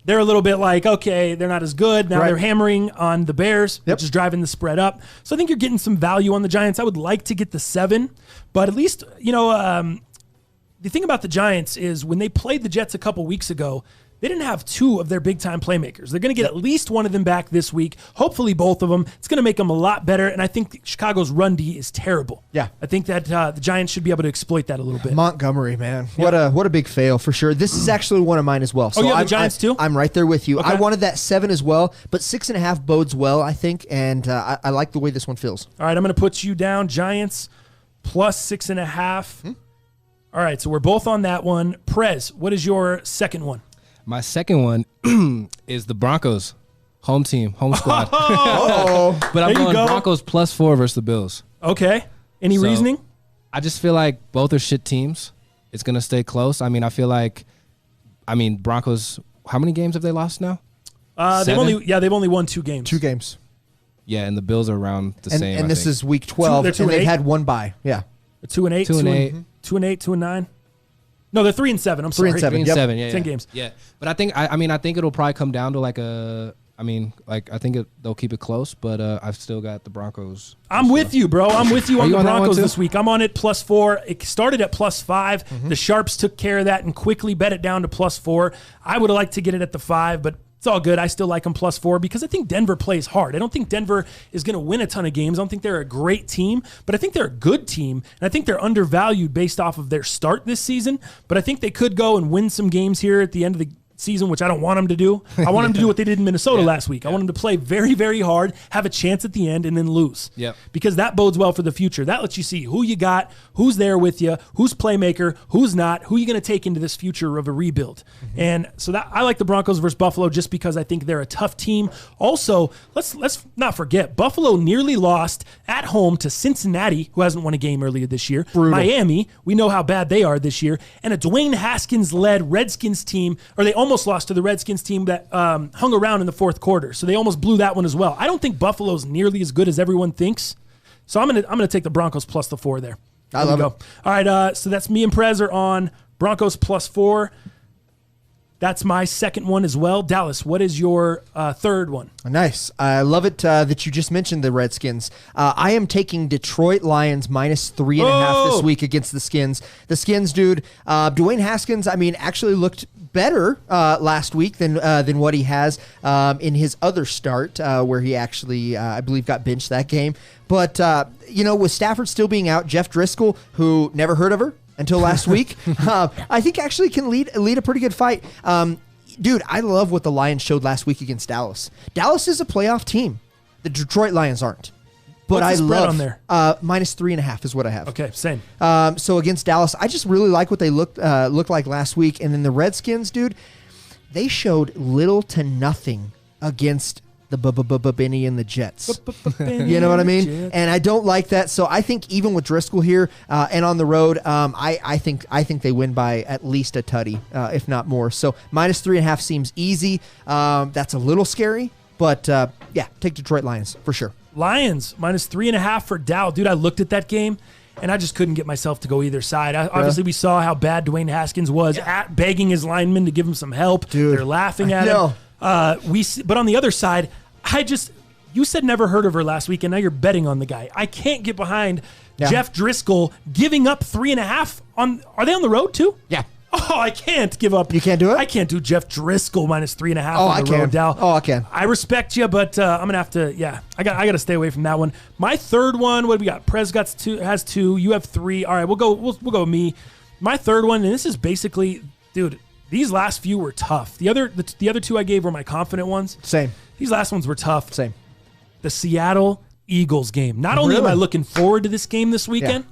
Speaker 1: they're a little bit like, okay, they're not as good. Now they're hammering on the Bears, which is driving the spread up. So I think you're getting some value on the Giants. I would like to get the 7, but at least, the thing about the Giants is when they played the Jets a couple weeks ago, they didn't have 2 of their big-time playmakers. They're going to get at least one of them back this week, hopefully both of them. It's going to make them a lot better, and I think Chicago's run D is terrible.
Speaker 4: Yeah.
Speaker 1: I think that the Giants should be able to exploit that a little bit.
Speaker 4: Montgomery, man. What a big fail for sure. This is actually one of mine as well. So
Speaker 1: you have the Giants too?
Speaker 4: I'm right there with you.
Speaker 1: Okay.
Speaker 4: I wanted that 7 as well, but 6.5 bodes well, I think, and I like the way this one feels.
Speaker 1: All right, I'm going to put you down, Giants plus 6.5. All right, so we're both on that one. Prez, what is your second one?
Speaker 3: My second one is the Broncos, home team, home squad. But I'm going Broncos plus 4 versus the Bills.
Speaker 1: Okay. Any reasoning?
Speaker 3: I just feel like both are shit teams. It's going to stay close. I mean, Broncos, how many games have they lost now?
Speaker 1: They've only won 2 games.
Speaker 4: 2 games.
Speaker 3: Yeah, and the Bills are around the same.
Speaker 4: And this is week 12,
Speaker 1: They're 2
Speaker 4: and
Speaker 1: and
Speaker 4: they've
Speaker 1: 8?
Speaker 4: had 1 bye. Yeah.
Speaker 1: 2-8,
Speaker 3: 2-8.
Speaker 1: 2-8, 2-9. No, they're 3-7. I'm sorry.
Speaker 4: 3-7.
Speaker 3: 3-7, yeah.
Speaker 1: 10 games.
Speaker 3: Yeah. But I think it'll probably come down to they'll keep it close, but I've still got the Broncos.
Speaker 1: I'm with you, bro. I'm with you on
Speaker 3: you
Speaker 1: the
Speaker 3: on that one
Speaker 1: Broncos
Speaker 3: too?
Speaker 1: this week. I'm on it plus 4. It started at plus 5. The Sharps took care of that and quickly bet it down to plus 4. I would have liked to get it at the 5, but it's all good. I still like them plus 4 because I think Denver plays hard. I don't think Denver is going to win a ton of games. I don't think they're a great team, but I think they're a good team. And I think they're undervalued based off of their start this season. But I think they could go and win some games here at the end of the season, which I don't want them to do. I want them to do what they did in Minnesota last week. I want them to play very, very hard, have a chance at the end, and then lose.
Speaker 3: Yep.
Speaker 1: Because that bodes well for the future. That lets you see who you got, who's there with you, who's playmaker, who's not, who you're going to take into this future of a rebuild. And so that I like the Broncos versus Buffalo just because I think they're a tough team. Also, let's not forget, Buffalo nearly lost at home to Cincinnati, who hasn't won a game earlier this year. Brutal. Miami, we know how bad they are this year. And a Dwayne Haskins-led Redskins team, or they almost almost lost to the Redskins team that hung around in the fourth quarter. So they almost blew that one as well. I don't think Buffalo's nearly as good as everyone thinks. So I'm gonna take the Broncos plus the 4 there.
Speaker 4: I love it.
Speaker 1: All right, so that's me and Prez are on Broncos plus 4. That's my second one as well. Dallas, what is your third one?
Speaker 4: Nice. I love it that you just mentioned the Redskins. I am taking Detroit Lions minus 3.5 this week against the Skins. The Skins, dude. Dwayne Haskins, actually looked better last week than what he has in his other start, where he actually, I believe, got benched that game. But, with Stafford still being out, Jeff Driscoll, who never heard of her until last week, I think actually can lead a pretty good fight. Dude, I love what the Lions showed last week against Dallas. Dallas is a playoff team. The Detroit Lions aren't. But
Speaker 1: What's the spread
Speaker 4: love
Speaker 1: on there?
Speaker 4: minus 3.5 is what I have.
Speaker 1: Okay, same.
Speaker 4: So against Dallas, I just really like what they looked like last week. And then the Redskins, dude, they showed little to nothing against the Benny and the Jets. You know what I mean? And I don't like that. So I think even with Driscoll here and on the road, I think they win by at least a tutty, if not more. So minus 3.5 seems easy. That's a little scary, but take Detroit Lions for sure.
Speaker 1: Lions minus 3.5 for Dow. Dude, I looked at that game and I just couldn't get myself to go either side. Obviously, we saw how bad Dwayne Haskins was at begging his linemen to give him some help.
Speaker 4: Dude,
Speaker 1: they're laughing at him. But on the other side, you said never heard of her last week, and now you're betting on the guy. I can't get behind Jeff Driscoll giving up 3.5 on. Are they on the road too?
Speaker 4: Yeah.
Speaker 1: Oh, I can't give up.
Speaker 4: You can't do it?
Speaker 1: I can't do Jeff Driscoll minus 3.5 on the road, Dal.
Speaker 4: Oh, I can.
Speaker 1: I respect you, but I'm gonna have to. Yeah, I got to stay away from that one. My third one. What do we got? Prez has 2. You have 3. All right, we'll go with me. My third one, and this is basically, dude. These last few were tough. The other 2 I gave were my confident ones.
Speaker 4: Same.
Speaker 1: These last ones were tough.
Speaker 4: Same.
Speaker 1: The Seattle Eagles game. Not only am I looking forward to this game this weekend,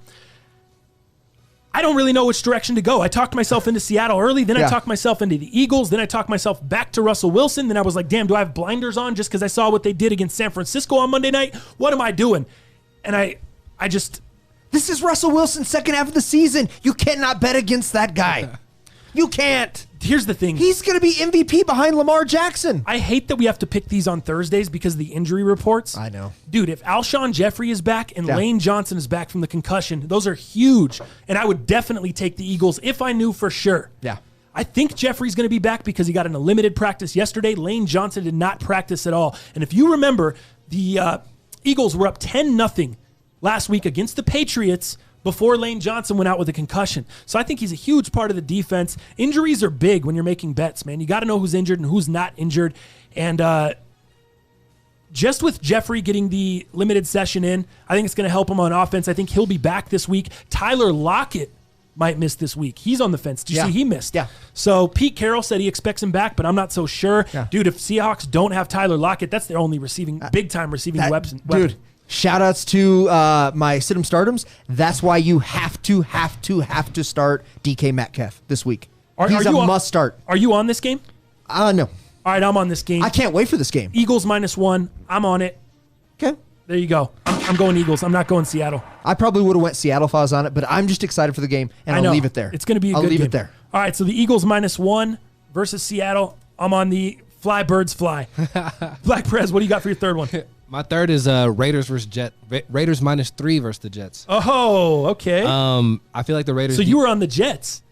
Speaker 1: I don't really know which direction to go. I talked myself into Seattle early, then I talked myself into the Eagles, then I talked myself back to Russell Wilson, then I was like, damn, do I have blinders on just because I saw what they did against San Francisco on Monday night? What am I doing? And I just...
Speaker 4: This is Russell Wilson's second half of the season. You cannot bet against that guy. You can't.
Speaker 1: Here's the thing.
Speaker 4: He's going to be MVP behind Lamar Jackson.
Speaker 1: I hate that we have to pick these on Thursdays because of the injury reports.
Speaker 4: I know.
Speaker 1: Dude, if Alshon Jeffrey is back and Lane Johnson is back from the concussion, those are huge. And I would definitely take the Eagles if I knew for sure.
Speaker 4: Yeah.
Speaker 1: I think Jeffrey's going to be back because he got in a limited practice yesterday. Lane Johnson did not practice at all. And if you remember, the Eagles were up 10-0 last week against the Patriots before Lane Johnson went out with a concussion. So I think he's a huge part of the defense. Injuries are big when you're making bets, man. You got to know who's injured and who's not injured. And just with Jeffrey getting the limited session in, I think it's going to help him on offense. I think he'll be back this week. Tyler Lockett might miss this week. He's on the fence. Did you see he missed? Yeah. So Pete Carroll said he expects him back, but I'm not so sure. Yeah. Dude, if Seahawks don't have Tyler Lockett, that's their only big-time receiving weapon.
Speaker 4: Dude. Shout outs to my Sit 'em Stardoms. That's why you have to start DK Metcalf this week. He's a must start.
Speaker 1: Are you on this game?
Speaker 4: No.
Speaker 1: All right, I'm on this game.
Speaker 4: I can't wait for this game.
Speaker 1: Eagles -1. I'm on it.
Speaker 4: Okay.
Speaker 1: There you go. I'm going Eagles. I'm not going Seattle.
Speaker 4: I probably would have went Seattle if I was on it, but I'm just excited for the game, and I'll leave it there.
Speaker 1: It's going to be a good game.
Speaker 4: I'll leave it there.
Speaker 1: All right, so the Eagles -1 versus Seattle. I'm on the fly, birds fly. Black Prez, what do you got for your third one?
Speaker 3: My third is Raiders versus Jets. Raiders -3 versus the Jets.
Speaker 1: Oh, okay.
Speaker 3: I feel like the Raiders.
Speaker 1: So you were on the Jets.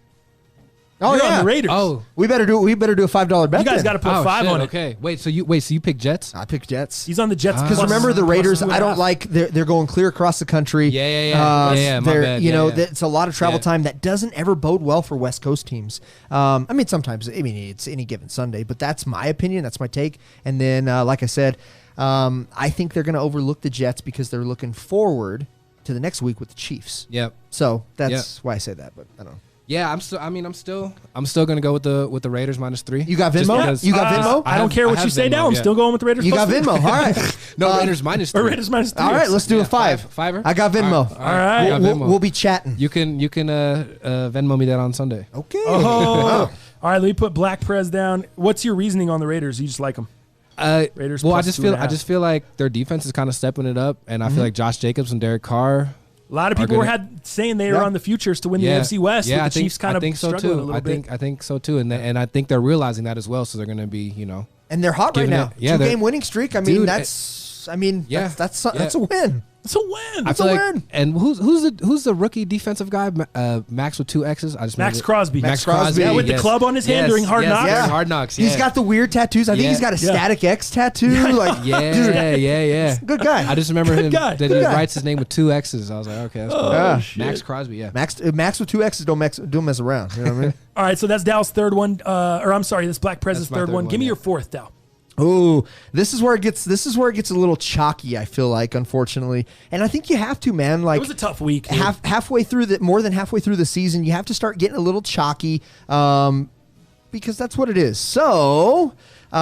Speaker 4: Oh,
Speaker 1: You're on the Raiders.
Speaker 3: Oh,
Speaker 4: we better do a $5 bet.
Speaker 1: You guys got to put 5 on it.
Speaker 3: Okay. Wait, so you picked Jets?
Speaker 4: I picked Jets.
Speaker 1: He's on the Jets
Speaker 4: because remember the Raiders. I don't like they're going clear across the country.
Speaker 3: Yeah. My bad.
Speaker 4: It's a lot of travel time that doesn't ever bode well for West Coast teams. I mean, sometimes it's any given Sunday, but that's my opinion. That's my take. And then, like I said, I think they're going to overlook the Jets because they're looking forward to the next week with the Chiefs.
Speaker 3: Yep.
Speaker 4: So that's why I say that, but I don't know.
Speaker 3: Yeah, I'm still gonna go with the Raiders -3.
Speaker 4: You got Venmo? You got Venmo?
Speaker 1: I don't care what you say now. I'm still going with the Raiders.
Speaker 4: You got Venmo? All right.
Speaker 3: No, Raiders -3.
Speaker 1: Or Raiders -3.
Speaker 4: All right, let's do a 5.
Speaker 3: Fiver.
Speaker 4: I got Venmo.
Speaker 1: All right.
Speaker 4: We'll be chatting.
Speaker 3: You can Venmo me that on Sunday.
Speaker 4: Okay.
Speaker 1: Oh. All right, let me put Black Prez down. What's your reasoning on the Raiders? You just like them?
Speaker 3: Raiders. Well, I just feel like their defense is kind of stepping it up, and I feel like Josh Jacobs and Derek Carr
Speaker 1: A lot of people were saying they were on the futures to win the NFC West.
Speaker 3: Yeah,
Speaker 1: with the Chiefs kind of struggling a little bit.
Speaker 3: I think so too, and I think they're realizing that as well. So they're going to be,
Speaker 4: and they're hot right now.
Speaker 3: Yeah,
Speaker 4: 2-game winning streak. I mean, that's a win.
Speaker 1: It's a win.
Speaker 3: I feel like, and who's the rookie defensive guy? Max with 2 X's.
Speaker 1: Max Crosby.
Speaker 3: Max Crosby.
Speaker 1: Yeah, with the club on his hand during Hard Knocks.
Speaker 3: Yeah. Hard Knocks. Yeah.
Speaker 4: He's got the weird tattoos. I think he's got a Static X tattoo.
Speaker 3: Yeah.
Speaker 4: Good guy.
Speaker 3: I just remember him that he
Speaker 4: guy.
Speaker 3: writes his name with 2 X's. I was like, okay, that's cool. Max Crosby. Yeah.
Speaker 4: Max with 2 X's don't mess around. You know what I mean?
Speaker 1: All right, so that's Dal's third one. Or I'm sorry, that's Black Prez's third one. Give me your fourth, Dal.
Speaker 4: Oh, this is where it gets a little chalky, I feel like, unfortunately. And I think you have to, man. Like,
Speaker 1: it was a tough week.
Speaker 4: More than halfway through the season, you have to start getting a little chalky, because that's what it is. So, but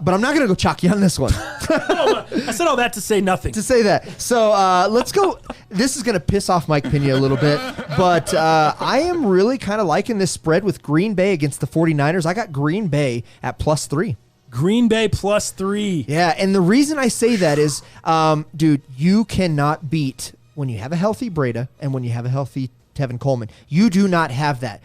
Speaker 4: I'm not going to go chalky on this one.
Speaker 1: I said all that to say nothing.
Speaker 4: So let's go. This is going to piss off Mike Pena a little bit, but I am really kind of liking this spread with Green Bay against the 49ers. I got Green Bay at +3.
Speaker 1: Green Bay +3.
Speaker 4: Yeah, and the reason I say that is, dude, you cannot beat when you have a healthy Breda and when you have a healthy Tevin Coleman. You do not have that.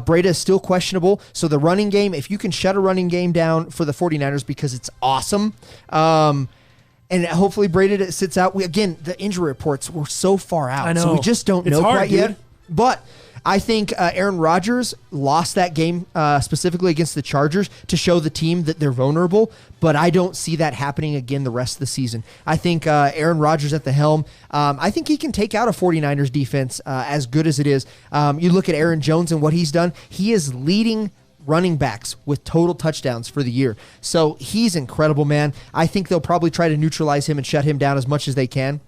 Speaker 4: Breda is still questionable, so the running game, if you can shut a running game down for the 49ers because it's awesome, and hopefully Breda sits out. Again, the injury reports were so far out,
Speaker 1: I know.
Speaker 4: so we just don't know
Speaker 1: hard,
Speaker 4: quite
Speaker 1: dude.
Speaker 4: yet. But I think Aaron Rodgers lost that game specifically against the Chargers to show the team that they're vulnerable, but I don't see that happening again the rest of the season. I think Aaron Rodgers at the helm, I think he can take out a 49ers defense as good as it is. You look at Aaron Jones and what he's done. He is leading running backs with total touchdowns for the year. So he's incredible, man. I think they'll probably try to neutralize him and shut him down as much as they can.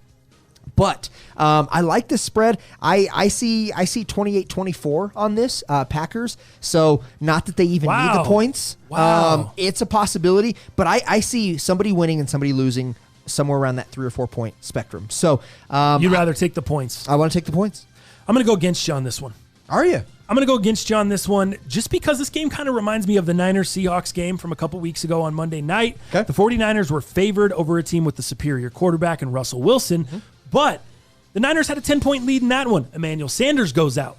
Speaker 4: But I like this spread. I see 28-24 on this Packers. So not that they even need the points.
Speaker 1: Wow.
Speaker 4: It's a possibility, but I see somebody winning and somebody losing somewhere around that 3 or 4 point spectrum. So
Speaker 1: you'd rather take the points.
Speaker 4: I want to take the points.
Speaker 1: I'm going to go against you on this one.
Speaker 4: Are you?
Speaker 1: I'm going to go against you on this one just because this game kind of reminds me of the Niners-Seahawks game from a couple weeks ago on Monday night.
Speaker 4: Okay.
Speaker 1: The 49ers were favored over a team with the superior quarterback in Russell Wilson, but the Niners had a 10-point lead in that one. Emmanuel Sanders goes out.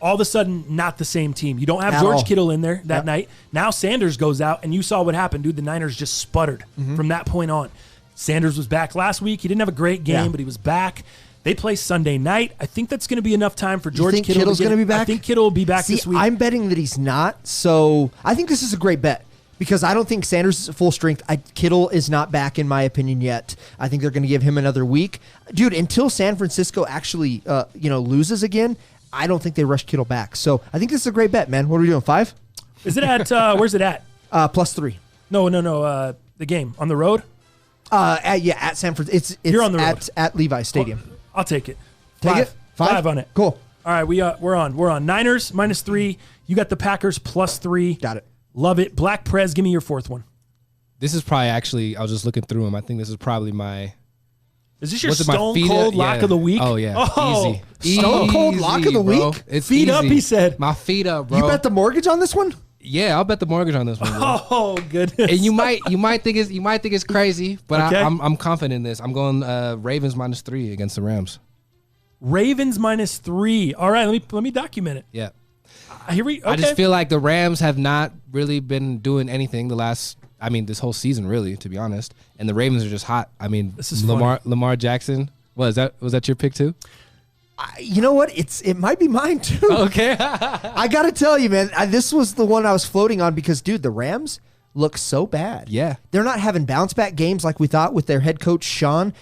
Speaker 1: All of a sudden, not the same team. You don't have George Kittle in there that night. Now Sanders goes out, and you saw what happened, dude. The Niners just sputtered from that point on. Sanders was back last week. He didn't have a great game, but he was back. They play Sunday night. I think that's going to be enough time for George Kittle.
Speaker 4: Kittle's going to be back?
Speaker 1: I think Kittle will be back this week.
Speaker 4: I'm betting that he's not. So I think this is a great bet because I don't think Sanders is at full strength. Kittle is not back, in my opinion, yet. I think they're going to give him another week. Dude, until San Francisco actually loses again, I don't think they rush Kittle back. So I think this is a great bet, man. What are we doing, 5?
Speaker 1: Is it at, where's it at?
Speaker 4: +3.
Speaker 1: No. The game on the road?
Speaker 4: At San Francisco. It's
Speaker 1: You're on the road.
Speaker 4: At Levi's Stadium.
Speaker 1: I'll take it.
Speaker 4: Take it?
Speaker 1: 5 on it.
Speaker 4: Cool.
Speaker 1: All right, we're on. Niners -3. You got the Packers +3.
Speaker 4: Got it.
Speaker 1: Love it. Black Prez, give me your fourth one.
Speaker 3: This is probably actually, I was just looking through them. I think this is probably my...
Speaker 1: Is this your Stone Cold Lock of the Week?
Speaker 3: Oh, yeah. Easy.
Speaker 4: Stone Cold Lock of the Week?
Speaker 3: It's
Speaker 1: feet
Speaker 3: easy.
Speaker 1: up, he said.
Speaker 3: My feet up, bro.
Speaker 4: You bet the mortgage on this one?
Speaker 3: Yeah, I'll bet the mortgage on this one, bro.
Speaker 1: Oh, goodness.
Speaker 3: And you might think it's crazy, but
Speaker 1: Okay.
Speaker 3: I'm confident in this. I'm going Ravens -3 against the Rams.
Speaker 1: Ravens -3. All right, let me document it.
Speaker 3: Yeah.
Speaker 1: Here we. Okay.
Speaker 3: I just feel like the Rams have not really been doing anything this whole season, really, to be honest. And the Ravens are just hot. I mean,
Speaker 1: This is
Speaker 3: Lamar Jackson. Was that your pick too?
Speaker 4: You know what? It might be mine too.
Speaker 3: Okay.
Speaker 4: I got to tell you, man, this was the one I was floating on because, dude, the Rams look so bad.
Speaker 3: Yeah.
Speaker 4: They're not having bounce back games like we thought with their head coach, Sean.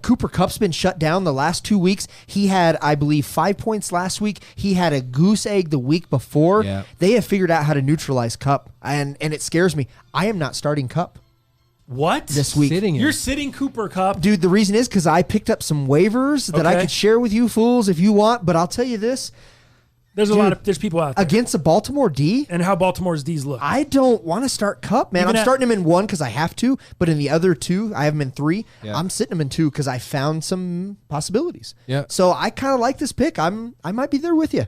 Speaker 4: Cooper Kupp's been shut down the last 2 weeks. He had, I believe, 5 points last week. He had a goose egg the week before.
Speaker 3: Yeah.
Speaker 4: They have figured out how to neutralize Kupp, and it scares me. I am not starting Kupp
Speaker 1: What?
Speaker 4: this week.
Speaker 1: You're sitting Cooper Kupp.
Speaker 4: Dude, the reason is because I picked up some waivers that I
Speaker 1: Okay.
Speaker 4: could share with you fools if you want, but I'll tell you this.
Speaker 1: There's people out there.
Speaker 4: Against a Baltimore D,
Speaker 1: And how Baltimore's D's look.
Speaker 4: I don't want to start Kupp, man.
Speaker 1: Even
Speaker 4: I'm starting him in 1 because I have to, but in the other 2, I have him in 3.
Speaker 3: Yeah.
Speaker 4: I'm sitting him in 2 because I found some possibilities.
Speaker 3: Yeah.
Speaker 4: So I kind of like this pick. I might be there with you.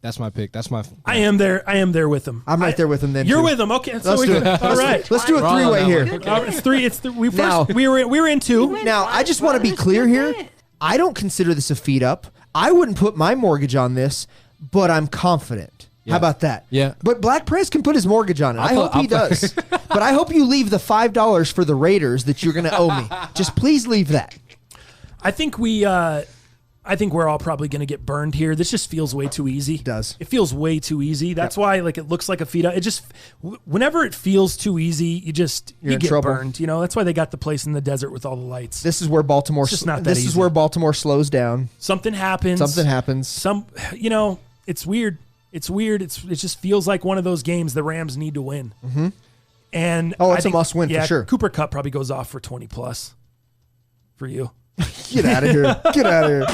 Speaker 3: That's my pick. That's my.
Speaker 1: I am there with him.
Speaker 4: I'm right there with him then.
Speaker 1: You're
Speaker 4: too.
Speaker 1: with him. Okay. So
Speaker 4: Let's do it.
Speaker 1: All right.
Speaker 4: Let's do a
Speaker 3: We're all on
Speaker 4: 3-way
Speaker 3: that
Speaker 4: here.
Speaker 3: one. Okay.
Speaker 1: It's 3. We
Speaker 4: Now-
Speaker 1: were in 2.
Speaker 4: Now, I just want to be clear here. I don't consider this a feed up. I wouldn't put my mortgage on this, but I'm confident.
Speaker 3: Yeah.
Speaker 4: How about that?
Speaker 3: Yeah.
Speaker 4: But Black Prez can put his mortgage on it. I hope he does. But I hope you leave the $5 for the Raiders that you're going to owe me. Just please leave that.
Speaker 1: I think we're all probably going to get burned here. This just feels way too easy. It
Speaker 4: does.
Speaker 1: It feels way too easy. That's why like it looks like a feed up. It just whenever it feels too easy, you
Speaker 4: in
Speaker 1: get
Speaker 4: trouble.
Speaker 1: burned. You know, that's why they got the place in the desert with all the lights.
Speaker 4: This is where Baltimore.
Speaker 1: It's just not that
Speaker 4: this is
Speaker 1: easy.
Speaker 4: where Baltimore slows down.
Speaker 1: Something happens. It's weird. It's weird. It just feels like one of those games the Rams need to win. Mm-hmm. And
Speaker 4: it's a must win for sure.
Speaker 1: Cooper Kupp probably goes off for 20 plus for you.
Speaker 4: Get out of here. Get out of here.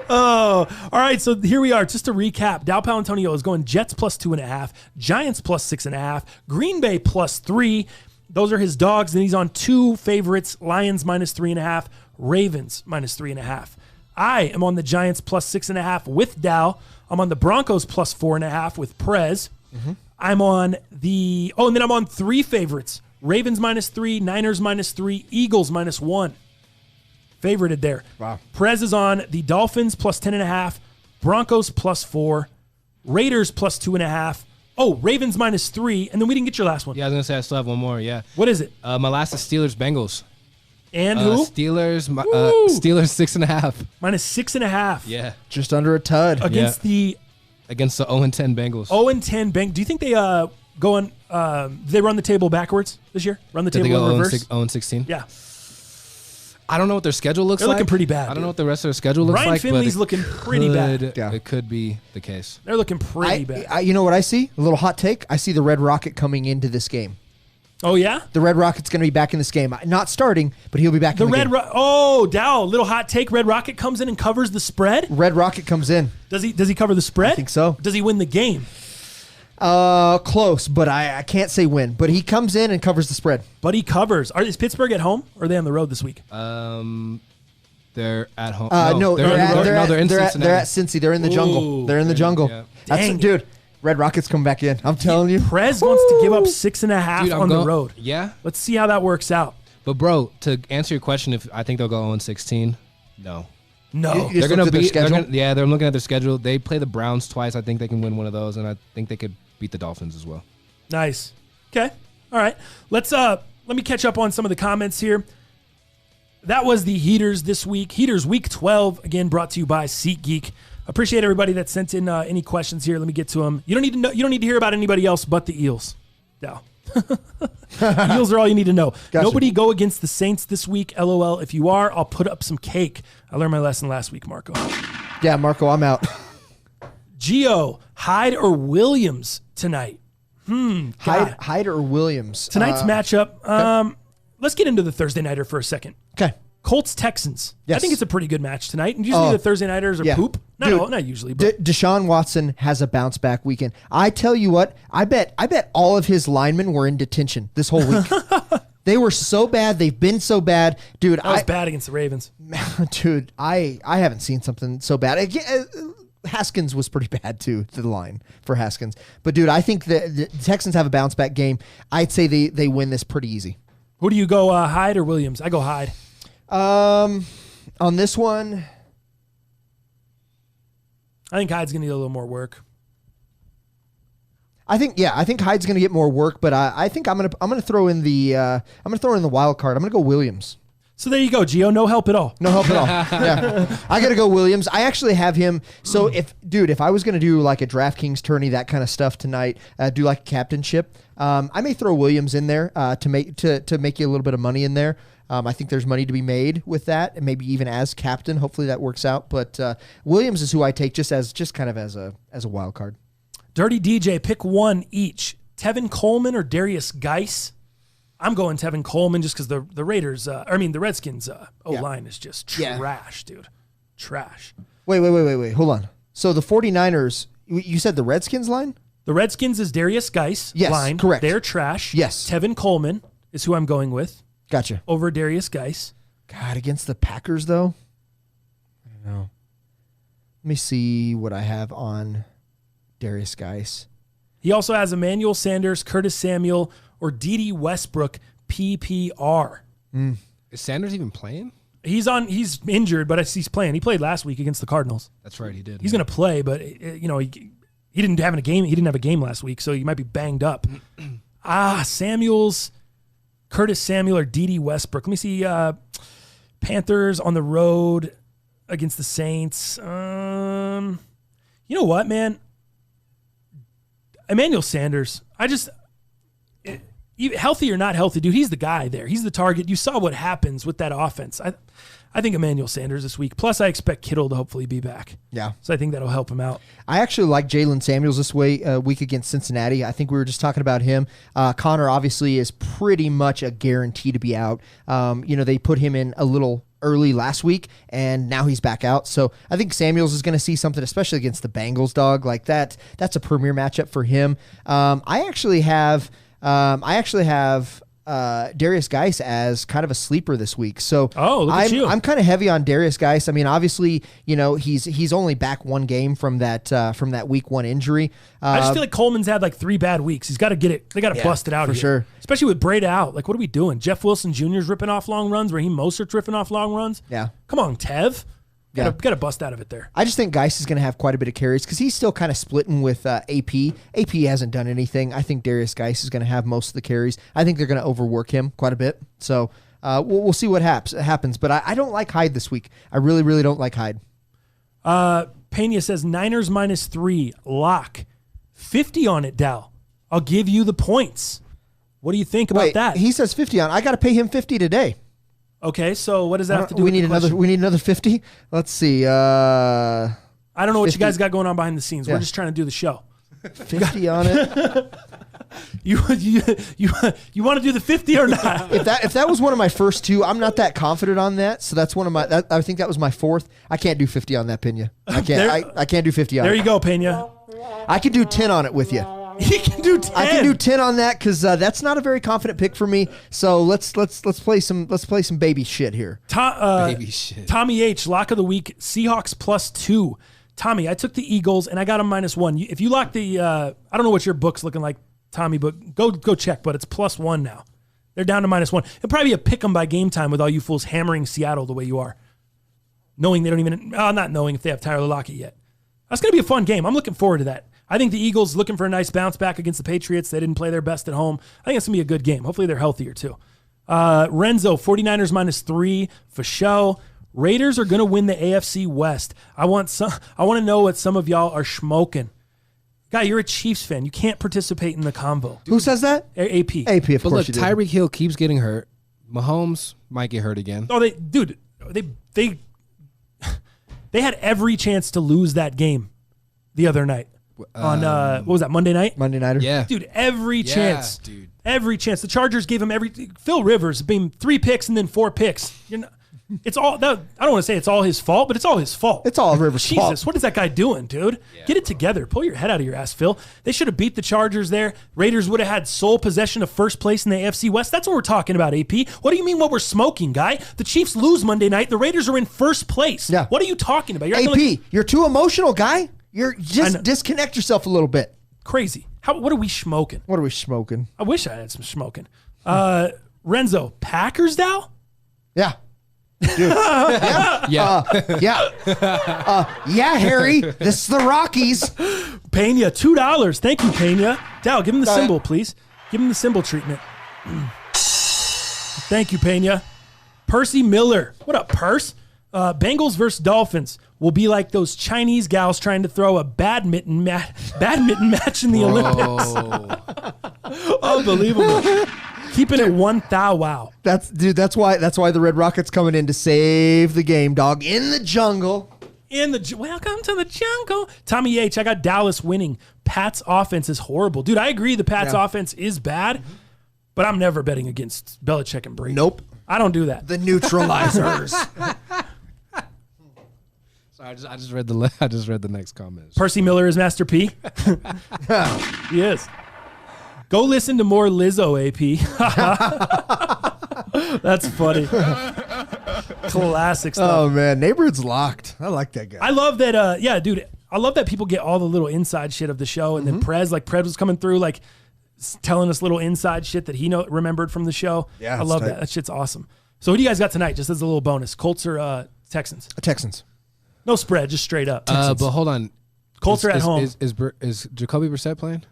Speaker 1: Oh, all right. So here we are. Just to recap, Dal Palantonio is going Jets plus 2.5, Giants plus 6.5, Green Bay plus 3. Those are his dogs. And he's on 2 favorites, Lions minus 3.5, Ravens minus 3.5. I am on the Giants plus 6.5 with Dal. I'm on the Broncos plus 4.5 with Prez. Mm-hmm. I'm on and then I'm on 3 favorites, Ravens minus 3, Niners minus 3, Eagles minus 1. Favorited there.
Speaker 4: Wow.
Speaker 1: Prez is on the Dolphins plus 10.5, Broncos plus 4, Raiders plus 2.5. Oh, Ravens minus 3, and then we didn't get your last one.
Speaker 3: Yeah, I was gonna say I still have one more. Yeah.
Speaker 1: What is it?
Speaker 3: My last is Steelers Bengals.
Speaker 1: And who?
Speaker 3: Steelers. Steelers 6.5.
Speaker 1: Minus 6.5.
Speaker 3: Yeah.
Speaker 4: Just under a tud.
Speaker 1: Against the
Speaker 3: 0-10 Bengals.
Speaker 1: 0-10 Bengals. Do you think they go on? They run the table backwards this year? Run the
Speaker 3: Did
Speaker 1: table
Speaker 3: they
Speaker 1: in
Speaker 3: go
Speaker 1: reverse?
Speaker 3: 0-16?
Speaker 1: Yeah.
Speaker 3: I don't know what their schedule looks
Speaker 1: They're
Speaker 3: like.
Speaker 1: looking pretty bad.
Speaker 3: I don't
Speaker 1: dude.
Speaker 3: know what the rest of their schedule looks
Speaker 1: Ryan
Speaker 3: like.
Speaker 1: Finley's
Speaker 3: but
Speaker 1: looking pretty bad.
Speaker 4: Yeah.
Speaker 3: It could be the case.
Speaker 1: They're looking pretty bad.
Speaker 4: You know what I see? A little hot take. I see the Red Rocket coming into this game.
Speaker 1: Oh, yeah?
Speaker 4: The Red Rocket's going to be back in this game. Not starting, but he'll be back in the game.
Speaker 1: Dow, little hot take. Red Rocket comes in and covers the spread.
Speaker 4: Red Rocket comes in.
Speaker 1: Does he cover the spread?
Speaker 4: I think so.
Speaker 1: Does he win the game?
Speaker 4: Close, but I can't say win. But he comes in and covers the spread.
Speaker 1: But he covers. Is Pittsburgh at home or are they on the road this week?
Speaker 3: They're at home.
Speaker 4: They're
Speaker 3: in
Speaker 4: at
Speaker 3: Cincinnati.
Speaker 4: Cincy. They're in the jungle.
Speaker 1: Ooh.
Speaker 4: They're in the jungle.
Speaker 3: Yeah.
Speaker 1: Dang.
Speaker 4: Dude, Red Rocket's coming back in. I'm telling you.
Speaker 1: Prez wants to give up 6.5 on the road.
Speaker 3: Yeah.
Speaker 1: Let's see how that works out.
Speaker 3: But, bro, to answer your question, if I think they'll go 0-16, no.
Speaker 1: No.
Speaker 4: You just looked at their schedule?
Speaker 3: They're looking at their schedule. They play the Browns twice. I think they can win one of those, and I think they could beat the Dolphins as well.
Speaker 1: Nice. Okay. All right. Let me catch up on some of the comments here. That was the Heaters this week. Heaters week 12, again brought to you by SeatGeek. Appreciate everybody that sent in any questions here. Let me get to them. You don't need to know. You don't need to hear about anybody else but the Eels. No. Eels are all you need to know.
Speaker 4: Gotcha.
Speaker 1: Nobody go against the Saints this week. LOL. If you are, I'll put up some cake. I learned my lesson last week, Marco.
Speaker 4: Yeah, Marco, I'm out.
Speaker 1: Gio, Hyde or Williams tonight?
Speaker 4: Hyde or Williams?
Speaker 1: Tonight's matchup. Let's get into the Thursday nighter for a second.
Speaker 4: Okay.
Speaker 1: Colts Texans.
Speaker 4: Yes.
Speaker 1: I think it's a pretty good match tonight. And usually the Thursday nighters are poop. Not usually. But
Speaker 4: Deshaun Watson has a bounce back weekend. I tell you what, I bet all of his linemen were in detention this whole week. They were so bad. They've been so bad, dude.
Speaker 1: that was bad against the Ravens.
Speaker 4: Dude, I haven't seen something so bad. Again, Haskins was pretty bad too to the line for Haskins. But dude, I think the Texans have a bounce back game. I'd say they win this pretty easy.
Speaker 1: Who do you go, Hyde or Williams? I go Hyde.
Speaker 4: On this one,
Speaker 1: I think Hyde's gonna need a little more work.
Speaker 4: I think Hyde's gonna get more work, but I think I'm gonna throw in the wild card. I'm gonna go Williams.
Speaker 1: So there you go, Gio. No help at all.
Speaker 4: No help at all. Yeah, I gotta go Williams. I actually have him. So if I was gonna do like a DraftKings tourney, that kind of stuff tonight, do like a captainship, I may throw Williams in there to make you a little bit of money in there. I think there's money to be made with that, and maybe even as captain. Hopefully that works out. But Williams is who I take just kind of as a wild card.
Speaker 1: Dirty DJ, pick one each. Tevin Coleman or Darius Geis? I'm going Tevin Coleman just because the Redskins O-line is just trash, dude. Trash.
Speaker 4: Wait. Hold on. So the 49ers, you said the Redskins line?
Speaker 1: The Redskins is Darius Geis line.
Speaker 4: Correct.
Speaker 1: They're trash.
Speaker 4: Yes.
Speaker 1: Tevin Coleman is who I'm going with.
Speaker 4: Gotcha.
Speaker 1: Over Darius Geis.
Speaker 4: God, against the Packers, though? I don't know. Let me see what I have on Darius Geis.
Speaker 1: He also has Emmanuel Sanders, Curtis Samuel, or Dede Westbrook PPR.
Speaker 3: Is Sanders even playing?
Speaker 1: He's injured, but he's playing. He played last week against the Cardinals.
Speaker 3: That's right, he did.
Speaker 1: He's going to play, but he didn't have a game. He didn't have a game last week, so he might be banged up. Samuels, Curtis Samuel or D.D. Westbrook. Let me see. Panthers on the road against the Saints. You know what, man? Emmanuel Sanders. Healthy or not healthy, dude, he's the guy there. He's the target. You saw what happens with that offense. I think Emmanuel Sanders this week. Plus, I expect Kittle to hopefully be back.
Speaker 4: Yeah.
Speaker 1: So I think that'll help him out. I
Speaker 4: actually like Jalen Samuels this week against Cincinnati. I think we were just talking about him. Connor obviously is pretty much a guarantee to be out. They put him in a little early last week, and now he's back out. So I think Samuels is going to see something, especially against the Bengals, dog. Like that. That's a premier matchup for him. I actually have Darius Geis as kind of a sleeper this week. So I'm kind of heavy on Darius Geis. I mean, obviously, he's only back one game from that week 1 injury.
Speaker 1: I just feel like Coleman's had like 3 bad weeks. He's got to get it. They got to bust it out
Speaker 4: for
Speaker 1: here.
Speaker 4: Sure.
Speaker 1: Especially with Bred out. Like, what are we doing? Jeff Wilson Jr.'s ripping off long runs. Raheem Mostert's ripping off long runs.
Speaker 4: Yeah.
Speaker 1: Come on, Tev. Got to bust out of it there.
Speaker 4: I just think Geis is going to have quite a bit of carries because he's still kind of splitting with AP. AP hasn't done anything. I think Darius Geis is going to have most of the carries. I think they're going to overwork him quite a bit. So we'll see what happens. But I don't like Hyde this week. I really, really don't like Hyde.
Speaker 1: Pena says Niners -3. Lock. 50 on it, Dal. I'll give you the points. What do you think about that?
Speaker 4: He says 50 on. I got to pay him 50 today.
Speaker 1: Okay, so what does that have to do
Speaker 4: we
Speaker 1: with
Speaker 4: need another? We need another 50. Let's see.
Speaker 1: I don't know what you guys got going on behind the scenes. Yeah. We're just trying to do the show.
Speaker 4: 50 on it.
Speaker 1: You want to do the 50 or not?
Speaker 4: If that was one of my first 2, I'm not that confident on that. So that's one of my. I think that was my 4th. I can't do 50 on that, Pena. I can't. I can't do 50 on it.
Speaker 1: There you go, Pena.
Speaker 4: I can do 10 on it with you.
Speaker 1: He can do 10.
Speaker 4: I can do 10 on that because that's not a very confident pick for me. So let's play some baby shit here.
Speaker 3: Baby shit.
Speaker 1: Tommy H, lock of the week, Seahawks +2. Tommy, I took the Eagles and I got them -1. If you lock the, I don't know what your book's looking like, Tommy, but go check. But it's +1 now. They're down to -1. It'll probably be a pick 'em by game time with all you fools hammering Seattle the way you are, knowing they don't even, not knowing if they have Tyler Lockett yet. That's gonna be a fun game. I'm looking forward to that. I think the Eagles looking for a nice bounce back against the Patriots. They didn't play their best at home. I think it's going to be a good game. Hopefully they're healthier too. Renzo, 49ers -3 for show. Raiders are going to win the AFC West. I want to know what some of y'all are schmoking. Guy, you're a Chiefs fan. You can't participate in the convo.
Speaker 4: Who says that?
Speaker 1: AP.
Speaker 4: AP, of course you do.
Speaker 3: Tyreek Hill keeps getting hurt. Mahomes might get hurt again.
Speaker 1: Oh, they had every chance to lose that game the other night. On what was that, Monday night?
Speaker 4: Monday nighter.
Speaker 3: Yeah,
Speaker 1: dude, every chance,
Speaker 3: dude,
Speaker 1: every chance. The Chargers gave him Phil Rivers being 3 picks and then 4 picks. It's all. I don't want to say it's all his fault, but it's all his fault.
Speaker 4: It's all Rivers' fault.
Speaker 1: Jesus, what is that guy doing, dude? Yeah. Get it together. Pull your head out of your ass, Phil. They should have beat the Chargers there. Raiders would have had sole possession of first place in the AFC West. That's what we're talking about, AP. What do you mean what we're smoking, guy? The Chiefs lose Monday night. The Raiders are in first place.
Speaker 4: Yeah.
Speaker 1: What are you talking about? You're
Speaker 4: AP, you're too emotional, guy. You're just disconnect yourself a little bit.
Speaker 1: Crazy. What are we smoking?
Speaker 4: What are we smoking?
Speaker 1: I wish I had some smoking. Renzo, Packers, Dal?
Speaker 4: Yeah. Dude. Yeah, Harry. This is the Rockies.
Speaker 1: Pena, $2. Thank you, Pena. Dal, give him the symbol, please. Give him the symbol treatment. Thank you, Pena. Percy Miller. What up, Purse? Bengals versus Dolphins will be like those Chinese gals trying to throw a badminton match in the Olympics. Unbelievable. Keeping it 1,000. Wow.
Speaker 4: That's why the Red Rockets coming in to save the game, dog. In the jungle.
Speaker 1: Welcome to the jungle. Tommy H, I got Dallas winning. Pat's offense is horrible. Dude, I agree the Pat's offense is bad, but I'm never betting against Belichick and Brady.
Speaker 4: Nope.
Speaker 1: I don't do that.
Speaker 4: The neutralizers.
Speaker 3: Sorry, I just read the next comment.
Speaker 1: Percy Miller is Master P. He is. Go listen to more Lizzo, AP. That's funny. Classic stuff.
Speaker 4: Oh, man. Neighborhood's locked. I like that guy.
Speaker 1: I love that. Yeah, dude. I love that people get all the little inside shit of the show. And then Prez was coming through, telling us little inside shit that he remembered from the show.
Speaker 4: Yeah,
Speaker 1: I love that. That shit's awesome. So who do you guys got tonight? Just as a little bonus, Colts or Texans?
Speaker 4: Texans.
Speaker 1: No spread, just straight up.
Speaker 3: But hold on.
Speaker 1: Colts are at home.
Speaker 3: Is Jacoby Brissett playing?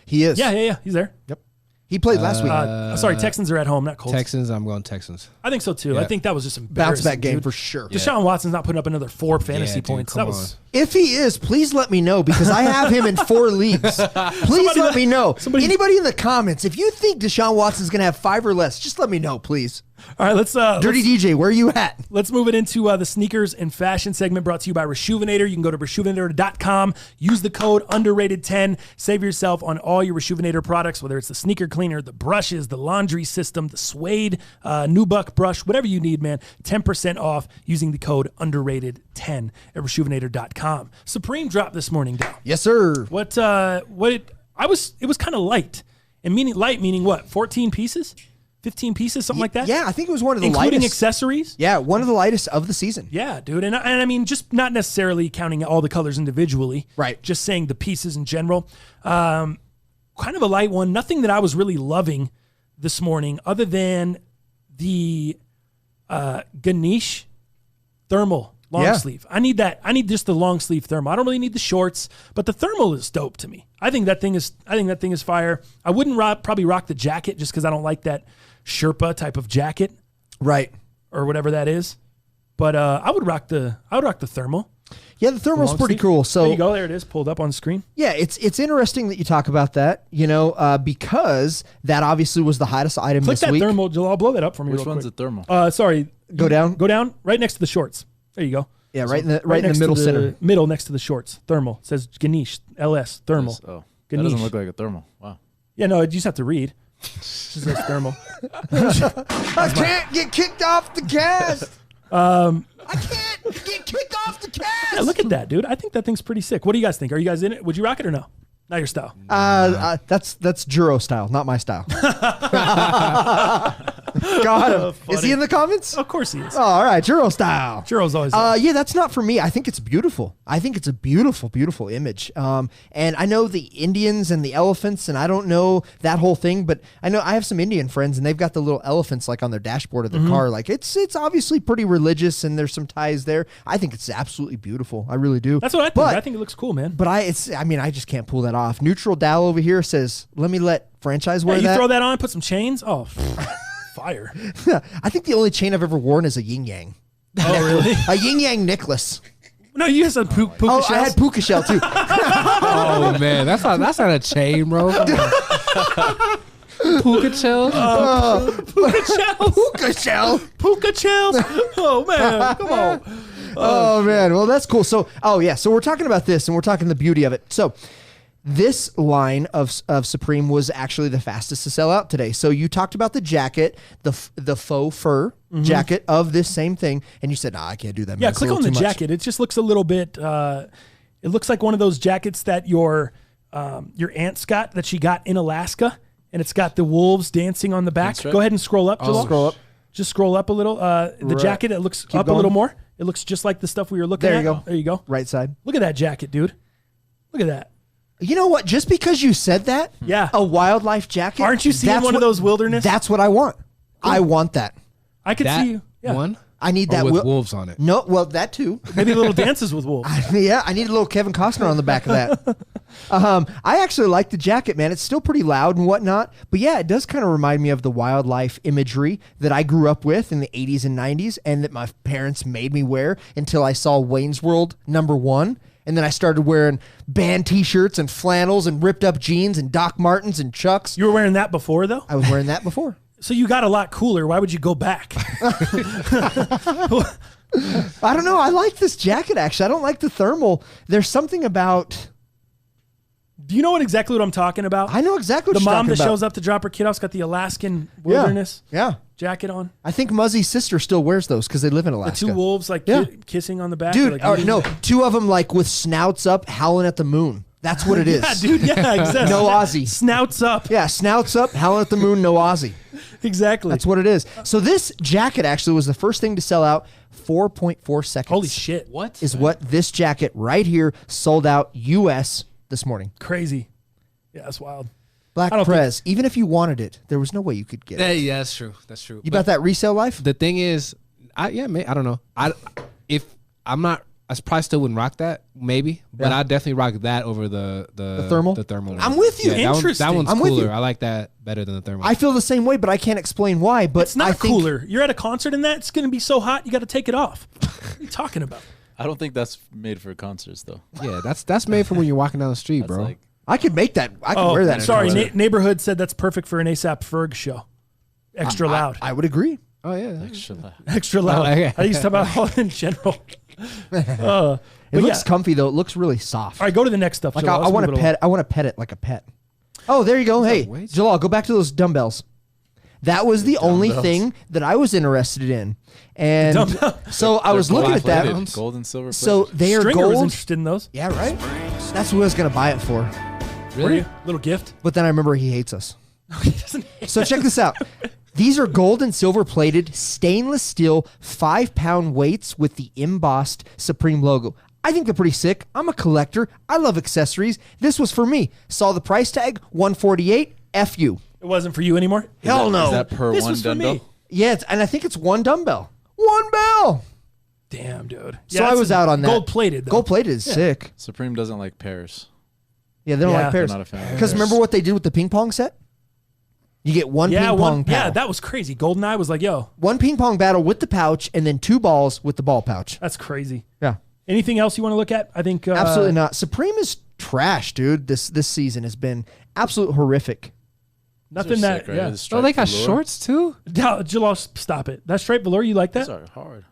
Speaker 4: He is.
Speaker 1: Yeah. He's there.
Speaker 4: Yep. He played last week.
Speaker 1: Sorry, Texans are at home, not Colts.
Speaker 3: Texans, I'm going Texans.
Speaker 1: I think so too.
Speaker 3: Yeah.
Speaker 1: I think that was just embarrassing.
Speaker 4: Bounce back game
Speaker 1: dude.
Speaker 4: for sure.
Speaker 1: Deshaun Watson's not putting up another 4 fantasy points.
Speaker 3: Dude,
Speaker 1: That was.
Speaker 4: If he is, please let me know because I have him in 4 leagues. Please let me know. Anybody in the comments, if you think Deshaun Watson's going to have 5 or less, just let me know, please.
Speaker 1: All right, let's
Speaker 4: Dirty DJ, where are you at?
Speaker 1: Let's move it into the sneakers and fashion segment brought to you by Resjuvenator. You can go to resjuvenator.com, use the code underrated10, save yourself on all your Resjuvenator products, whether it's the sneaker cleaner, the brushes, the laundry system, the suede nubuck brush, whatever you need, man. 10% off using the code underrated10 at resjuvenator.com. Supreme dropped this morning, Dal.
Speaker 4: Yes, sir.
Speaker 1: It was kind of light. And meaning what? 14 pieces? 15 pieces, something like that?
Speaker 4: Yeah, I think it was one of the
Speaker 1: including
Speaker 4: lightest.
Speaker 1: Accessories?
Speaker 4: Yeah, one of the lightest of the season.
Speaker 1: Yeah, dude. And I mean, just not necessarily counting all the colors individually.
Speaker 4: Right.
Speaker 1: Just saying the pieces in general. Kind of a light one. Nothing that I was really loving this morning other than the Ganesh thermal long sleeve. I need that. I need just the long sleeve thermal. I don't really need the shorts, but the thermal is dope to me. I think that thing is fire. I wouldn't probably rock the jacket just because I don't like that Sherpa type of jacket,
Speaker 4: right,
Speaker 1: or whatever that is. But I would rock the thermal.
Speaker 4: Yeah, the thermal's pretty cool. So
Speaker 1: there you go. There it is, pulled up on screen.
Speaker 4: Yeah, it's interesting that you talk about that. Because that obviously was the hottest item
Speaker 1: Click
Speaker 4: this
Speaker 1: that
Speaker 4: week.
Speaker 1: thermal, Joel. I'll blow that up for me.
Speaker 5: Which
Speaker 1: real
Speaker 5: one's
Speaker 1: quick.
Speaker 5: the thermal?
Speaker 1: Sorry,
Speaker 4: Go down,
Speaker 1: right next to the shorts. There you go.
Speaker 4: Yeah, right in the middle center.
Speaker 1: Middle next to the shorts. Thermal. It says Ganesh LS thermal.
Speaker 5: Yes. Oh,
Speaker 1: Ganesh.
Speaker 5: that doesn't look like a thermal. Wow.
Speaker 1: Yeah, no, you just have to read. It just says thermal.
Speaker 4: I can't get kicked off the cast. I can't get kicked off the cast.
Speaker 1: Yeah, look at that, dude. I think that thing's pretty sick. What do you guys think? Are you guys in it? Would you rock it or no? Not your style.
Speaker 4: That's Juro style, not my style. Got him. Is he in the comments?
Speaker 1: Of course he is.
Speaker 4: Oh, all right, Juro style.
Speaker 1: Juro's always.
Speaker 4: Yeah, that's not for me. I think it's beautiful. I think it's a beautiful, beautiful image. And I know the Indians and the elephants, and I don't know that whole thing, but I know I have some Indian friends, and they've got the little elephants like on their dashboard of their car. Like it's obviously pretty religious, and there's some ties there. I think it's absolutely beautiful. I really do.
Speaker 1: That's what I think. I think it looks cool, man.
Speaker 4: But I just can't pull that off. Neutral Dal over here says, "Let me let franchise wear
Speaker 1: you
Speaker 4: that."
Speaker 1: throw that on, put some chains. Oh, fire!
Speaker 4: I think the only chain I've ever worn is a yin yang.
Speaker 1: Oh, really?
Speaker 4: A yin yang necklace.
Speaker 1: No, you guys had puka shells.
Speaker 4: I had puka shell too.
Speaker 3: Oh man, that's not a chain, bro. Puka shells.
Speaker 4: Puka shell.
Speaker 1: Puka shells. Oh man, come on.
Speaker 4: Oh man, well that's cool. So so we're talking about this, and we're talking the beauty of it. So this line of Supreme was actually the fastest to sell out today. So you talked about the jacket, the faux fur jacket of this same thing, and you said, "No, I can't do that."
Speaker 1: Yeah, click on the jacket. It just looks a little bit. It looks like one of those jackets that your aunt's got that she got in Alaska, and it's got the wolves dancing on the back. Go ahead and scroll up.
Speaker 4: Scroll up.
Speaker 1: Just scroll up a little. The jacket, it looks up a little more. It looks just like the stuff we were looking at. There you go.
Speaker 4: Right side.
Speaker 1: Look at that jacket, dude. Look at that.
Speaker 4: You know what? Just because you said that, a wildlife jacket.
Speaker 1: Aren't you seeing one of those wilderness?
Speaker 4: That's what I want. Cool. I want that.
Speaker 1: I could see you. Yeah.
Speaker 3: One.
Speaker 4: I need that
Speaker 3: with wolves on it.
Speaker 4: No, well that too.
Speaker 1: Maybe little dances with wolves.
Speaker 4: Yeah, I need a little Kevin Costner on the back of that. I actually like the jacket, man. It's still pretty loud and whatnot, but yeah, it does kind of remind me of the wildlife imagery that I grew up with in the 80s and 90s, and that my parents made me wear until I saw Wayne's World #1. And then I started wearing band T-shirts and flannels and ripped up jeans and Doc Martens and Chucks.
Speaker 1: You were wearing that before, though?
Speaker 4: I was wearing that before.
Speaker 1: So you got a lot cooler. Why would you go back?
Speaker 4: I don't know. I like this jacket, actually. I don't like the thermal. There's something about...
Speaker 1: Do you know exactly what I'm talking about?
Speaker 4: I know exactly what
Speaker 1: the
Speaker 4: you're
Speaker 1: mom
Speaker 4: talking
Speaker 1: that
Speaker 4: about.
Speaker 1: shows up to drop her kid off's got the Alaskan wilderness jacket on.
Speaker 4: I think Muzzy's sister still wears those because they live in Alaska.
Speaker 1: The two wolves kissing on the back.
Speaker 4: Dude,
Speaker 1: like,
Speaker 4: two of them like with snouts up howling at the moon. That's what it is.
Speaker 1: Yeah, dude, yeah, exactly.
Speaker 4: No Aussie.
Speaker 1: Snouts up.
Speaker 4: Yeah, snouts up, howling at the moon, no Aussie.
Speaker 1: Exactly.
Speaker 4: That's what it is. So this jacket actually was the first thing to sell out 4.4 seconds.
Speaker 1: Holy shit.
Speaker 3: What?
Speaker 4: Is what this jacket right here sold out U.S. this morning.
Speaker 1: Crazy. Yeah, that's wild.
Speaker 4: Black Prez, even if you wanted it, there was no way you could get it.
Speaker 3: Yeah, that's true. That's true.
Speaker 4: You got that resale life?
Speaker 3: The thing is, I don't know. I probably still wouldn't rock that, maybe, but I definitely rock that over the
Speaker 4: thermal.
Speaker 3: The thermal.
Speaker 4: I'm with you.
Speaker 3: Yeah,
Speaker 1: Interesting.
Speaker 3: That one's
Speaker 4: I'm with
Speaker 3: cooler.
Speaker 4: you.
Speaker 3: I like that better than the thermal.
Speaker 4: I feel the same way, but I can't explain why. But
Speaker 1: It's not
Speaker 4: I think,
Speaker 1: cooler. You're at a concert and it's going to be so hot, you got to take it off. What are you talking about?
Speaker 5: I don't think that's made for concerts though.
Speaker 3: Yeah, that's made for when you're walking down the street,
Speaker 5: That's
Speaker 3: bro.
Speaker 5: like,
Speaker 4: I could make that. I could wear that.
Speaker 1: Sorry,
Speaker 4: in a concert.
Speaker 1: Neighborhood said that's perfect for an ASAP Ferg show. Extra loud.
Speaker 4: I would agree.
Speaker 3: Oh yeah.
Speaker 5: extra loud.
Speaker 1: Extra loud.
Speaker 3: Oh, okay.
Speaker 1: I used to talk about all in general.
Speaker 4: It
Speaker 1: But
Speaker 4: looks
Speaker 1: yeah.
Speaker 4: comfy though. It looks really soft.
Speaker 1: All right, go to the next stuff.
Speaker 4: Like
Speaker 1: Jalal.
Speaker 4: I
Speaker 1: Let's
Speaker 4: want
Speaker 1: move
Speaker 4: to
Speaker 1: it
Speaker 4: pet. I want to pet it like a pet. Oh, there you go. Hey,
Speaker 3: weights?
Speaker 4: Jalal, go back to those dumbbells. That was the only thing that I was interested in, and
Speaker 1: Dumbbell.
Speaker 4: so I was looking at that.
Speaker 5: Plated, gold and silver.
Speaker 4: So
Speaker 5: plated.
Speaker 4: they are
Speaker 1: Stringer was
Speaker 4: gold.
Speaker 1: interested in those.
Speaker 4: Yeah, right. That's what I was gonna buy it for.
Speaker 1: Were you? Little gift.
Speaker 4: But then I remember he hates us.
Speaker 1: He doesn't hate
Speaker 4: So check this out. These are gold and silver plated stainless steel 5-pound weights with the embossed Supreme logo. I think they're pretty sick. I'm a collector. I love accessories. This was for me. Saw the price tag, $148. F you.
Speaker 1: It wasn't for you anymore?
Speaker 4: Hell no.
Speaker 5: Is that per
Speaker 1: This
Speaker 5: one
Speaker 1: was for
Speaker 5: dumbbell?
Speaker 1: me.
Speaker 4: Yeah, and I think it's one dumbbell. One bell.
Speaker 1: Damn, dude.
Speaker 4: So I was out on that.
Speaker 1: Gold plated, though.
Speaker 4: Gold plated is sick.
Speaker 5: Supreme doesn't like pairs.
Speaker 4: Yeah, they don't
Speaker 1: Yeah.
Speaker 4: like pairs.
Speaker 5: They're not a fan of
Speaker 4: Because
Speaker 5: pairs.
Speaker 4: remember what they did with the ping pong set? You get one ping pong paddle.
Speaker 1: Yeah, that was crazy. GoldenEye was like, yo,
Speaker 4: one ping pong battle with the pouch and then 2 balls with the ball pouch.
Speaker 1: that's crazy.
Speaker 4: Yeah.
Speaker 1: Anything else you want to look at? I think
Speaker 4: Absolutely not. Supreme is trash, dude. This season has been absolute horrific.
Speaker 1: nothing
Speaker 5: They're
Speaker 1: that.
Speaker 5: sick, right?
Speaker 1: Yeah.
Speaker 5: The striped
Speaker 3: Oh, they got
Speaker 5: velour.
Speaker 3: shorts too.
Speaker 1: Jalal, stop it. That straight velour, you like that?
Speaker 5: These are hard.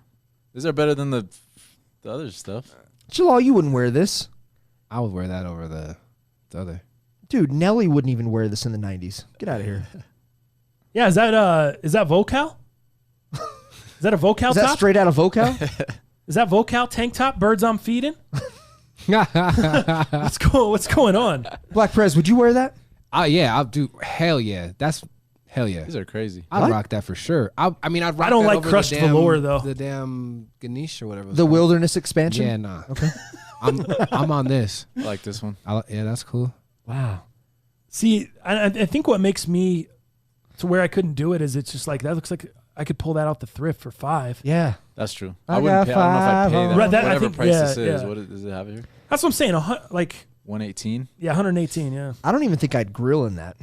Speaker 5: These are better than the other stuff.
Speaker 4: Jalal, you wouldn't wear this.
Speaker 3: I would wear that over the other.
Speaker 4: Dude, Nelly wouldn't even wear this in the 90s. Get out of here.
Speaker 1: Yeah, is that Vocal? Is that a Vocal
Speaker 4: Is that
Speaker 1: top?
Speaker 4: straight out of Vocal?
Speaker 1: Is that Vocal tank top? Birds I'm feeding? What's going on?
Speaker 4: Black Prez, would you wear that?
Speaker 3: Yeah, I'll do. Hell yeah, that's hell yeah.
Speaker 5: These are crazy.
Speaker 3: I'd
Speaker 4: What?
Speaker 3: rock that for sure. I mean, I'd rock
Speaker 1: I don't
Speaker 3: that
Speaker 1: like
Speaker 3: over
Speaker 1: crushed
Speaker 3: the damn,
Speaker 1: velour, though.
Speaker 3: The damn Ganesh or whatever. it's
Speaker 4: The
Speaker 3: called.
Speaker 4: Wilderness Expansion?
Speaker 3: Yeah, nah.
Speaker 4: Okay.
Speaker 3: I'm on this.
Speaker 5: I like this one.
Speaker 3: Yeah, that's cool.
Speaker 4: Wow.
Speaker 1: See, I think what makes me to where I couldn't do it is it's just like that looks like I could pull that out the thrift for $5.
Speaker 4: Yeah.
Speaker 5: That's true.
Speaker 4: I
Speaker 5: I wouldn't
Speaker 4: got
Speaker 5: pay. I don't know if I'd pay
Speaker 4: $5
Speaker 5: that.
Speaker 1: Right, that- I
Speaker 5: Whatever
Speaker 1: think-
Speaker 5: price
Speaker 1: yeah,
Speaker 5: this is.
Speaker 1: yeah.
Speaker 5: What does it have here?
Speaker 1: That's what I'm saying. Like
Speaker 5: 118.
Speaker 1: yeah, 118. Yeah,
Speaker 4: I don't even think I'd grill in that.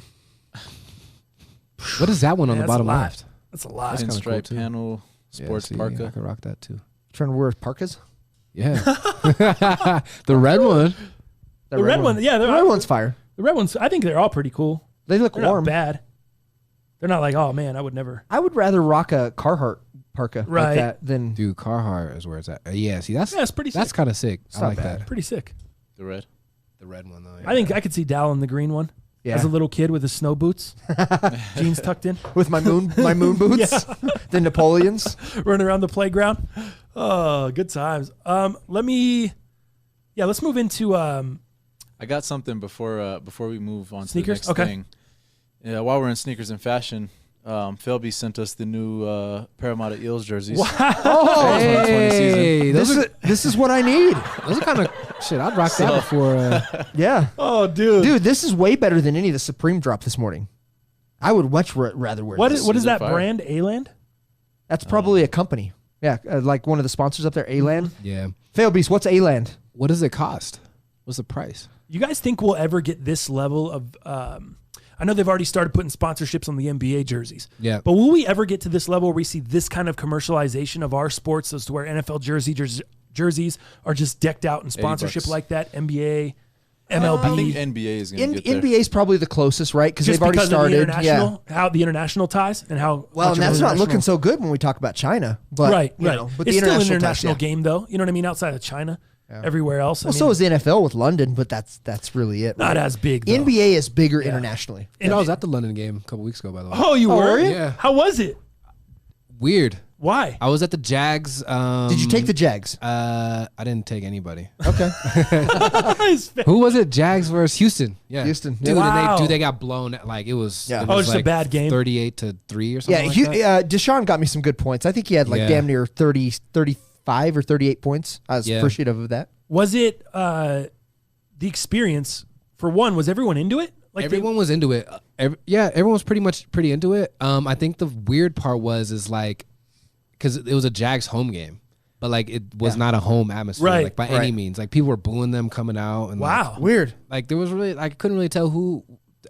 Speaker 3: What is that one on
Speaker 1: Yeah,
Speaker 3: the
Speaker 1: that's
Speaker 3: bottom
Speaker 1: a lot.
Speaker 3: left?
Speaker 1: That's a lot.
Speaker 3: kinda cool,
Speaker 5: Pinstripe
Speaker 3: too.
Speaker 5: panel, sports
Speaker 3: yeah, see,
Speaker 5: parka.
Speaker 3: I could rock that too.
Speaker 4: Trying to wear parkas?
Speaker 3: Yeah. The red one.
Speaker 1: The red one, yeah,
Speaker 4: The red one's fire.
Speaker 1: the red ones. I think they're all pretty cool.
Speaker 4: They look
Speaker 1: They're
Speaker 4: warm.
Speaker 1: not bad. They're not like, oh man, I would never.
Speaker 4: I would rather rock a Carhartt parka
Speaker 1: Right.
Speaker 4: like that than
Speaker 3: Dude, Carhartt is where it's at. Yeah, see, that's
Speaker 1: Yeah, it's pretty
Speaker 3: that's
Speaker 1: sick.
Speaker 3: kind of sick. I
Speaker 4: not
Speaker 3: like
Speaker 4: bad.
Speaker 3: that.
Speaker 1: Pretty sick.
Speaker 5: The red.
Speaker 3: The red one though.
Speaker 1: I think I could see Dal in the green one.
Speaker 4: Yeah.
Speaker 1: As a little kid with his snow boots, jeans tucked in,
Speaker 4: with my moon boots, the Napoleons.
Speaker 1: running around the playground. Oh, good times. Let's move into
Speaker 5: I got something before we move on
Speaker 1: Sneakers?
Speaker 5: to the next
Speaker 1: Okay.
Speaker 5: thing. Yeah, while we're in sneakers and fashion, Philby sent us the new Paramount Eels jerseys.
Speaker 4: Oh,
Speaker 3: Hey,
Speaker 4: this is what I need.
Speaker 3: those are kind of shit. I'd rock that before.
Speaker 4: Yeah.
Speaker 1: oh, dude.
Speaker 4: Dude, this is way better than any of the Supreme drop this morning. I would much rather wear
Speaker 1: What
Speaker 4: this.
Speaker 1: is
Speaker 5: These are
Speaker 1: that
Speaker 5: fire.
Speaker 1: brand? A-Land?
Speaker 4: That's probably a company. Yeah, like one of the sponsors up there, A-Land.
Speaker 3: Yeah.
Speaker 4: Fail Beast, what's A-Land?
Speaker 3: What does it cost? What's the price?
Speaker 1: You guys think we'll ever get this level of? I know they've already started putting sponsorships on the NBA jerseys.
Speaker 3: Yeah.
Speaker 1: But will we ever get to this level where we see this kind of commercialization of our sports as to where NFL jerseys are just decked out in sponsorship
Speaker 5: $80.
Speaker 1: like that? NBA,
Speaker 5: I think
Speaker 1: MLB.
Speaker 5: NBA is going to get there.
Speaker 4: NBA is probably the closest, right? Because
Speaker 1: Just
Speaker 4: they've already
Speaker 1: because of the
Speaker 4: started.
Speaker 1: international, how the international ties and how
Speaker 4: Well,
Speaker 1: much
Speaker 4: and
Speaker 1: of an
Speaker 4: that's not
Speaker 1: international-
Speaker 4: looking so good when we talk about China. But,
Speaker 1: right.
Speaker 4: you know, but
Speaker 1: it's
Speaker 4: the
Speaker 1: still an
Speaker 4: international
Speaker 1: international
Speaker 4: ties, yeah.
Speaker 1: game, though. You know what I mean? Outside of China, everywhere else.
Speaker 4: Well, so is the NFL with London, but that's really it.
Speaker 1: not
Speaker 4: right?
Speaker 1: as big. Though.
Speaker 4: NBA is bigger internationally.
Speaker 3: And I was at the London game a couple weeks ago, by the way.
Speaker 1: Oh, you were?
Speaker 4: were you?
Speaker 3: Yeah.
Speaker 1: How was it?
Speaker 3: Weird.
Speaker 1: Why?
Speaker 3: I was at the Jags.
Speaker 4: Did you take the Jags?
Speaker 3: I didn't take anybody.
Speaker 4: Okay.
Speaker 3: Who was it? Jags versus Houston. Yeah,
Speaker 4: Houston.
Speaker 3: Dude,
Speaker 1: Wow.
Speaker 3: and they got blown. Like it was.
Speaker 4: Yeah.
Speaker 3: It
Speaker 1: Oh,
Speaker 3: was
Speaker 1: just a
Speaker 3: like
Speaker 1: bad game?
Speaker 3: 38-3 or
Speaker 4: Yeah,
Speaker 3: something. like that.
Speaker 4: Deshaun got me some good points. I think he had like
Speaker 3: Yeah.
Speaker 4: damn near 30, 35 or 38 points. I was appreciative of that.
Speaker 1: Was it the experience? For one, was everyone into it? Like
Speaker 3: everyone was into it. Everyone was pretty into it. I think the weird part is like, because it was a Jags home game, but like it was not a home atmosphere, like by any means. Like people were booing them coming out, and
Speaker 1: wow,
Speaker 3: like,
Speaker 4: weird.
Speaker 3: Like there was really, I couldn't really tell who.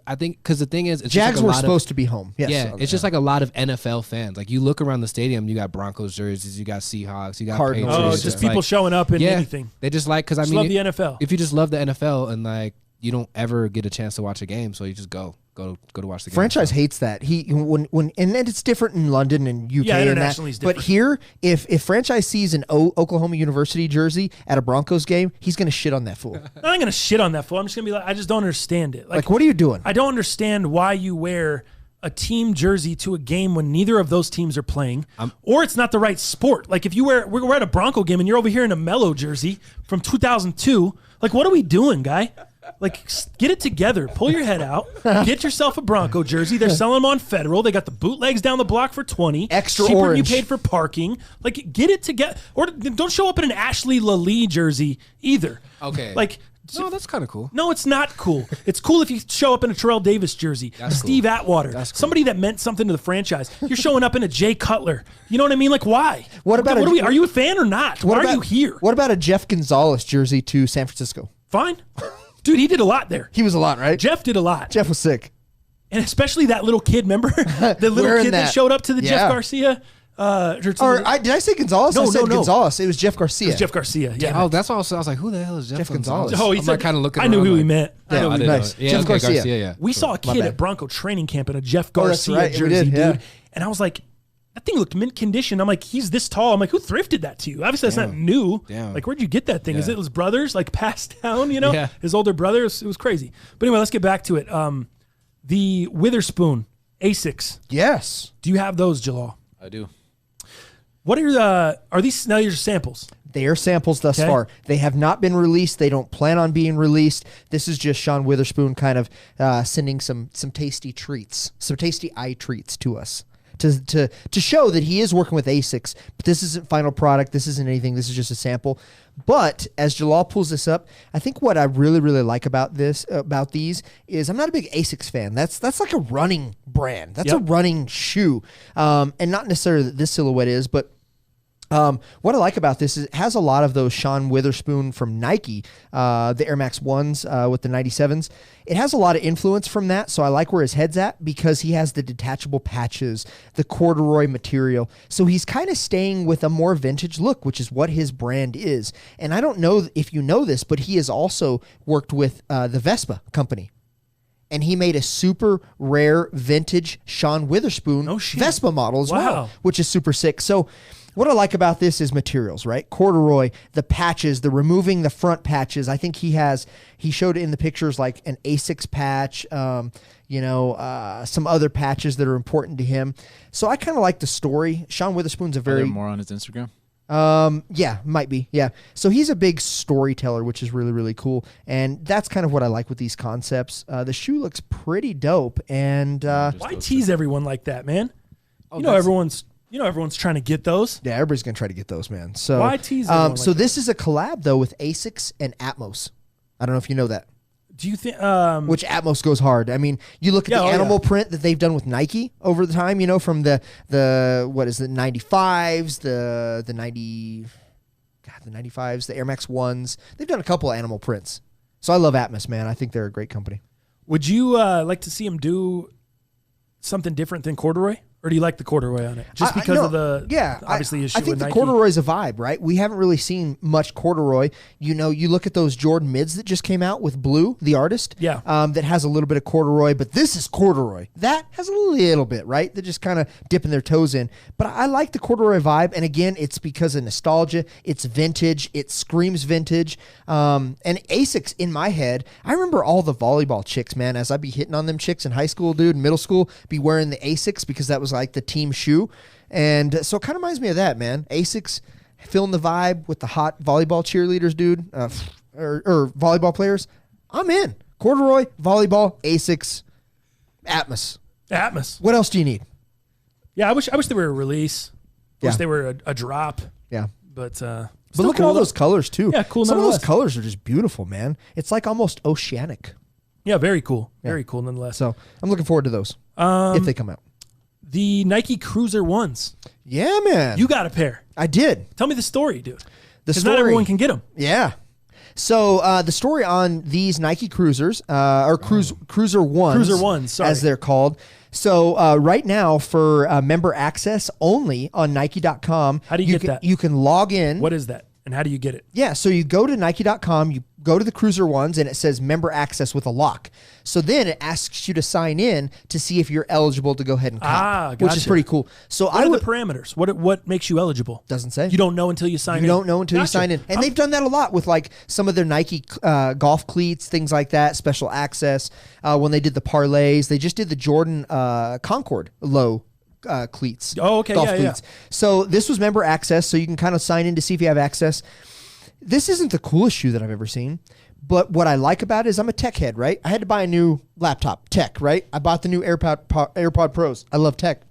Speaker 3: I think because the thing is, it's
Speaker 4: Jags
Speaker 3: just like
Speaker 4: were supposed to be home. Yes,
Speaker 3: yeah, it's just like a lot of NFL fans. Like you look around the stadium, you got Broncos jerseys, you got Seahawks, you got
Speaker 4: Cardinals.
Speaker 3: Patriots.
Speaker 1: Oh, just people showing up in anything.
Speaker 3: They just like, because I mean,
Speaker 1: love the NFL.
Speaker 3: If you just love the NFL and like you don't ever get a chance to watch a game, so you just go to watch the game.
Speaker 4: Franchise hates that. And then it's different in London and UK.
Speaker 1: Yeah,
Speaker 4: and
Speaker 1: internationally
Speaker 4: that.
Speaker 1: is different.
Speaker 4: But here, if franchise sees an Oklahoma University jersey at a Broncos game, he's going to shit on that fool.
Speaker 1: I'm not gonna shit on that fool. I'm just gonna be like, I just don't understand it.
Speaker 4: Like, what are you doing?
Speaker 1: I don't understand why you wear a team jersey to a game when neither of those teams are playing, or it's not the right sport. Like if we're at a Bronco game and you're over here in a Mellow jersey from 2002. Like, what are we doing, guy? Like, get it together. Pull your head out. Get yourself a Bronco jersey. They're selling them on Federal. They got the bootlegs down the block for $20.
Speaker 4: Extra
Speaker 1: cheaper
Speaker 4: orange.
Speaker 1: than you paid for parking. Like, get it together. Or don't show up in an Ashley Lalee jersey either.
Speaker 3: Okay.
Speaker 1: Like,
Speaker 3: No, that's kind of cool.
Speaker 1: no, it's not cool. It's cool if you show up in a Terrell Davis jersey,
Speaker 3: That's
Speaker 1: Steve
Speaker 3: cool.
Speaker 1: Atwater,
Speaker 3: That's cool.
Speaker 1: somebody that meant something to the franchise. You're showing up in a Jay Cutler. You know what I mean? Like, why?
Speaker 4: What about
Speaker 1: are you a fan or not? Why are you here?
Speaker 4: What about a Jeff Gonzalez jersey to San Francisco?
Speaker 1: Fine. Dude, he did a lot there.
Speaker 4: He was a lot, right?
Speaker 1: Jeff did a lot.
Speaker 4: Jeff was sick.
Speaker 1: And especially that little kid, remember? The little
Speaker 4: Wearing
Speaker 1: kid that showed up to the
Speaker 4: Yeah.
Speaker 1: Jeff Garcia.
Speaker 4: Did I say Gonzalez?
Speaker 1: No,
Speaker 4: I said
Speaker 1: no.
Speaker 4: Gonzalez. It was Jeff Garcia.
Speaker 1: It was Jeff Garcia. Yeah.
Speaker 3: Oh, that's also I was like, who the hell is Jeff Gonzalez?
Speaker 1: Oh, he
Speaker 3: I'm
Speaker 1: said,
Speaker 3: like kind of looking.
Speaker 1: I knew
Speaker 3: around
Speaker 1: who he
Speaker 3: like,
Speaker 1: meant. I
Speaker 4: Yeah,
Speaker 1: know who he
Speaker 3: I
Speaker 1: meant.
Speaker 3: didn't know. Yeah,
Speaker 4: Jeff
Speaker 3: okay,
Speaker 4: Garcia.
Speaker 3: yeah.
Speaker 1: We saw a kid
Speaker 4: bad.
Speaker 1: at Bronco training camp in a Jeff
Speaker 4: Oh, that's
Speaker 1: Garcia
Speaker 4: right. We
Speaker 1: jersey,
Speaker 4: did, yeah.
Speaker 1: dude. And I was like, that thing looked mint condition. I'm like, he's this tall. I'm like, who thrifted that to you? Obviously, that's not new.
Speaker 3: Damn.
Speaker 1: Like, where'd you get that thing? Is
Speaker 3: Yeah.
Speaker 1: it his brother's, like, passed down, you know?
Speaker 3: Yeah.
Speaker 1: His older brother? It was crazy. But anyway, let's get back to it. The Witherspoon Asics.
Speaker 4: Yes.
Speaker 1: Do you have those, Jalal?
Speaker 5: I do.
Speaker 1: What are these now your samples?
Speaker 4: They are samples thus
Speaker 1: Okay.
Speaker 4: far. They have not been released. They don't plan on being released. This is just Sean Witherspoon kind of sending some tasty treats, some tasty eye treats to us to show that he is working with ASICs. But this isn't final product. This isn't anything. This is just a sample. But as Jalal pulls this up, I think what I really, really like about these is I'm not a big ASICs fan. That's like a running brand. That's a running shoe. And not necessarily that this silhouette is, but what I like about this is it has a lot of those Sean Witherspoon from Nike, the Air Max 1s with the 97s. It has a lot of influence from that, so I like where his head's at because he has the detachable patches, the corduroy material. So he's kind of staying with a more vintage look, which is what his brand is. And I don't know if you know this, but he has also worked with the Vespa company. And he made a super rare vintage Sean Witherspoon Vespa model as well, which is super sick. So what I like about this is materials, right? Corduroy, the patches, the removing the front patches. I think he showed in the pictures like an A6 patch, some other patches that are important to him. So I kind of like the story. Sean Witherspoon's a
Speaker 5: Are there
Speaker 4: very...
Speaker 5: more on his Instagram?
Speaker 4: Yeah, might be. Yeah. So he's a big storyteller, which is really, really cool. And that's kind of what I like with these concepts. The shoe looks pretty dope. And
Speaker 1: Why tease everyone like that, man? Everyone's trying to get those.
Speaker 4: yeah, everybody's going to try to get those, man. So
Speaker 1: Why tease everyone like
Speaker 4: so this is a collab, though, with ASICS and Atmos. I don't know if you know that.
Speaker 1: Do you think
Speaker 4: Which Atmos goes hard. I mean, you look at the animal print that they've done with Nike over the time, from the 95s, the 95s, the Air Max 1s. They've done a couple of animal prints. So I love Atmos, man. I think they're a great company.
Speaker 1: would you like to see him do something different than corduroy? Or do you like the corduroy on it? Just because of the obviously his shoe
Speaker 4: I think
Speaker 1: with
Speaker 4: the
Speaker 1: Nike.
Speaker 4: corduroy's a vibe, right? We haven't really seen much corduroy. You look at those Jordan mids that just came out with Blue, the artist.
Speaker 1: Yeah.
Speaker 4: That has a little bit of corduroy, but this is corduroy. That has a little bit, right? They're just kind of dipping their toes in. But I like the corduroy vibe, and again, it's because of nostalgia. It's vintage. It screams vintage. And ASICS in my head, I remember all the volleyball chicks, man, as I'd be hitting on them chicks in high school, dude, middle school, be wearing the ASICS because that was like the team shoe. And so it kind of reminds me of that, man. ASICS filling the vibe with the hot volleyball cheerleaders, dude, or volleyball players. I'm in. Corduroy, volleyball, ASICS, Atmos. What else do you need?
Speaker 1: Yeah, I wish they were a release. Wish they were a drop.
Speaker 4: Yeah.
Speaker 1: But
Speaker 4: look at all those colors too.
Speaker 1: Yeah, cool.
Speaker 4: Some of those
Speaker 1: nonetheless.
Speaker 4: colors are just beautiful, man. It's like almost oceanic.
Speaker 1: Yeah, very cool. Very cool nonetheless.
Speaker 4: So I'm looking forward to those if they come out.
Speaker 1: The Nike Cruiser ones.
Speaker 4: Yeah, man.
Speaker 1: You got a pair.
Speaker 4: I did.
Speaker 1: Tell me the story, dude.
Speaker 4: Because
Speaker 1: not everyone can get them.
Speaker 4: Yeah. So the story on these Nike Cruisers, or Cruiser Ones,
Speaker 1: sorry.
Speaker 4: as they're called. So right now for member access only on Nike.com.
Speaker 1: How do you get that?
Speaker 4: You can log in.
Speaker 1: What is that? And how do you get it?
Speaker 4: Yeah, so you go to Nike.com, you go to the Cruiser Ones, and it says member access with a lock. So then it asks you to sign in to see if you're eligible to go ahead and cop, which is pretty cool. So
Speaker 1: what are the parameters? What makes you eligible?
Speaker 4: Doesn't say.
Speaker 1: You don't know until you sign in.
Speaker 4: You don't know until you sign in. And they've done that a lot with like some of their Nike golf cleats, things like that, special access. When they did the parlays, they just did the Jordan Concord low cleats.
Speaker 1: Oh, okay,
Speaker 4: golf
Speaker 1: yeah,
Speaker 4: cleats.
Speaker 1: yeah.
Speaker 4: So this was member access, so you can kind of sign in to see if you have access. This isn't the coolest shoe that I've ever seen, but what I like about it is I'm a tech head, right? I had to buy a new laptop, tech, right? I bought the new AirPod Pros. I love tech.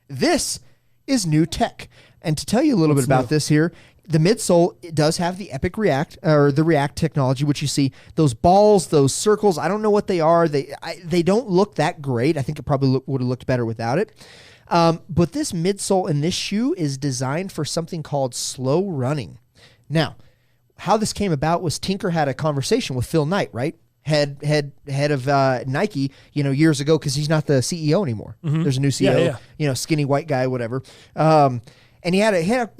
Speaker 4: This is new tech. And to tell you a little bit about this here, the midsole, it does have the Epic React, or the React technology, which you see those balls, those circles. I don't know what they are. They don't look that great. I think it probably would have looked better without it. But this midsole in this shoe is designed for something called slow running. Now, how this came about was Tinker had a conversation with Phil Knight, right? Head of Nike, years ago, because he's not the CEO anymore. Mm-hmm. There's a new CEO, skinny white guy, whatever. And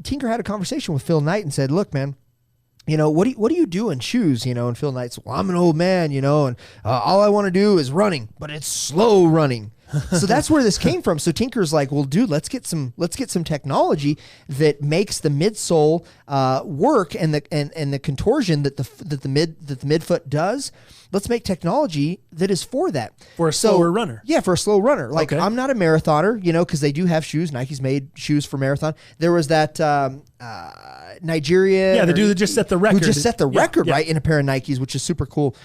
Speaker 4: Tinker had a conversation with Phil Knight and said, "Look, man, what do you do in shoes? And Phil Knight's, well, I'm an old man, and all I want to do is running, but it's slow running." So that's where this came from. So Tinker's like, well, dude, let's get some technology that makes the midsole work and the contortion that the midfoot does. Let's make technology that is for that.
Speaker 1: For a slower runner.
Speaker 4: Yeah, for a slow runner. Like,
Speaker 1: okay.
Speaker 4: I'm not a marathoner, because they do have shoes. Nike's made shoes for marathon. There was that Nigerian.
Speaker 1: Yeah, the dude that just set the record.
Speaker 4: Who just set the record, right, in a pair of Nikes, which is super cool.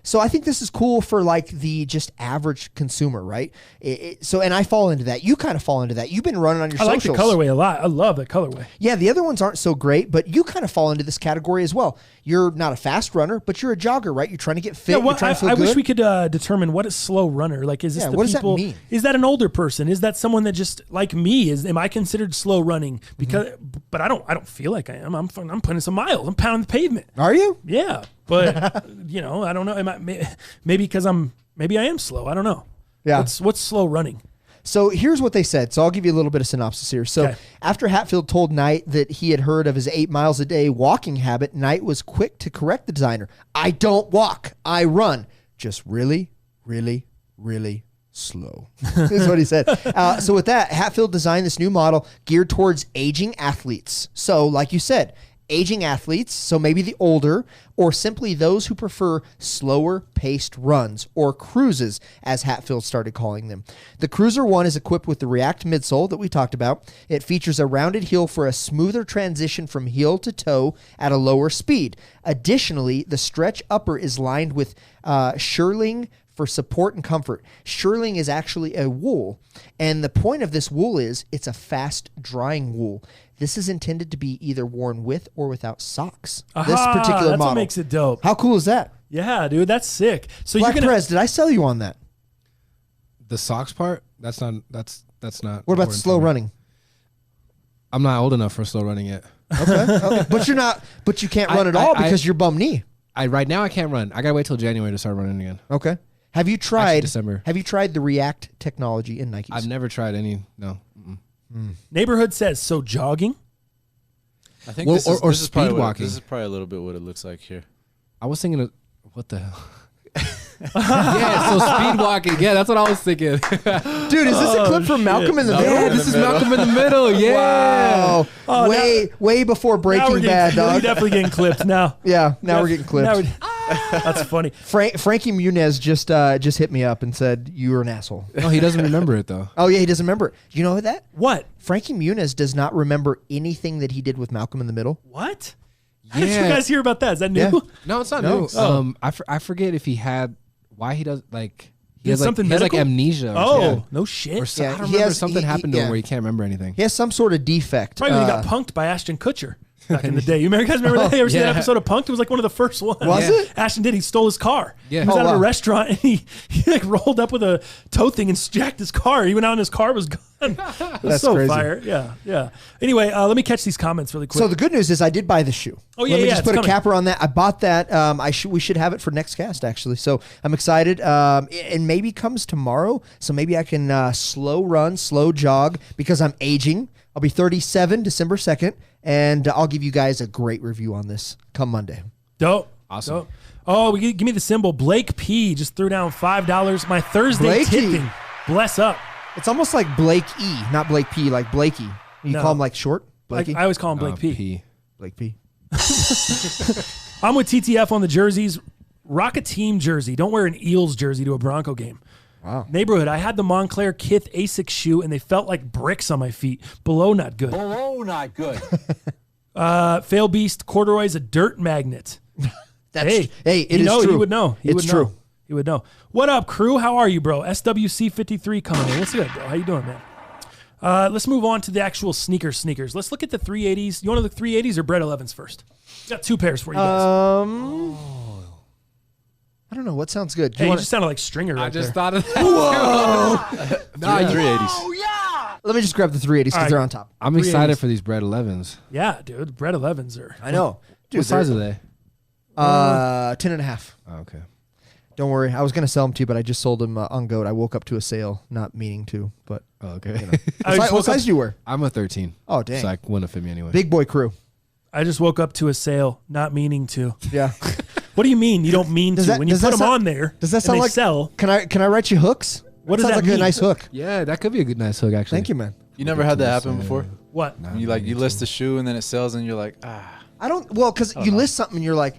Speaker 4: So I think this is cool for like the just average consumer, right? And I fall into that. You kind of fall into that. You've been running on your socials.
Speaker 1: I like the colorway a lot. I love that colorway.
Speaker 4: Yeah, the other ones aren't so great, but you kind of fall into this category as well. You're not a fast runner, but you're a jogger, right? You're trying to get fit. You're trying to feel
Speaker 1: I
Speaker 4: good.
Speaker 1: wish we could determine what is slow runner. Like, is this the
Speaker 4: what
Speaker 1: people?
Speaker 4: Does that mean?
Speaker 1: Is that an older person? Is that someone that just like me? Am I considered slow running? Because, but I don't feel like I am. I'm putting some miles. I'm pounding the pavement.
Speaker 4: Are you?
Speaker 1: Yeah, but I don't know. Maybe because maybe I am slow. I don't know.
Speaker 4: Yeah.
Speaker 1: What's slow running?
Speaker 4: So here's what they said. So I'll give you a little bit of synopsis here. So after Hatfield told Knight that he had heard of his 8 miles a day walking habit, Knight was quick to correct the designer. "I don't walk, I run. Just really, really, really slow." Is what he said. So with that, Hatfield designed this new model geared towards aging athletes. So like you said, aging athletes, so maybe the older, or simply those who prefer slower paced runs, or cruises, as Hatfield started calling them. The Cruiser One is equipped with the React midsole that we talked about. It features a rounded heel for a smoother transition from heel to toe at a lower speed. Additionally, the stretch upper is lined with shearling for support and comfort. Shearling is actually a wool, and the point of this wool is it's a fast drying wool. This is intended to be either worn with or without socks. This particular
Speaker 1: that's
Speaker 4: model.
Speaker 1: What makes it dope.
Speaker 4: How cool is that?
Speaker 1: Yeah, dude, that's sick. So
Speaker 4: Black Prez, did I sell you on that?
Speaker 3: The socks part? That's not.
Speaker 4: What about slow running?
Speaker 3: I'm not old enough for slow running yet.
Speaker 4: Okay. But you're not. But you can't run at all because you're bum knee.
Speaker 3: Right now I can't run. I gotta wait till January to start running again.
Speaker 4: Okay. Have you tried
Speaker 3: December?
Speaker 4: Have you tried the React technology in Nikes?
Speaker 3: I've never tried any. No.
Speaker 1: Neighborhood says so. Jogging.
Speaker 5: I think
Speaker 3: Well, or
Speaker 5: this is
Speaker 3: speed walking.
Speaker 5: This is probably a little bit what it looks like here.
Speaker 3: I was thinking of what the hell. Yeah, so speed walking. Yeah, that's what I was thinking.
Speaker 4: Dude, is this a clip from Malcolm in the Middle?
Speaker 3: Yeah, this is Malcolm in the Middle. Yeah.
Speaker 4: Wow. Way before Breaking Bad, dog.
Speaker 1: We're definitely getting clipped now.
Speaker 4: Yeah, now we're getting clipped.
Speaker 1: That's funny.
Speaker 4: Frankie Muniz just hit me up and said you were an asshole.
Speaker 3: No, he doesn't remember it though.
Speaker 4: Oh yeah, he doesn't remember it. You know that?
Speaker 1: What?
Speaker 4: Frankie Muniz does not remember anything that he did with Malcolm in the Middle.
Speaker 1: What? How did you guys hear about that? Is that new?
Speaker 4: Yeah.
Speaker 3: No, it's not
Speaker 4: No.
Speaker 3: new.
Speaker 4: Oh.
Speaker 3: I forget if he had why he does like he
Speaker 1: Did
Speaker 3: has
Speaker 1: something
Speaker 3: he has like
Speaker 1: medical?
Speaker 3: amnesia.
Speaker 1: Oh, no shit.
Speaker 3: Or so,
Speaker 4: Yeah,
Speaker 3: I don't
Speaker 4: he
Speaker 3: remember
Speaker 4: has-
Speaker 3: something
Speaker 4: he-
Speaker 3: happened to him
Speaker 4: yeah.
Speaker 3: where he can't remember anything.
Speaker 4: He has some sort of defect.
Speaker 1: Probably when he got punked by Ashton Kutcher. back in the day. You guys remember that? You ever seen that
Speaker 3: Yeah.
Speaker 1: episode of Punk'd? It was like one of the first ones.
Speaker 4: Was it?
Speaker 1: Ashton did. He stole his car.
Speaker 3: Yeah.
Speaker 1: He was
Speaker 4: Oh,
Speaker 1: out of a
Speaker 4: wow.
Speaker 1: restaurant and he like rolled up with a tow thing and jacked his car. He went out and his car was gone. It was
Speaker 4: That's
Speaker 1: so
Speaker 4: crazy.
Speaker 1: fire. Yeah. Anyway, let me catch these comments really quick.
Speaker 4: So the good news is I did buy the shoe.
Speaker 1: Oh, yeah,
Speaker 4: Let me
Speaker 1: yeah,
Speaker 4: just
Speaker 1: it's
Speaker 4: put
Speaker 1: coming.
Speaker 4: a capper on that. I bought that. We should have it for next cast actually. So I'm excited. And maybe comes tomorrow. So maybe I can slow jog because I'm aging. I'll be 37 December 2nd, and I'll give you guys a great review on this come Monday.
Speaker 1: Dope.
Speaker 3: Awesome.
Speaker 1: Dope. Oh, give me the symbol. Blake P just threw down $5. My Thursday
Speaker 4: Blakey.
Speaker 1: tipping. Bless up.
Speaker 4: It's almost like Blake E, not Blake P, like Blakey. You
Speaker 1: No.
Speaker 4: call him like short? Blakey?
Speaker 1: I always call him Blake P.
Speaker 4: Blake P.
Speaker 1: I'm with TTF on the jerseys. Rock a team jersey. Don't wear an Eels jersey to a Bronco game.
Speaker 4: Wow.
Speaker 1: Neighborhood. I had the Montclair Kith Asics shoe, and they felt like bricks on my feet. Below, not good.
Speaker 2: Oh, not good.
Speaker 1: Fail Beast corduroy's a dirt magnet.
Speaker 4: Hey, it
Speaker 1: you
Speaker 4: is
Speaker 1: know,
Speaker 4: true.
Speaker 1: He would know. He
Speaker 4: It's
Speaker 1: would
Speaker 4: true.
Speaker 1: know. He would know. What up, crew? How are you, bro? SWC 53 coming in. What's good, bro? How you doing, man? Let's move on to the actual sneakers. Let's look at the 380s. You want to look 380s or Bred 11's first? Got two pairs for you guys.
Speaker 4: I don't know. What sounds good? Do
Speaker 1: Hey,
Speaker 4: you
Speaker 1: you
Speaker 4: wanna-
Speaker 1: just sounded like Stringer right
Speaker 3: I just
Speaker 1: there.
Speaker 3: thought of that.
Speaker 5: Nah, 380s.
Speaker 4: Let me just grab the 380s because
Speaker 1: All right.
Speaker 4: they're on top.
Speaker 3: I'm excited
Speaker 1: 380s.
Speaker 3: for these Bred 11s.
Speaker 1: Yeah, dude. Bred 11's are.
Speaker 4: I know.
Speaker 3: What size are they?
Speaker 4: 10 and a half.
Speaker 3: Oh, okay.
Speaker 4: Don't worry. I was going to sell them to you, but I just sold them on Goat. I woke up to a sale, not meaning to, but
Speaker 3: Oh, okay.
Speaker 1: I just
Speaker 4: what
Speaker 1: woke up-
Speaker 4: size do you wear?
Speaker 3: I'm a 13.
Speaker 4: Oh, dang.
Speaker 3: So I wouldn't fit me anyway.
Speaker 4: Big boy crew.
Speaker 1: I just woke up to a sale, not meaning to.
Speaker 4: Yeah.
Speaker 1: What do you mean? You don't mean
Speaker 4: Does
Speaker 1: to?
Speaker 4: that-
Speaker 1: When you
Speaker 4: does
Speaker 1: put
Speaker 4: that
Speaker 1: them
Speaker 4: sound-
Speaker 1: on there,
Speaker 4: Does that
Speaker 1: and
Speaker 4: sound
Speaker 1: they
Speaker 4: like
Speaker 1: sell?
Speaker 4: Can I write you hooks?
Speaker 1: What does
Speaker 4: Sounds
Speaker 1: that
Speaker 4: like
Speaker 1: mean?
Speaker 4: a nice hook.
Speaker 3: Yeah, that could be a good nice hook, actually.
Speaker 4: Thank you, man.
Speaker 5: You never had that happen before?
Speaker 1: What?
Speaker 5: When you list the shoe and then it sells and you're like,
Speaker 4: I don't, well, because you list something and you're like,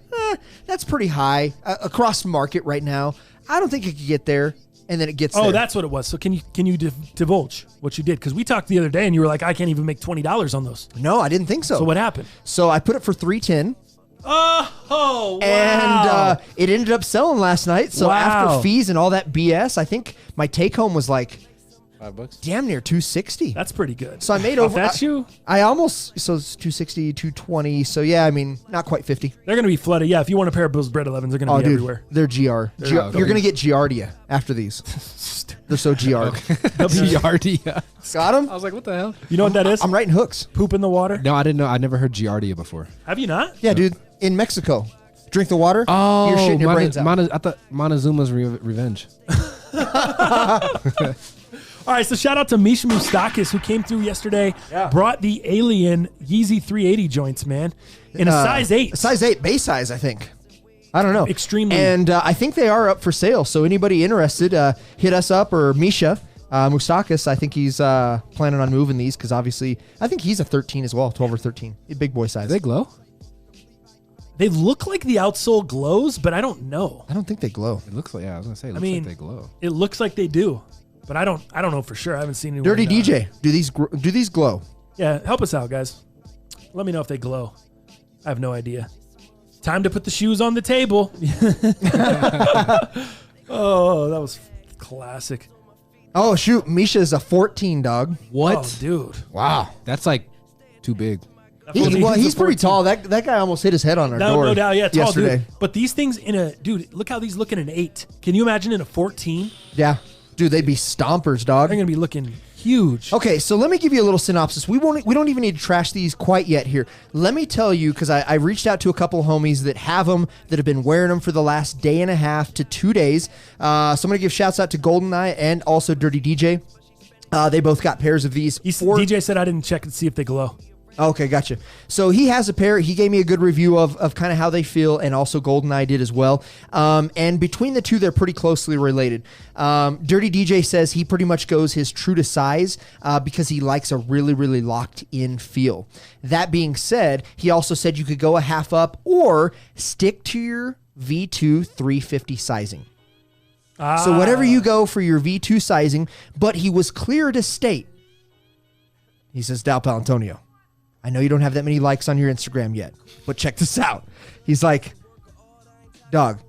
Speaker 4: that's pretty high across market right now. I don't think it could get there. And then it gets there.
Speaker 1: Oh, that's what it was. So can you divulge what you did? Because we talked the other day and you were like, I can't even make $20 on those.
Speaker 4: No, I didn't think so.
Speaker 1: So what happened?
Speaker 4: So I put it for $310.
Speaker 1: Oh, wow.
Speaker 4: And it ended up selling last night. So
Speaker 1: Wow.
Speaker 4: after fees and all that BS, I think my take home was like
Speaker 5: $5.
Speaker 4: damn near 260.
Speaker 1: That's pretty good.
Speaker 4: So I made
Speaker 1: Off
Speaker 4: over
Speaker 1: that shoe?
Speaker 4: I almost, so it's 260, 220. So yeah, I mean, not quite 50.
Speaker 1: They're going to be flooded. Yeah, if you want a pair of those Bred 11s, they're going to
Speaker 4: Oh,
Speaker 1: be
Speaker 4: dude,
Speaker 1: everywhere.
Speaker 4: they're GR.
Speaker 3: okay.
Speaker 4: You're gonna get Giardia after these. They're so GR.
Speaker 3: Giardia.
Speaker 4: Got them?
Speaker 3: I was like, what the hell?
Speaker 1: You know what that is?
Speaker 4: I'm writing hooks.
Speaker 1: Poop in the water.
Speaker 3: No, I didn't know. I never heard Giardia before.
Speaker 1: Have you not?
Speaker 4: Yeah, dude. In Mexico, drink the water.
Speaker 3: Oh,
Speaker 4: you're shitting your brains out.
Speaker 3: I thought Montezuma's revenge.
Speaker 1: All right, so shout out to Misha Moustakis who came through yesterday, brought the Alien Yeezy 380 joints, man, in a size 8.
Speaker 4: Size 8, base size, I think. I don't know.
Speaker 1: Extremely.
Speaker 4: And I think they are up for sale. So anybody interested, hit us up or Misha. Moustakis, I think he's planning on moving these because obviously, I think he's a 13 as well, 12 or 13. A big boy size.
Speaker 3: Do they glow?
Speaker 1: They look like the outsole glows, but I don't know.
Speaker 4: I don't think they glow.
Speaker 3: It looks like, yeah, I was going to say, it looks
Speaker 1: mean,
Speaker 3: like they glow.
Speaker 1: It looks like they do, but I don't know for sure. I haven't seen anyone.
Speaker 4: Dirty DJ, do these glow?
Speaker 1: Yeah, help us out, guys. Let me know if they glow. I have no idea. Time to put the shoes on the table. Oh, that was classic.
Speaker 4: Oh, shoot. Misha is a 14, dog.
Speaker 3: What?
Speaker 1: Oh, dude.
Speaker 4: Wow.
Speaker 3: That's like too big.
Speaker 4: He's pretty tall. That guy almost hit his head on our door.
Speaker 1: No doubt. Yeah, tall,
Speaker 4: yesterday.
Speaker 1: dude. But these things dude, look how these look in an 8. Can you imagine in a 14?
Speaker 4: Yeah. Dude, they'd be stompers, dog.
Speaker 1: They're going to be looking huge.
Speaker 4: Okay, so let me give you a little synopsis. We don't even need to trash these quite yet here. Let me tell you, because I reached out to a couple of homies that have them, that have been wearing them for the last day and a half to 2 days. So I'm going to give shouts out to GoldenEye and also Dirty DJ. They both got pairs of these.
Speaker 1: DJ said I didn't check and see if they glow.
Speaker 4: Okay, gotcha. So he has a pair. He gave me a good review of kind of how they feel, and also GoldenEye did as well. And between the two, they're pretty closely related. Dirty DJ says he pretty much goes his true to size because he likes a really, really locked in feel. That being said, he also said you could go a half up or stick to your V2 350 sizing. So whatever you go for your V2 sizing, but he was clear to state, he says, Dal Palantonio, I know you don't have that many likes on your Instagram yet, but check this out. He's like, dog,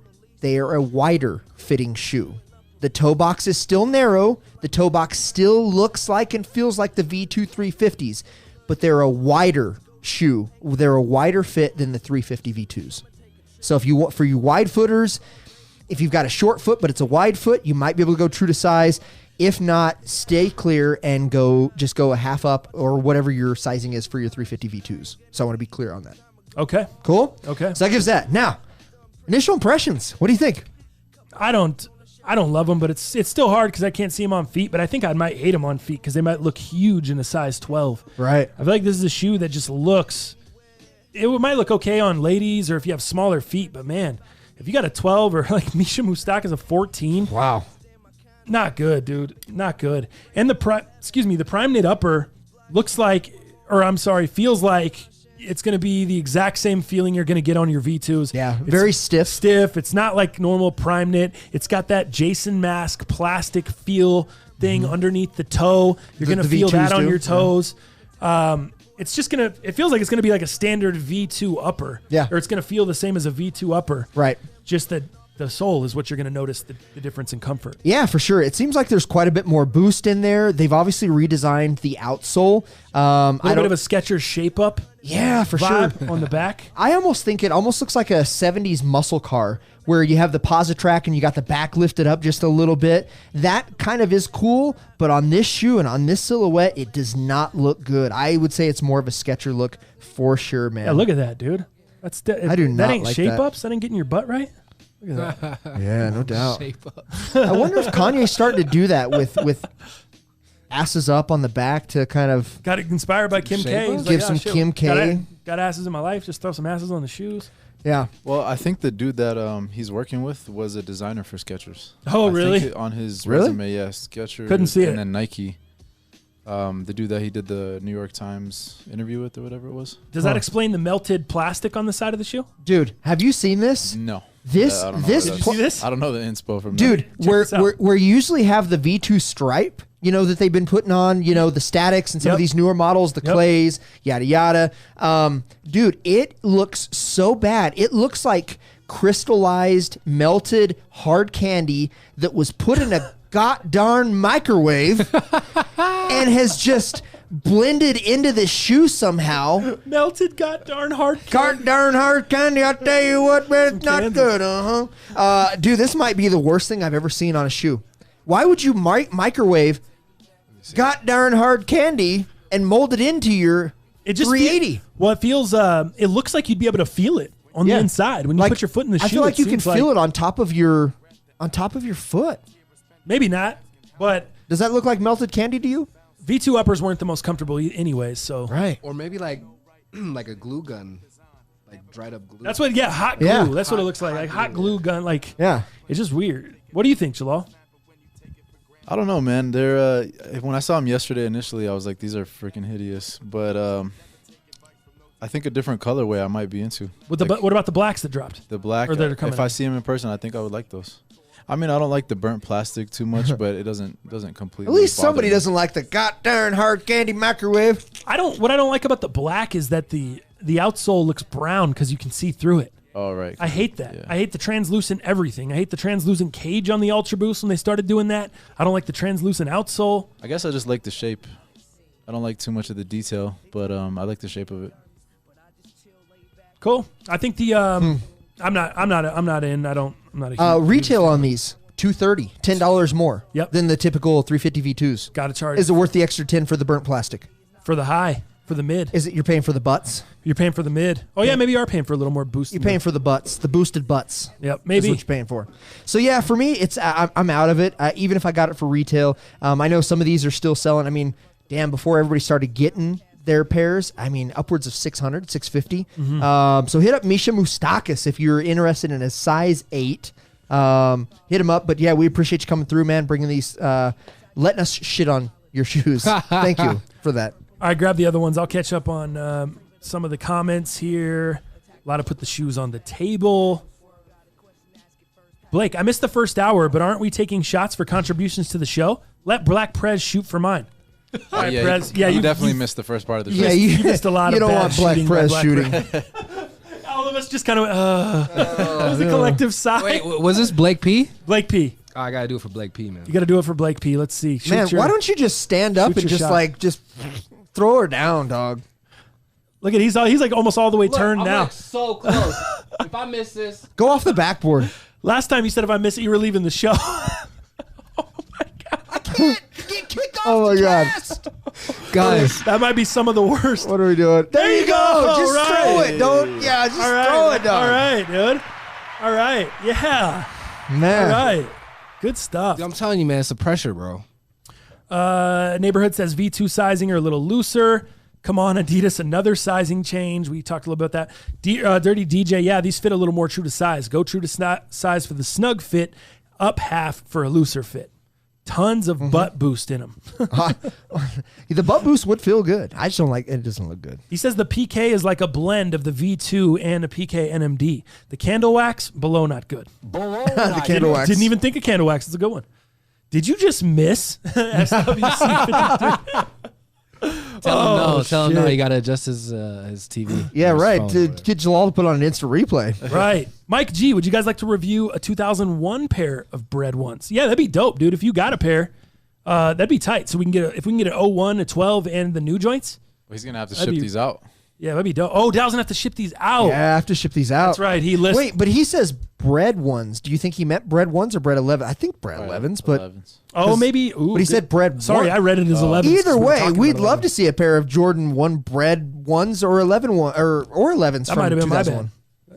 Speaker 4: they are a wider fitting shoe. The toe box is still narrow. The toe box still looks like and feels like the V2 350s, but they're a wider shoe. They're a wider fit than the 350 V2s. So if you want, for you wide footers, if you've got a short foot but it's a wide foot, you might be able to go true to size. If not, stay clear and go a half up or whatever your sizing is for your 350 V2s. So I want to be clear on that.
Speaker 1: Okay.
Speaker 4: Cool?
Speaker 1: Okay.
Speaker 4: So that gives that. Now, initial impressions. What do you think?
Speaker 1: I don't love them, but it's still hard because I can't see them on feet. But I think I might hate them on feet because they might look huge in a size 12.
Speaker 4: Right.
Speaker 1: I feel like this is a shoe that just looks. It might look okay on ladies or if you have smaller feet, but man, if you got a 12 or like Misha Mustak is a 14.
Speaker 4: Wow.
Speaker 1: Not good, dude. Not good. And the prime knit upper feels like it's going to be the exact same feeling you're going to get on your V2s.
Speaker 4: Yeah, very stiff.
Speaker 1: Stiff. It's not like normal prime knit. It's got that Jason Mask plastic feel thing underneath the toe. You're going to feel that on your toes. Yeah. It's just going to, it feels like it's going to be like a standard V2 upper.
Speaker 4: Yeah.
Speaker 1: Or it's going to feel the same as a V2 upper.
Speaker 4: Right.
Speaker 1: Just that the sole is what you're going to notice the difference in comfort.
Speaker 4: Yeah, for sure. It seems like there's quite a bit more boost in there. They've obviously redesigned the outsole.
Speaker 1: A little bit of a Skechers shape up.
Speaker 4: Yeah, for
Speaker 1: vibe
Speaker 4: sure.
Speaker 1: On the back.
Speaker 4: I almost think it almost looks like a 70s muscle car where you have the Positrack and you got the back lifted up just a little bit. That kind of is cool, but on this shoe and on this silhouette, it does not look good. I would say it's more of a Skechers look for sure, man.
Speaker 1: Yeah, look at that, dude.
Speaker 4: I do not
Speaker 1: that ain't
Speaker 4: like
Speaker 1: shape
Speaker 4: that.
Speaker 1: ups. That ain't getting your butt right. Look at that.
Speaker 4: Yeah, no doubt.
Speaker 3: Shape up.
Speaker 4: I wonder if Kanye's starting to do that with asses up on the back to kind of
Speaker 1: Got inspired by Kim K. He's
Speaker 4: give
Speaker 1: like,
Speaker 4: some
Speaker 1: shit,
Speaker 4: Kim K.
Speaker 1: Got asses in my life. Just throw some asses on the shoes.
Speaker 4: Yeah.
Speaker 5: Well, I think the dude that he's working with was a designer for Skechers.
Speaker 1: Oh,
Speaker 5: I
Speaker 1: really?
Speaker 5: think on his
Speaker 4: Really?
Speaker 5: resume, yeah, Skechers.
Speaker 1: Couldn't see it.
Speaker 5: And then Nike. The dude that he did the New York Times interview with or whatever it was.
Speaker 1: Does that explain the melted plastic on the side of the shoe?
Speaker 4: Dude, have you seen this?
Speaker 5: No.
Speaker 4: This
Speaker 5: I don't know
Speaker 4: this
Speaker 5: what that
Speaker 1: Did you
Speaker 5: is.
Speaker 1: see this?
Speaker 5: I don't know the inspo from
Speaker 4: dude,
Speaker 5: that.
Speaker 4: where you usually have the V2 stripe, that they've been putting on, the statics and some of these newer models, the clays, yada yada. Dude, it looks so bad. It looks like crystallized, melted hard candy that was put in a darn microwave and has just blended into the shoe somehow.
Speaker 1: Melted darn hard candy.
Speaker 4: Darn hard candy, I tell you what, man, it's not good, dude, this might be the worst thing I've ever seen on a shoe. Why would you microwave darn hard candy and mold it into your 380?
Speaker 1: It feels, it looks like you'd be able to feel it on the inside when you put your foot in the shoe.
Speaker 4: I feel like you can feel it on top of your foot.
Speaker 1: Maybe not, but
Speaker 4: Does that look like melted candy to you?
Speaker 1: V2 uppers weren't the most comfortable anyways, so.
Speaker 4: Right.
Speaker 3: Or maybe like a glue gun, like dried up glue.
Speaker 1: That's what, hot glue.
Speaker 4: Yeah.
Speaker 1: That's what it looks like hot glue gun. Like,
Speaker 4: Yeah.
Speaker 1: it's just weird. What do you think, Jalal?
Speaker 5: I don't know, man. They're when I saw them yesterday initially, I was like, these are freaking hideous. But I think a different colorway I might be into.
Speaker 1: What about the blacks that dropped?
Speaker 5: The black.
Speaker 1: Or that are coming
Speaker 5: if I
Speaker 1: out?
Speaker 5: see them in person, I think I would like those. I mean, I don't like the burnt plastic too much, but it doesn't completely.
Speaker 4: At least
Speaker 5: bother
Speaker 4: somebody
Speaker 5: me.
Speaker 4: doesn't like the darn hard candy microwave.
Speaker 1: What I don't like about the black is that the outsole looks brown because you can see through it.
Speaker 5: Oh, right.
Speaker 1: I hate that.
Speaker 5: Yeah.
Speaker 1: I hate the translucent everything. I hate the translucent cage on the Ultra Boost when they started doing that. I don't like the translucent outsole.
Speaker 5: I guess I just like the shape. I don't like too much of the detail, but I like the shape of it.
Speaker 1: Cool. I think the I'm not in. I'm not a huge
Speaker 4: Retail on these $230, $10 more than the typical 350 V2s.
Speaker 1: Got to charge.
Speaker 4: Is it worth the extra 10 for the burnt plastic?
Speaker 1: For the high, for the mid.
Speaker 4: Is it you're paying for the butts?
Speaker 1: You're paying for the mid. Oh yeah, maybe you are paying for a little more boost.
Speaker 4: You're paying for the butts, the boosted butts.
Speaker 1: Yep,
Speaker 4: That's
Speaker 1: maybe.
Speaker 4: what you're paying for. So yeah, for me, it's I'm out of it. Even if I got it for retail, I know some of these are still selling. I mean, damn, before everybody started getting their pairs, I mean, upwards of 600, 650. So hit up Misha Mustakis if you're interested in a size 8. Hit him up. But yeah, we appreciate you coming through, man, bringing these, letting us shit on your shoes. Thank you for that.
Speaker 1: All right, grab the other ones. I'll catch up on some of the comments here. A lot of put the shoes on the table. Blake, I missed the first hour, but aren't we taking shots for contributions to the show? Let Black Prez shoot for mine. All right, Prez.
Speaker 5: You definitely missed the first part of the show.
Speaker 4: Yeah,
Speaker 1: you missed a lot
Speaker 4: you
Speaker 1: of
Speaker 4: don't
Speaker 1: bad
Speaker 4: want Black
Speaker 1: shooting
Speaker 4: Prez
Speaker 1: by
Speaker 4: shooting.
Speaker 1: All of us just kind of as a collective sigh.
Speaker 3: Wait, was this Blake P?
Speaker 1: Blake P.
Speaker 3: Oh, I gotta do it for Blake P, man.
Speaker 1: You got to do it for Blake P. Let's see.
Speaker 4: Man, why don't you just stand up
Speaker 1: shoot
Speaker 4: and
Speaker 1: your
Speaker 4: just
Speaker 1: shot.
Speaker 4: just throw her down, dog?
Speaker 1: Look at he's like almost all the way turned
Speaker 3: I'm
Speaker 1: now.
Speaker 3: like so close. If I miss this,
Speaker 4: Go off the backboard.
Speaker 1: Last time you said if I miss it, you were leaving the show.
Speaker 4: Get kicked off oh my God. Guys.
Speaker 1: That might be some of the worst.
Speaker 4: What are we doing? There you go. Just
Speaker 1: right.
Speaker 4: throw it. Don't. Yeah, just throw it down.
Speaker 1: All right, dude. All right. Yeah.
Speaker 4: Man.
Speaker 1: All right. Good stuff.
Speaker 3: I'm telling you, man, it's the pressure, bro.
Speaker 1: Neighborhood says V2 sizing are a little looser. Come on, Adidas, another sizing change. We talked a little about that. Dirty DJ, yeah, these fit a little more true to size. Go true to size for the snug fit, up half for a looser fit. Tons of butt boost in them.
Speaker 4: The butt boost would feel good. I just don't like it. It doesn't look good.
Speaker 1: He says the PK is like a blend of the V2 and a PK NMD. The candle wax, below not good.
Speaker 4: The candle wax.
Speaker 1: Didn't even think of candle wax. It's a good one. Did you just miss SWC 52?
Speaker 3: Tell him no. You got to adjust his TV.
Speaker 4: Yeah, right.
Speaker 3: To
Speaker 4: Get Jalal to put on an instant replay.
Speaker 1: Right. Mike G, would you guys like to review a 2001 pair of Bred ones? Yeah, that'd be dope, dude. If you got a pair, that'd be tight. So we can get if we can get an 01, a 12, and the new joints.
Speaker 5: Well, he's gonna have to ship these out.
Speaker 1: Yeah, that'd be dope. Oh, Dal's gonna have to ship these out.
Speaker 4: Yeah, I have to ship these out.
Speaker 1: That's right. He lists.
Speaker 4: Wait, but he says Bred ones. Do you think he meant Bred ones or Bred 11? I think Bred 11s, but
Speaker 5: 11s.
Speaker 1: Oh, maybe. Ooh,
Speaker 4: but he said Bred.
Speaker 1: Sorry, I read it as 11.
Speaker 4: Either way, we'd love to see a pair of Jordan 1 Bred ones or 11 one, or 11s.
Speaker 1: That might have been my bad.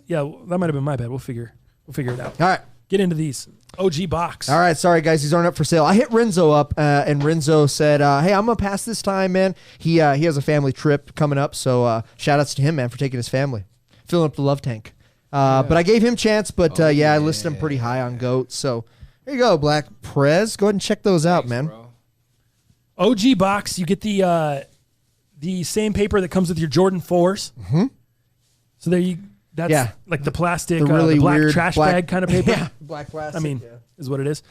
Speaker 1: Yeah, that might have been my bad. We'll figure it out.
Speaker 4: All right.
Speaker 1: Get into these. OG box.
Speaker 4: All right, sorry guys, these aren't up for sale. I hit Renzo up, and Renzo said, "Hey, I'm gonna pass this time, man. He has a family trip coming up, so shout outs to him, man, for taking his family, filling up the love tank. But I gave him a chance, but I listed him pretty high on GOAT. So there you go, Black Prez. Go ahead and check those out, man.
Speaker 3: Bro.
Speaker 1: OG box. You get the same paper that comes with your Jordan 4s.
Speaker 4: Mm-hmm.
Speaker 1: So there you. That's like the plastic,
Speaker 4: the really
Speaker 1: the black
Speaker 4: weird
Speaker 1: trash bag kind of paper.
Speaker 4: Yeah, black plastic.
Speaker 1: I mean, is what it is.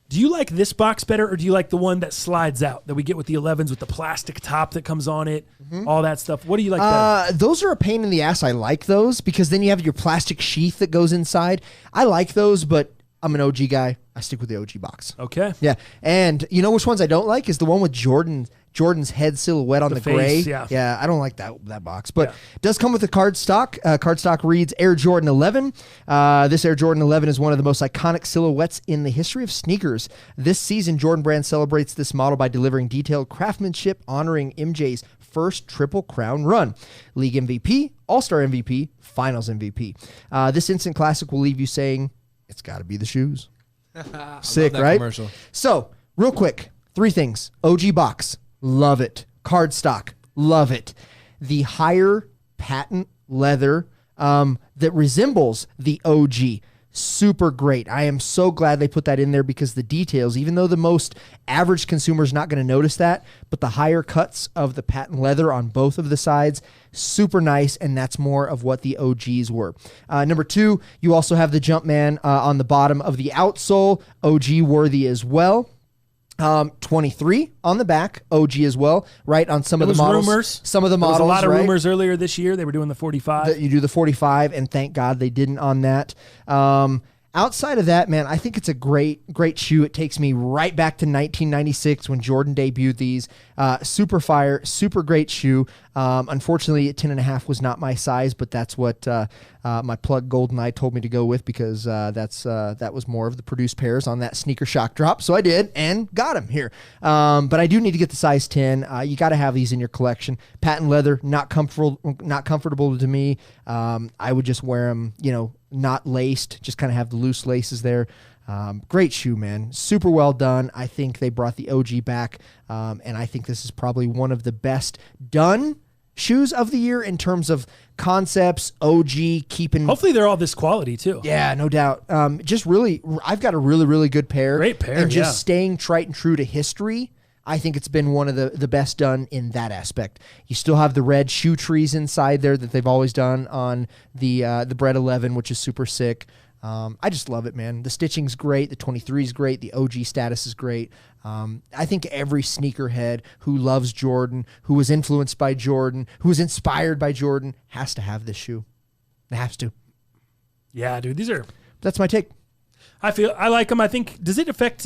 Speaker 1: Do you like this box better, or do you like the one that slides out that we get with the 11s with the plastic top that comes on it, all that stuff? What do you like better?
Speaker 4: Those are a pain in the ass. I like those because then you have your plastic sheath that goes inside. I like those, but I'm an OG guy. I stick with the OG box.
Speaker 1: Okay.
Speaker 4: Yeah, and you know which ones I don't like is the one with Jordan's head silhouette on the gray.
Speaker 1: Yeah,
Speaker 4: I don't like that box, but it does come with a card stock. Card stock reads Air Jordan 11. This Air Jordan 11 is one of the most iconic silhouettes in the history of sneakers. This season, Jordan Brand celebrates this model by delivering detailed craftsmanship, honoring MJ's first Triple Crown run. League MVP, All-Star MVP, Finals MVP. This instant classic will leave you saying, it's got to be the shoes. Sick, right?
Speaker 3: Commercial.
Speaker 4: So, real quick, 3 things. OG box. Love it. Cardstock. Love it. The higher patent leather that resembles the OG. Super great. I am so glad they put that in there because the details, even though the most average consumer is not going to notice that, but the higher cuts of the patent leather on both of the sides, super nice, and that's more of what the OGs were. Number 2, you also have the Jumpman on the bottom of the outsole, OG worthy as well. 23 on the back, OG as well, right? On some of the models.
Speaker 1: Rumors.
Speaker 4: Some of the models,
Speaker 1: there was a lot of
Speaker 4: right?
Speaker 1: rumors earlier this year. They were doing the 45.
Speaker 4: You do the 45, and thank God they didn't on that. Outside of that, man, I think it's a great shoe. It takes me right back to 1996 when Jordan debuted these. Super fire, super great shoe. Unfortunately, 10.5 was not my size, but that's what my plug Golden Eye told me to go with because that was more of the produced pairs on that sneaker shock drop. So I did and got them here. But I do need to get the size 10. You got to have these in your collection. Patent leather, not comfortable to me. I would just wear them, not laced, just kind of have the loose laces there. Great shoe, man. Super well done. I think they brought the OG back, and I think this is probably one of the best done shoes of the year in terms of concepts, OG, keeping...
Speaker 1: Hopefully they're all this quality, too.
Speaker 4: Yeah, no doubt. Just really, I've got a really, really good pair.
Speaker 1: Great pair,
Speaker 4: and just staying trite and true to history, I think it's been one of the best done in that aspect. You still have the red shoe trees inside there that they've always done on the Bred 11, which is super sick. I just love it, man. The stitching's great. The 23 is great. The OG status is great. I think every sneakerhead who loves Jordan, who was influenced by Jordan, who was inspired by Jordan, has to have this shoe. It has to.
Speaker 1: Yeah, dude. That's
Speaker 4: my take.
Speaker 1: I like them. I think, does it affect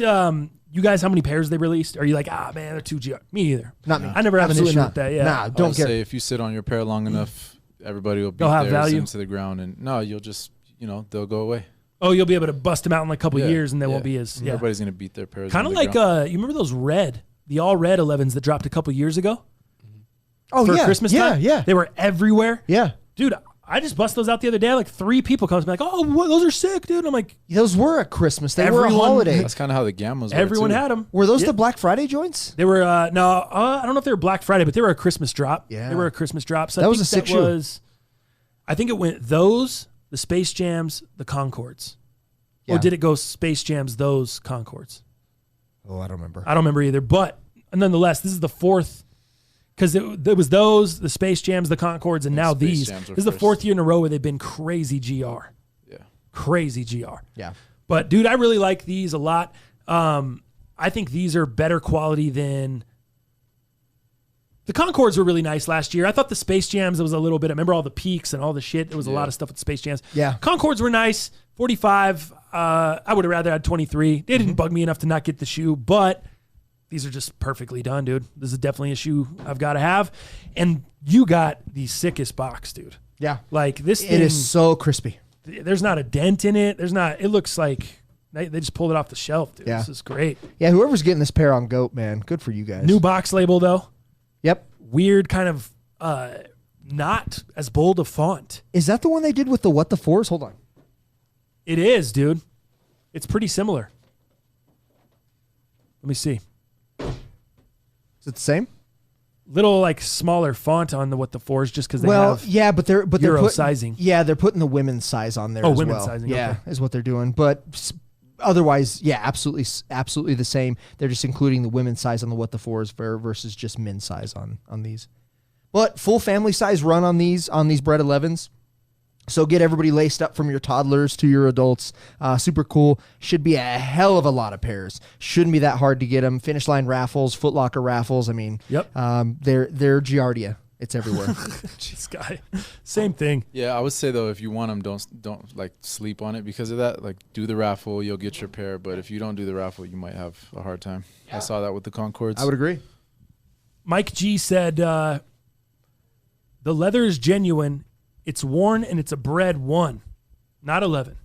Speaker 1: you guys, how many pairs they released? Are you like, man, they're too GR? Me either.
Speaker 4: Not me.
Speaker 1: I never have an issue with that. Yeah.
Speaker 4: Nah, don't care.
Speaker 5: Say if you sit on your pair long enough, everybody will beat
Speaker 1: They'll have
Speaker 5: theirs
Speaker 1: value.
Speaker 5: into the ground, and you'll just they'll go away.
Speaker 1: Oh, you'll be able to bust them out in like a couple years, and they won't be as
Speaker 5: Everybody's gonna beat their pairs.
Speaker 1: Kind of like you remember those the all red 11s that dropped a couple years ago?
Speaker 4: Oh
Speaker 1: for
Speaker 4: yeah,
Speaker 1: Christmas time?
Speaker 4: Yeah.
Speaker 1: They were everywhere.
Speaker 4: Yeah.
Speaker 1: Dude, I just bust those out the other day. Like 3 people come to me like, oh, those are sick, dude. I'm like,
Speaker 4: Those were at Christmas. They were a holiday.
Speaker 5: That's kind of how the Gammas were.
Speaker 1: Everyone
Speaker 5: too.
Speaker 1: had them.
Speaker 4: Were those the Black Friday joints?
Speaker 1: They were I don't know if they were Black Friday, but they were a Christmas drop.
Speaker 4: Yeah.
Speaker 1: They were a Christmas drop. So
Speaker 4: That
Speaker 1: I
Speaker 4: was
Speaker 1: think
Speaker 4: a sick
Speaker 1: that
Speaker 4: shoe.
Speaker 1: was, I think it went those, the Space Jams, the Concords.
Speaker 4: Yeah.
Speaker 1: Or did it go Space Jams, those Concords?
Speaker 4: Oh, I don't remember.
Speaker 1: I don't remember either. But nonetheless, this is the 4th, because it was those, the Space Jams, the Concords, and now
Speaker 5: Space
Speaker 1: these.
Speaker 5: Jams were
Speaker 1: This is the
Speaker 5: first.
Speaker 1: 4th year in a row where they've been crazy GR.
Speaker 5: Yeah.
Speaker 1: Crazy GR.
Speaker 4: Yeah.
Speaker 1: But, dude, I really like these a lot. I think these are better quality than... The Concords were really nice last year. I thought the Space Jams, it was a little bit... I remember all the peaks and all the shit. There was a lot of stuff with the Space Jams.
Speaker 4: Yeah.
Speaker 1: Concords were nice. 45. I would have rather had 23. They didn't bug me enough to not get the shoe, but... These are just perfectly done, dude. This is definitely a shoe I've got to have. And you got the sickest box, dude.
Speaker 4: Yeah.
Speaker 1: Like this thing.
Speaker 4: It is so crispy.
Speaker 1: There's not a dent in it. It looks like they just pulled it off the shelf, dude.
Speaker 4: Yeah.
Speaker 1: This is great.
Speaker 4: Yeah, whoever's getting this pair on GOAT, man, good for you guys.
Speaker 1: New box label, though.
Speaker 4: Yep.
Speaker 1: Weird kind of not as bold a font.
Speaker 4: Is that the one they did with the What the Fours? Hold on.
Speaker 1: It is, dude. It's pretty similar. Let me see.
Speaker 4: Is it the same?
Speaker 1: Little like smaller font on the What the Fours just because they have
Speaker 4: yeah, but they're
Speaker 1: Euro
Speaker 4: putting,
Speaker 1: sizing.
Speaker 4: Yeah, they're putting the women's size on there.
Speaker 1: Oh,
Speaker 4: as
Speaker 1: women's
Speaker 4: well.
Speaker 1: sizing,
Speaker 4: Yeah,
Speaker 1: okay.
Speaker 4: is what they're doing. But otherwise, yeah, absolutely the same. They're just including the women's size on the What the Fours versus just men's size on these. But full family size run on these Bred 11s. So get everybody laced up from your toddlers to your adults. Super cool. Should be a hell of a lot of pairs. Shouldn't be that hard to get them. Finish line raffles, Foot Locker raffles. I mean,
Speaker 1: Yep.
Speaker 4: They're Giardia. It's everywhere.
Speaker 1: Jeez, guy. Same thing.
Speaker 5: Yeah, I would say though, if you want them, don't like sleep on it because of that. Like, do the raffle, you'll get your pair. But if you don't do the raffle, you might have a hard time. Yeah. I saw that with the Concords.
Speaker 4: I would agree.
Speaker 1: Mike G said, the leather is genuine. It's worn and it's a Bred 1, not 11.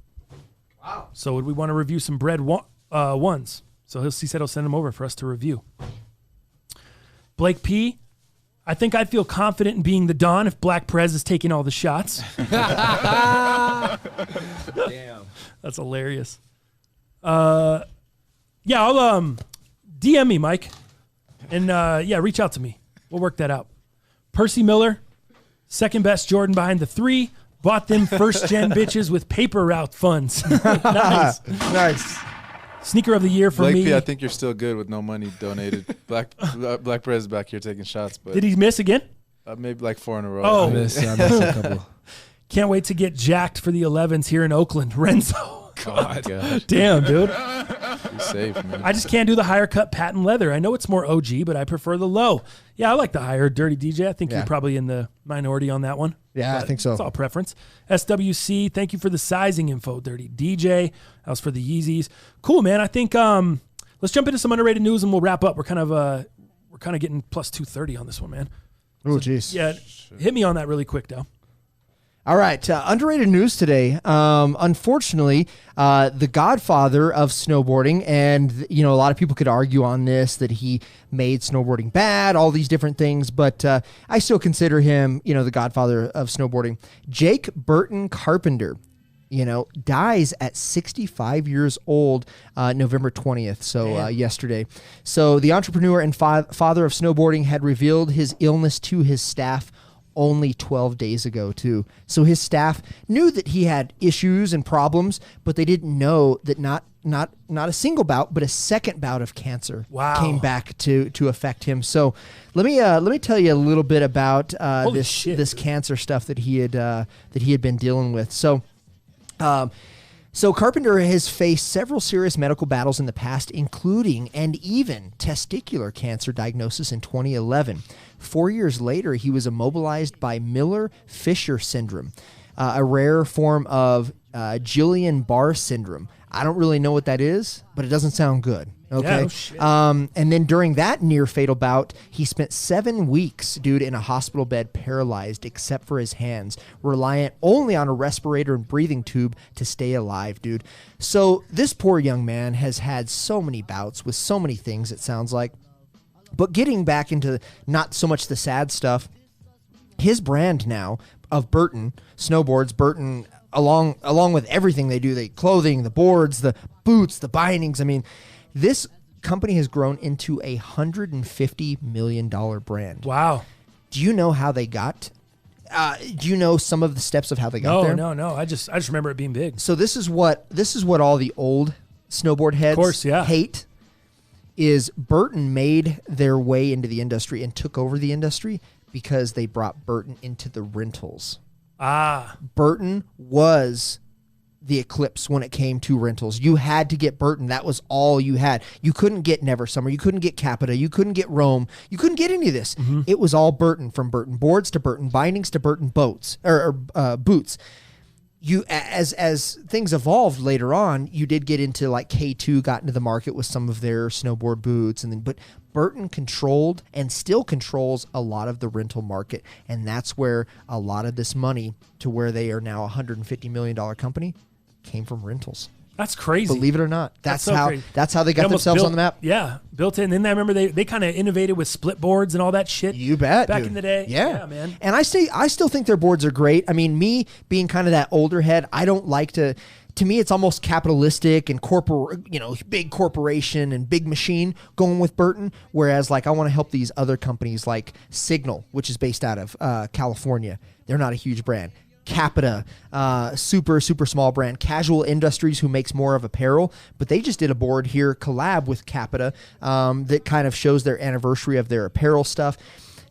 Speaker 1: Wow. So would we want to review some Bred ones? So he said he'll send them over for us to review. Blake P, I think I'd feel confident in being the Don if Black Prez is taking all the shots.
Speaker 3: Damn.
Speaker 1: That's hilarious. Yeah, I'll DM me, Mike. And reach out to me. We'll work that out. Percy Miller, second best Jordan behind the 3. Bought them first gen bitches with paper route funds. Nice.
Speaker 4: Nice.
Speaker 1: Sneaker of the year for
Speaker 5: Blake
Speaker 1: me.
Speaker 5: P, I think you're still good with no money donated. Black Prez is back here taking shots, but
Speaker 1: Did he miss again?
Speaker 5: maybe like 4 in a row.
Speaker 1: Oh.
Speaker 3: I missed a couple.
Speaker 1: Can't wait to get jacked for the 11s here in Oakland. Renzo.
Speaker 5: God.
Speaker 1: Damn, dude.
Speaker 5: Be safe, man.
Speaker 1: I just can't do the higher cut patent leather. I know it's more OG, but I prefer the low. Yeah, I like the higher Dirty DJ. I think
Speaker 4: Yeah.
Speaker 1: you're probably in the minority on that one.
Speaker 4: Yeah, I
Speaker 1: But
Speaker 4: think so.
Speaker 1: It's all preference. SWC, thank you for the sizing info, Dirty DJ. That was for the Yeezys. Cool, man. I think let's jump into some underrated news and we'll wrap up. We're kind of getting plus 230 on this one, man.
Speaker 4: Oh, jeez.
Speaker 1: Yeah, hit me on that really quick, though.
Speaker 4: All right, underrated news today. Unfortunately, the godfather of snowboarding, and a lot of people could argue on this that he made snowboarding bad, all these different things, but I still consider him, the godfather of snowboarding. Jake Burton Carpenter, dies at 65 years old, November 20th, so yesterday. So the entrepreneur and father of snowboarding had revealed his illness to his staff only 12 days ago, too. So his staff knew that he had issues and problems, but they didn't know that not a single bout, but a second bout of cancer came back to affect him. So let me tell you a little bit about this cancer stuff that he had been dealing with. So Carpenter has faced several serious medical battles in the past, including and even testicular cancer diagnosis in 2011. 4 years later, he was immobilized by Miller-Fisher syndrome, a rare form of Guillain-Barré syndrome. I don't really know what that is, but it doesn't sound good. Okay. And then during that near fatal bout, he spent 7 weeks, dude, in a hospital bed, paralyzed except for his hands, reliant only on a respirator and breathing tube to stay alive, dude. So this poor young man has had so many bouts with so many things, it sounds like. But getting back into not so much the sad stuff, his brand now of Burton snowboards, Burton, along with everything they do, the clothing, the boards, the boots, the bindings, I mean, this company has grown into a $150 million brand.
Speaker 1: Wow.
Speaker 4: Do you know how they got? Do you know some of the steps of how they got there?
Speaker 1: No. I just remember it being big.
Speaker 4: So this is what all the old snowboard heads hate. Is Burton made their way into the industry and took over the industry because they brought Burton into the rentals. Burton was the eclipse when it came to rentals. You had to get Burton. That was all you had. You couldn't get Never Summer. You couldn't get Capita. You couldn't get Rome. You couldn't get any of this. It was all Burton, from Burton boards to Burton bindings to Burton boats or boots. You, as things evolved later on, you did get into like K2 got into the market with some of their snowboard boots, but Burton controlled and still controls a lot of the rental market, and that's where a lot of this money, to where they are now a $150 million company, came from rentals.
Speaker 1: That's crazy.
Speaker 4: Believe it or not. That's how they got themselves on the map.
Speaker 1: Yeah, built in. Then I remember they kind of innovated with split boards and all that shit.
Speaker 4: You bet,
Speaker 1: back
Speaker 4: dude.
Speaker 1: in the day.
Speaker 4: Yeah,
Speaker 1: man.
Speaker 4: And I still think their boards are great. I mean, me being kind of that older head, I don't like to. To me, it's almost capitalistic and big corporation and big machine going with Burton. Whereas, like, I want to help these other companies like Signal, which is based out of California. They're not a huge brand. Capita, super small brand. Casual Industries, who makes more of apparel, but they just did a board here, collab with Capita, that kind of shows their anniversary of their apparel stuff.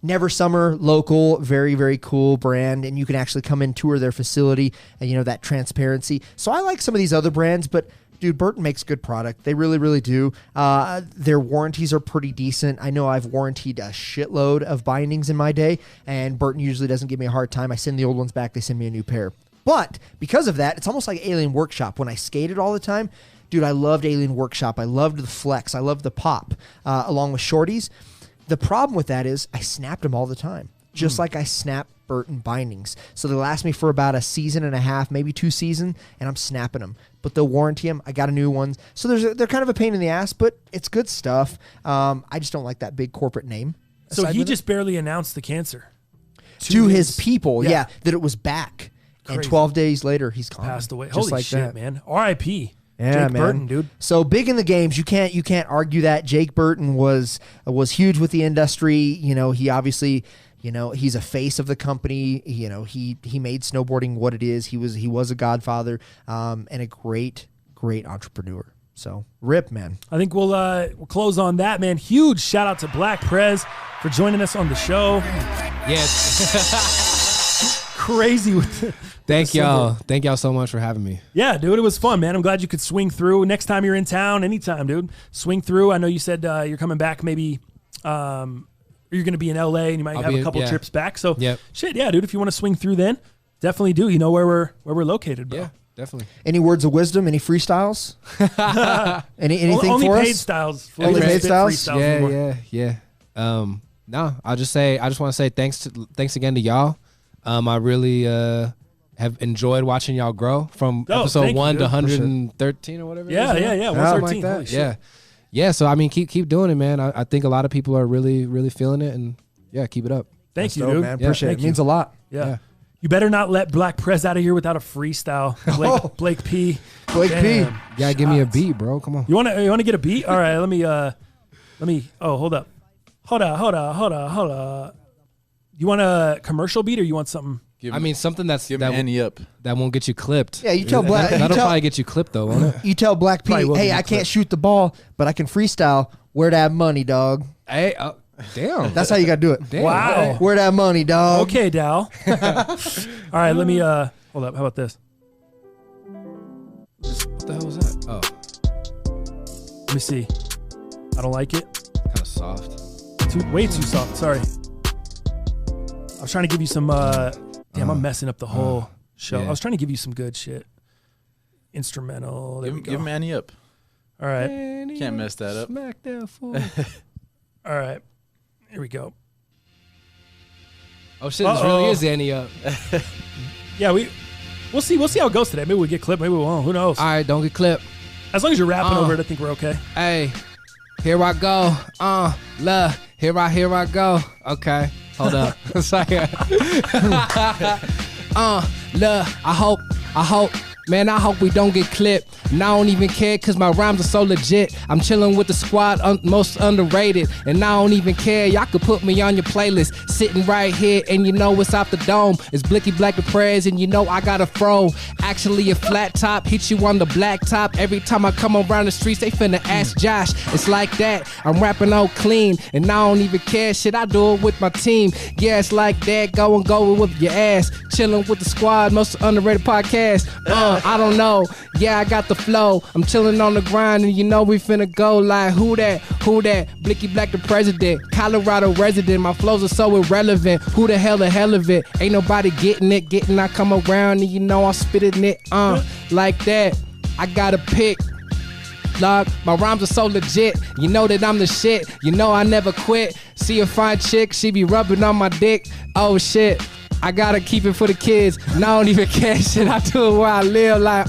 Speaker 4: Never Summer, local, very, very cool brand, and you can actually come and tour their facility, and that transparency. So I like some of these other brands, but dude, Burton makes good product. They really, really do. Their warranties are pretty decent. I know I've warrantied a shitload of bindings in my day, and Burton usually doesn't give me a hard time. I send the old ones back. They send me a new pair. But because of that, it's almost like Alien Workshop. When I skated all the time, dude, I loved Alien Workshop. I loved the Flex. I loved the Pop, along with Shorties. The problem with that is I snapped them all the time, just like I snap Burton bindings. So they last me for about a season and a half, maybe 2 seasons, and I'm snapping them. But they'll warranty them. I got a new one. So they're kind of a pain in the ass, but it's good stuff. I just don't like that big corporate name.
Speaker 1: So he just barely announced the cancer.
Speaker 4: To his people, that it was back. Crazy. And 12 days later, he's gone.
Speaker 1: Passed away.
Speaker 4: Just
Speaker 1: Holy
Speaker 4: like
Speaker 1: shit,
Speaker 4: that.
Speaker 1: man. R.I.P.
Speaker 4: Yeah,
Speaker 1: Jake
Speaker 4: man.
Speaker 1: Burton, dude.
Speaker 4: So big in the games. You can't argue that. Jake Burton was huge with the industry. He obviously, he's a face of the company. He made snowboarding what it is. He was a godfather, and a great entrepreneur. So rip, man.
Speaker 1: I think we'll close on that, man. Huge shout out to Black Prez for joining us on the show.
Speaker 3: Yes.
Speaker 1: Crazy with
Speaker 3: Thank y'all so much for having me.
Speaker 1: Yeah, dude, it was fun, man. I'm glad you could swing through. Next time you're in town, anytime, dude, swing through. I know you said you're coming back maybe you're going to be in LA and you might have a couple trips back. So shit, yeah, dude, if you want to swing through then, definitely do. You know where we're located, bro.
Speaker 3: Yeah, definly.
Speaker 4: Any words of wisdom, any freestyles? anything
Speaker 1: only
Speaker 4: for
Speaker 1: paid
Speaker 4: us?
Speaker 1: Styles.
Speaker 4: Only paid styles?
Speaker 3: Yeah. No, I just want to say thanks again to y'all. I really have enjoyed watching y'all grow from episode 1 to 113 or whatever.
Speaker 1: Yeah. 113.
Speaker 3: Like that. Yeah. So I mean, keep doing it, man. I think a lot of people are really, really feeling it, and keep it up.
Speaker 1: Thank you, dude.
Speaker 4: Man. Appreciate it. It means a lot.
Speaker 1: Yeah. You better not let Black Prez out of here without a freestyle. Blake P.
Speaker 4: Blake P.
Speaker 3: You gotta give me a beat, bro. Come on.
Speaker 1: You wanna get a beat? All right. Let me. Oh, hold up. Hold on. You want a commercial beat or you want something?
Speaker 3: Something
Speaker 5: that
Speaker 3: won't get you clipped.
Speaker 4: Yeah, you tell Black.
Speaker 3: That'll probably get you clipped though, won't it?
Speaker 4: You tell Black P, hey, I can't shoot the ball, but I can freestyle. Where that money, dog?
Speaker 3: Hey, damn.
Speaker 4: That's how you gotta do it.
Speaker 3: Damn.
Speaker 1: Wow.
Speaker 4: Where that money, dog?
Speaker 1: Okay, Dal. All right, let me hold up. How about this?
Speaker 3: What the hell was that? Oh,
Speaker 1: let me see. I don't like it.
Speaker 3: Kind of soft.
Speaker 1: Way too soft. Sorry. I was trying to give you some. Damn, I'm messing up the whole show.
Speaker 3: Yeah.
Speaker 1: I was trying to give you some good shit. Instrumental. There we go.
Speaker 5: Give Manny up.
Speaker 1: All right.
Speaker 5: Can't mess that up.
Speaker 3: Smack that fool.
Speaker 1: All right. Here we go.
Speaker 3: Oh shit! This really is Annie up.
Speaker 1: Yeah, we'll see. We'll see how it goes today. Maybe we get clipped. Maybe we won't. Who knows?
Speaker 3: All right, don't get clipped.
Speaker 1: As long as you're rapping over it, I think we're okay.
Speaker 3: Hey, here I go. Love. Here I go. Okay, hold up. Sorry. Love. I hope. Man, I hope we don't get clipped. And I don't even care cause my rhymes are so legit. I'm chilling with the squad, most underrated. And I don't even care, y'all could put me on your playlist. Sitting right here and you know it's out the dome. It's Blicky Black the Prez and you know I got a fro. Actually a flat top, hit you on the black top. Every time I come around the streets, they finna ask Josh. It's like that, I'm rapping all clean. And I don't even care, shit, I do it with my team. Yeah, it's like that, go and go with your ass. Chilling with the squad, most underrated podcast. I don't know. Yeah, I got the flow. I'm chilling on the grind, and you know we finna go like who that? Who that? Blicky Black the president, Colorado resident. My flows are so irrelevant. Who the hell of it? Ain't nobody getting it. I come around, and you know I'm spitting it. Like that. I got a pick. Dog, my rhymes are so legit. You know that I'm the shit. You know I never quit. See a fine chick, she be rubbing on my dick. Oh shit. I gotta keep it for the kids. And I don't even care shit. I do it where I live like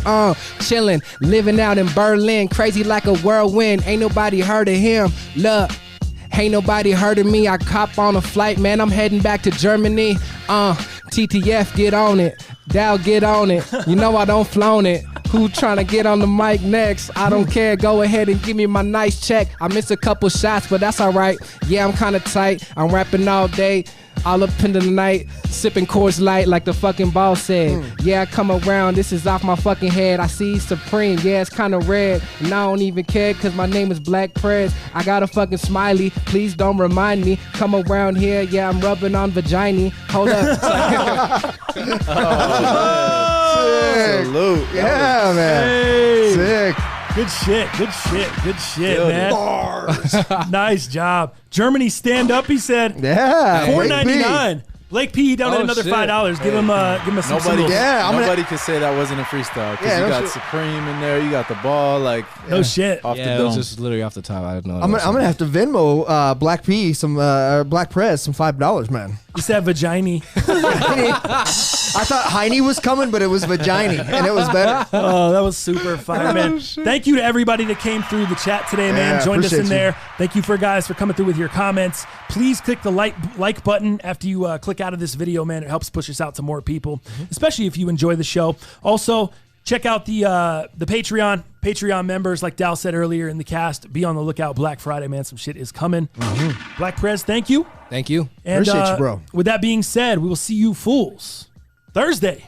Speaker 3: chillin', living out in Berlin, crazy like a whirlwind. Ain't nobody heard of him. Look, ain't nobody heard of me. I cop on a flight, man. I'm heading back to Germany. TTF, get on it. Dal, get on it. You know I don't flown it. Who tryna get on the mic next? I don't care. Go ahead and give me my nice check. I missed a couple shots, but that's alright. Yeah, I'm kinda tight. I'm rapping all day. All up into the night, sipping Coors Light like the fucking boss said. Yeah, I come around, this is off my fucking head. I see Supreme, yeah, it's kinda red. And I don't even care, cause my name is Black Prez. I got a fucking smiley, please don't remind me. Come around here, yeah, I'm rubbing on vagina. Hold up.
Speaker 5: Salute.
Speaker 4: Yeah, man.
Speaker 1: Hey.
Speaker 4: Sick.
Speaker 1: Good shit, man. Bars. Nice job. Germany, stand up, he said.
Speaker 4: Yeah.
Speaker 1: $4.99. Blake P down at another
Speaker 5: shit.
Speaker 1: $5. Give him some singles.
Speaker 4: Yeah,
Speaker 5: nobody can say that wasn't a freestyle. Because
Speaker 4: Yeah,
Speaker 5: you
Speaker 4: no
Speaker 5: got
Speaker 4: shit.
Speaker 5: Supreme in there, you got the ball, like
Speaker 1: No shit.
Speaker 5: off
Speaker 3: Yeah,
Speaker 5: the
Speaker 3: it was
Speaker 5: dome.
Speaker 3: just literally off the top. I didn't know.
Speaker 4: I'm gonna have to Venmo Black P some Black Prez some $5, man.
Speaker 1: You said vagina.
Speaker 4: I thought Heine was coming, but it was vagina, and it was better.
Speaker 1: Oh, that was super fire, man. Thank you to everybody that came through the chat today, man.
Speaker 4: Yeah,
Speaker 1: Joined us in
Speaker 4: appreciate you.
Speaker 1: there. Thank you for guys for coming through with your comments. Please click the like button after you click out of this video, man. It helps push us out to more people, especially if you enjoy the show. Also, check out the Patreon members, like Dal said earlier in the cast. Be on the lookout. Black Friday, man. Some shit is coming. Black Prez, thank you.
Speaker 3: Thank you.
Speaker 1: And,
Speaker 4: Appreciate you, bro.
Speaker 1: With that being said, we will see you fools Thursday.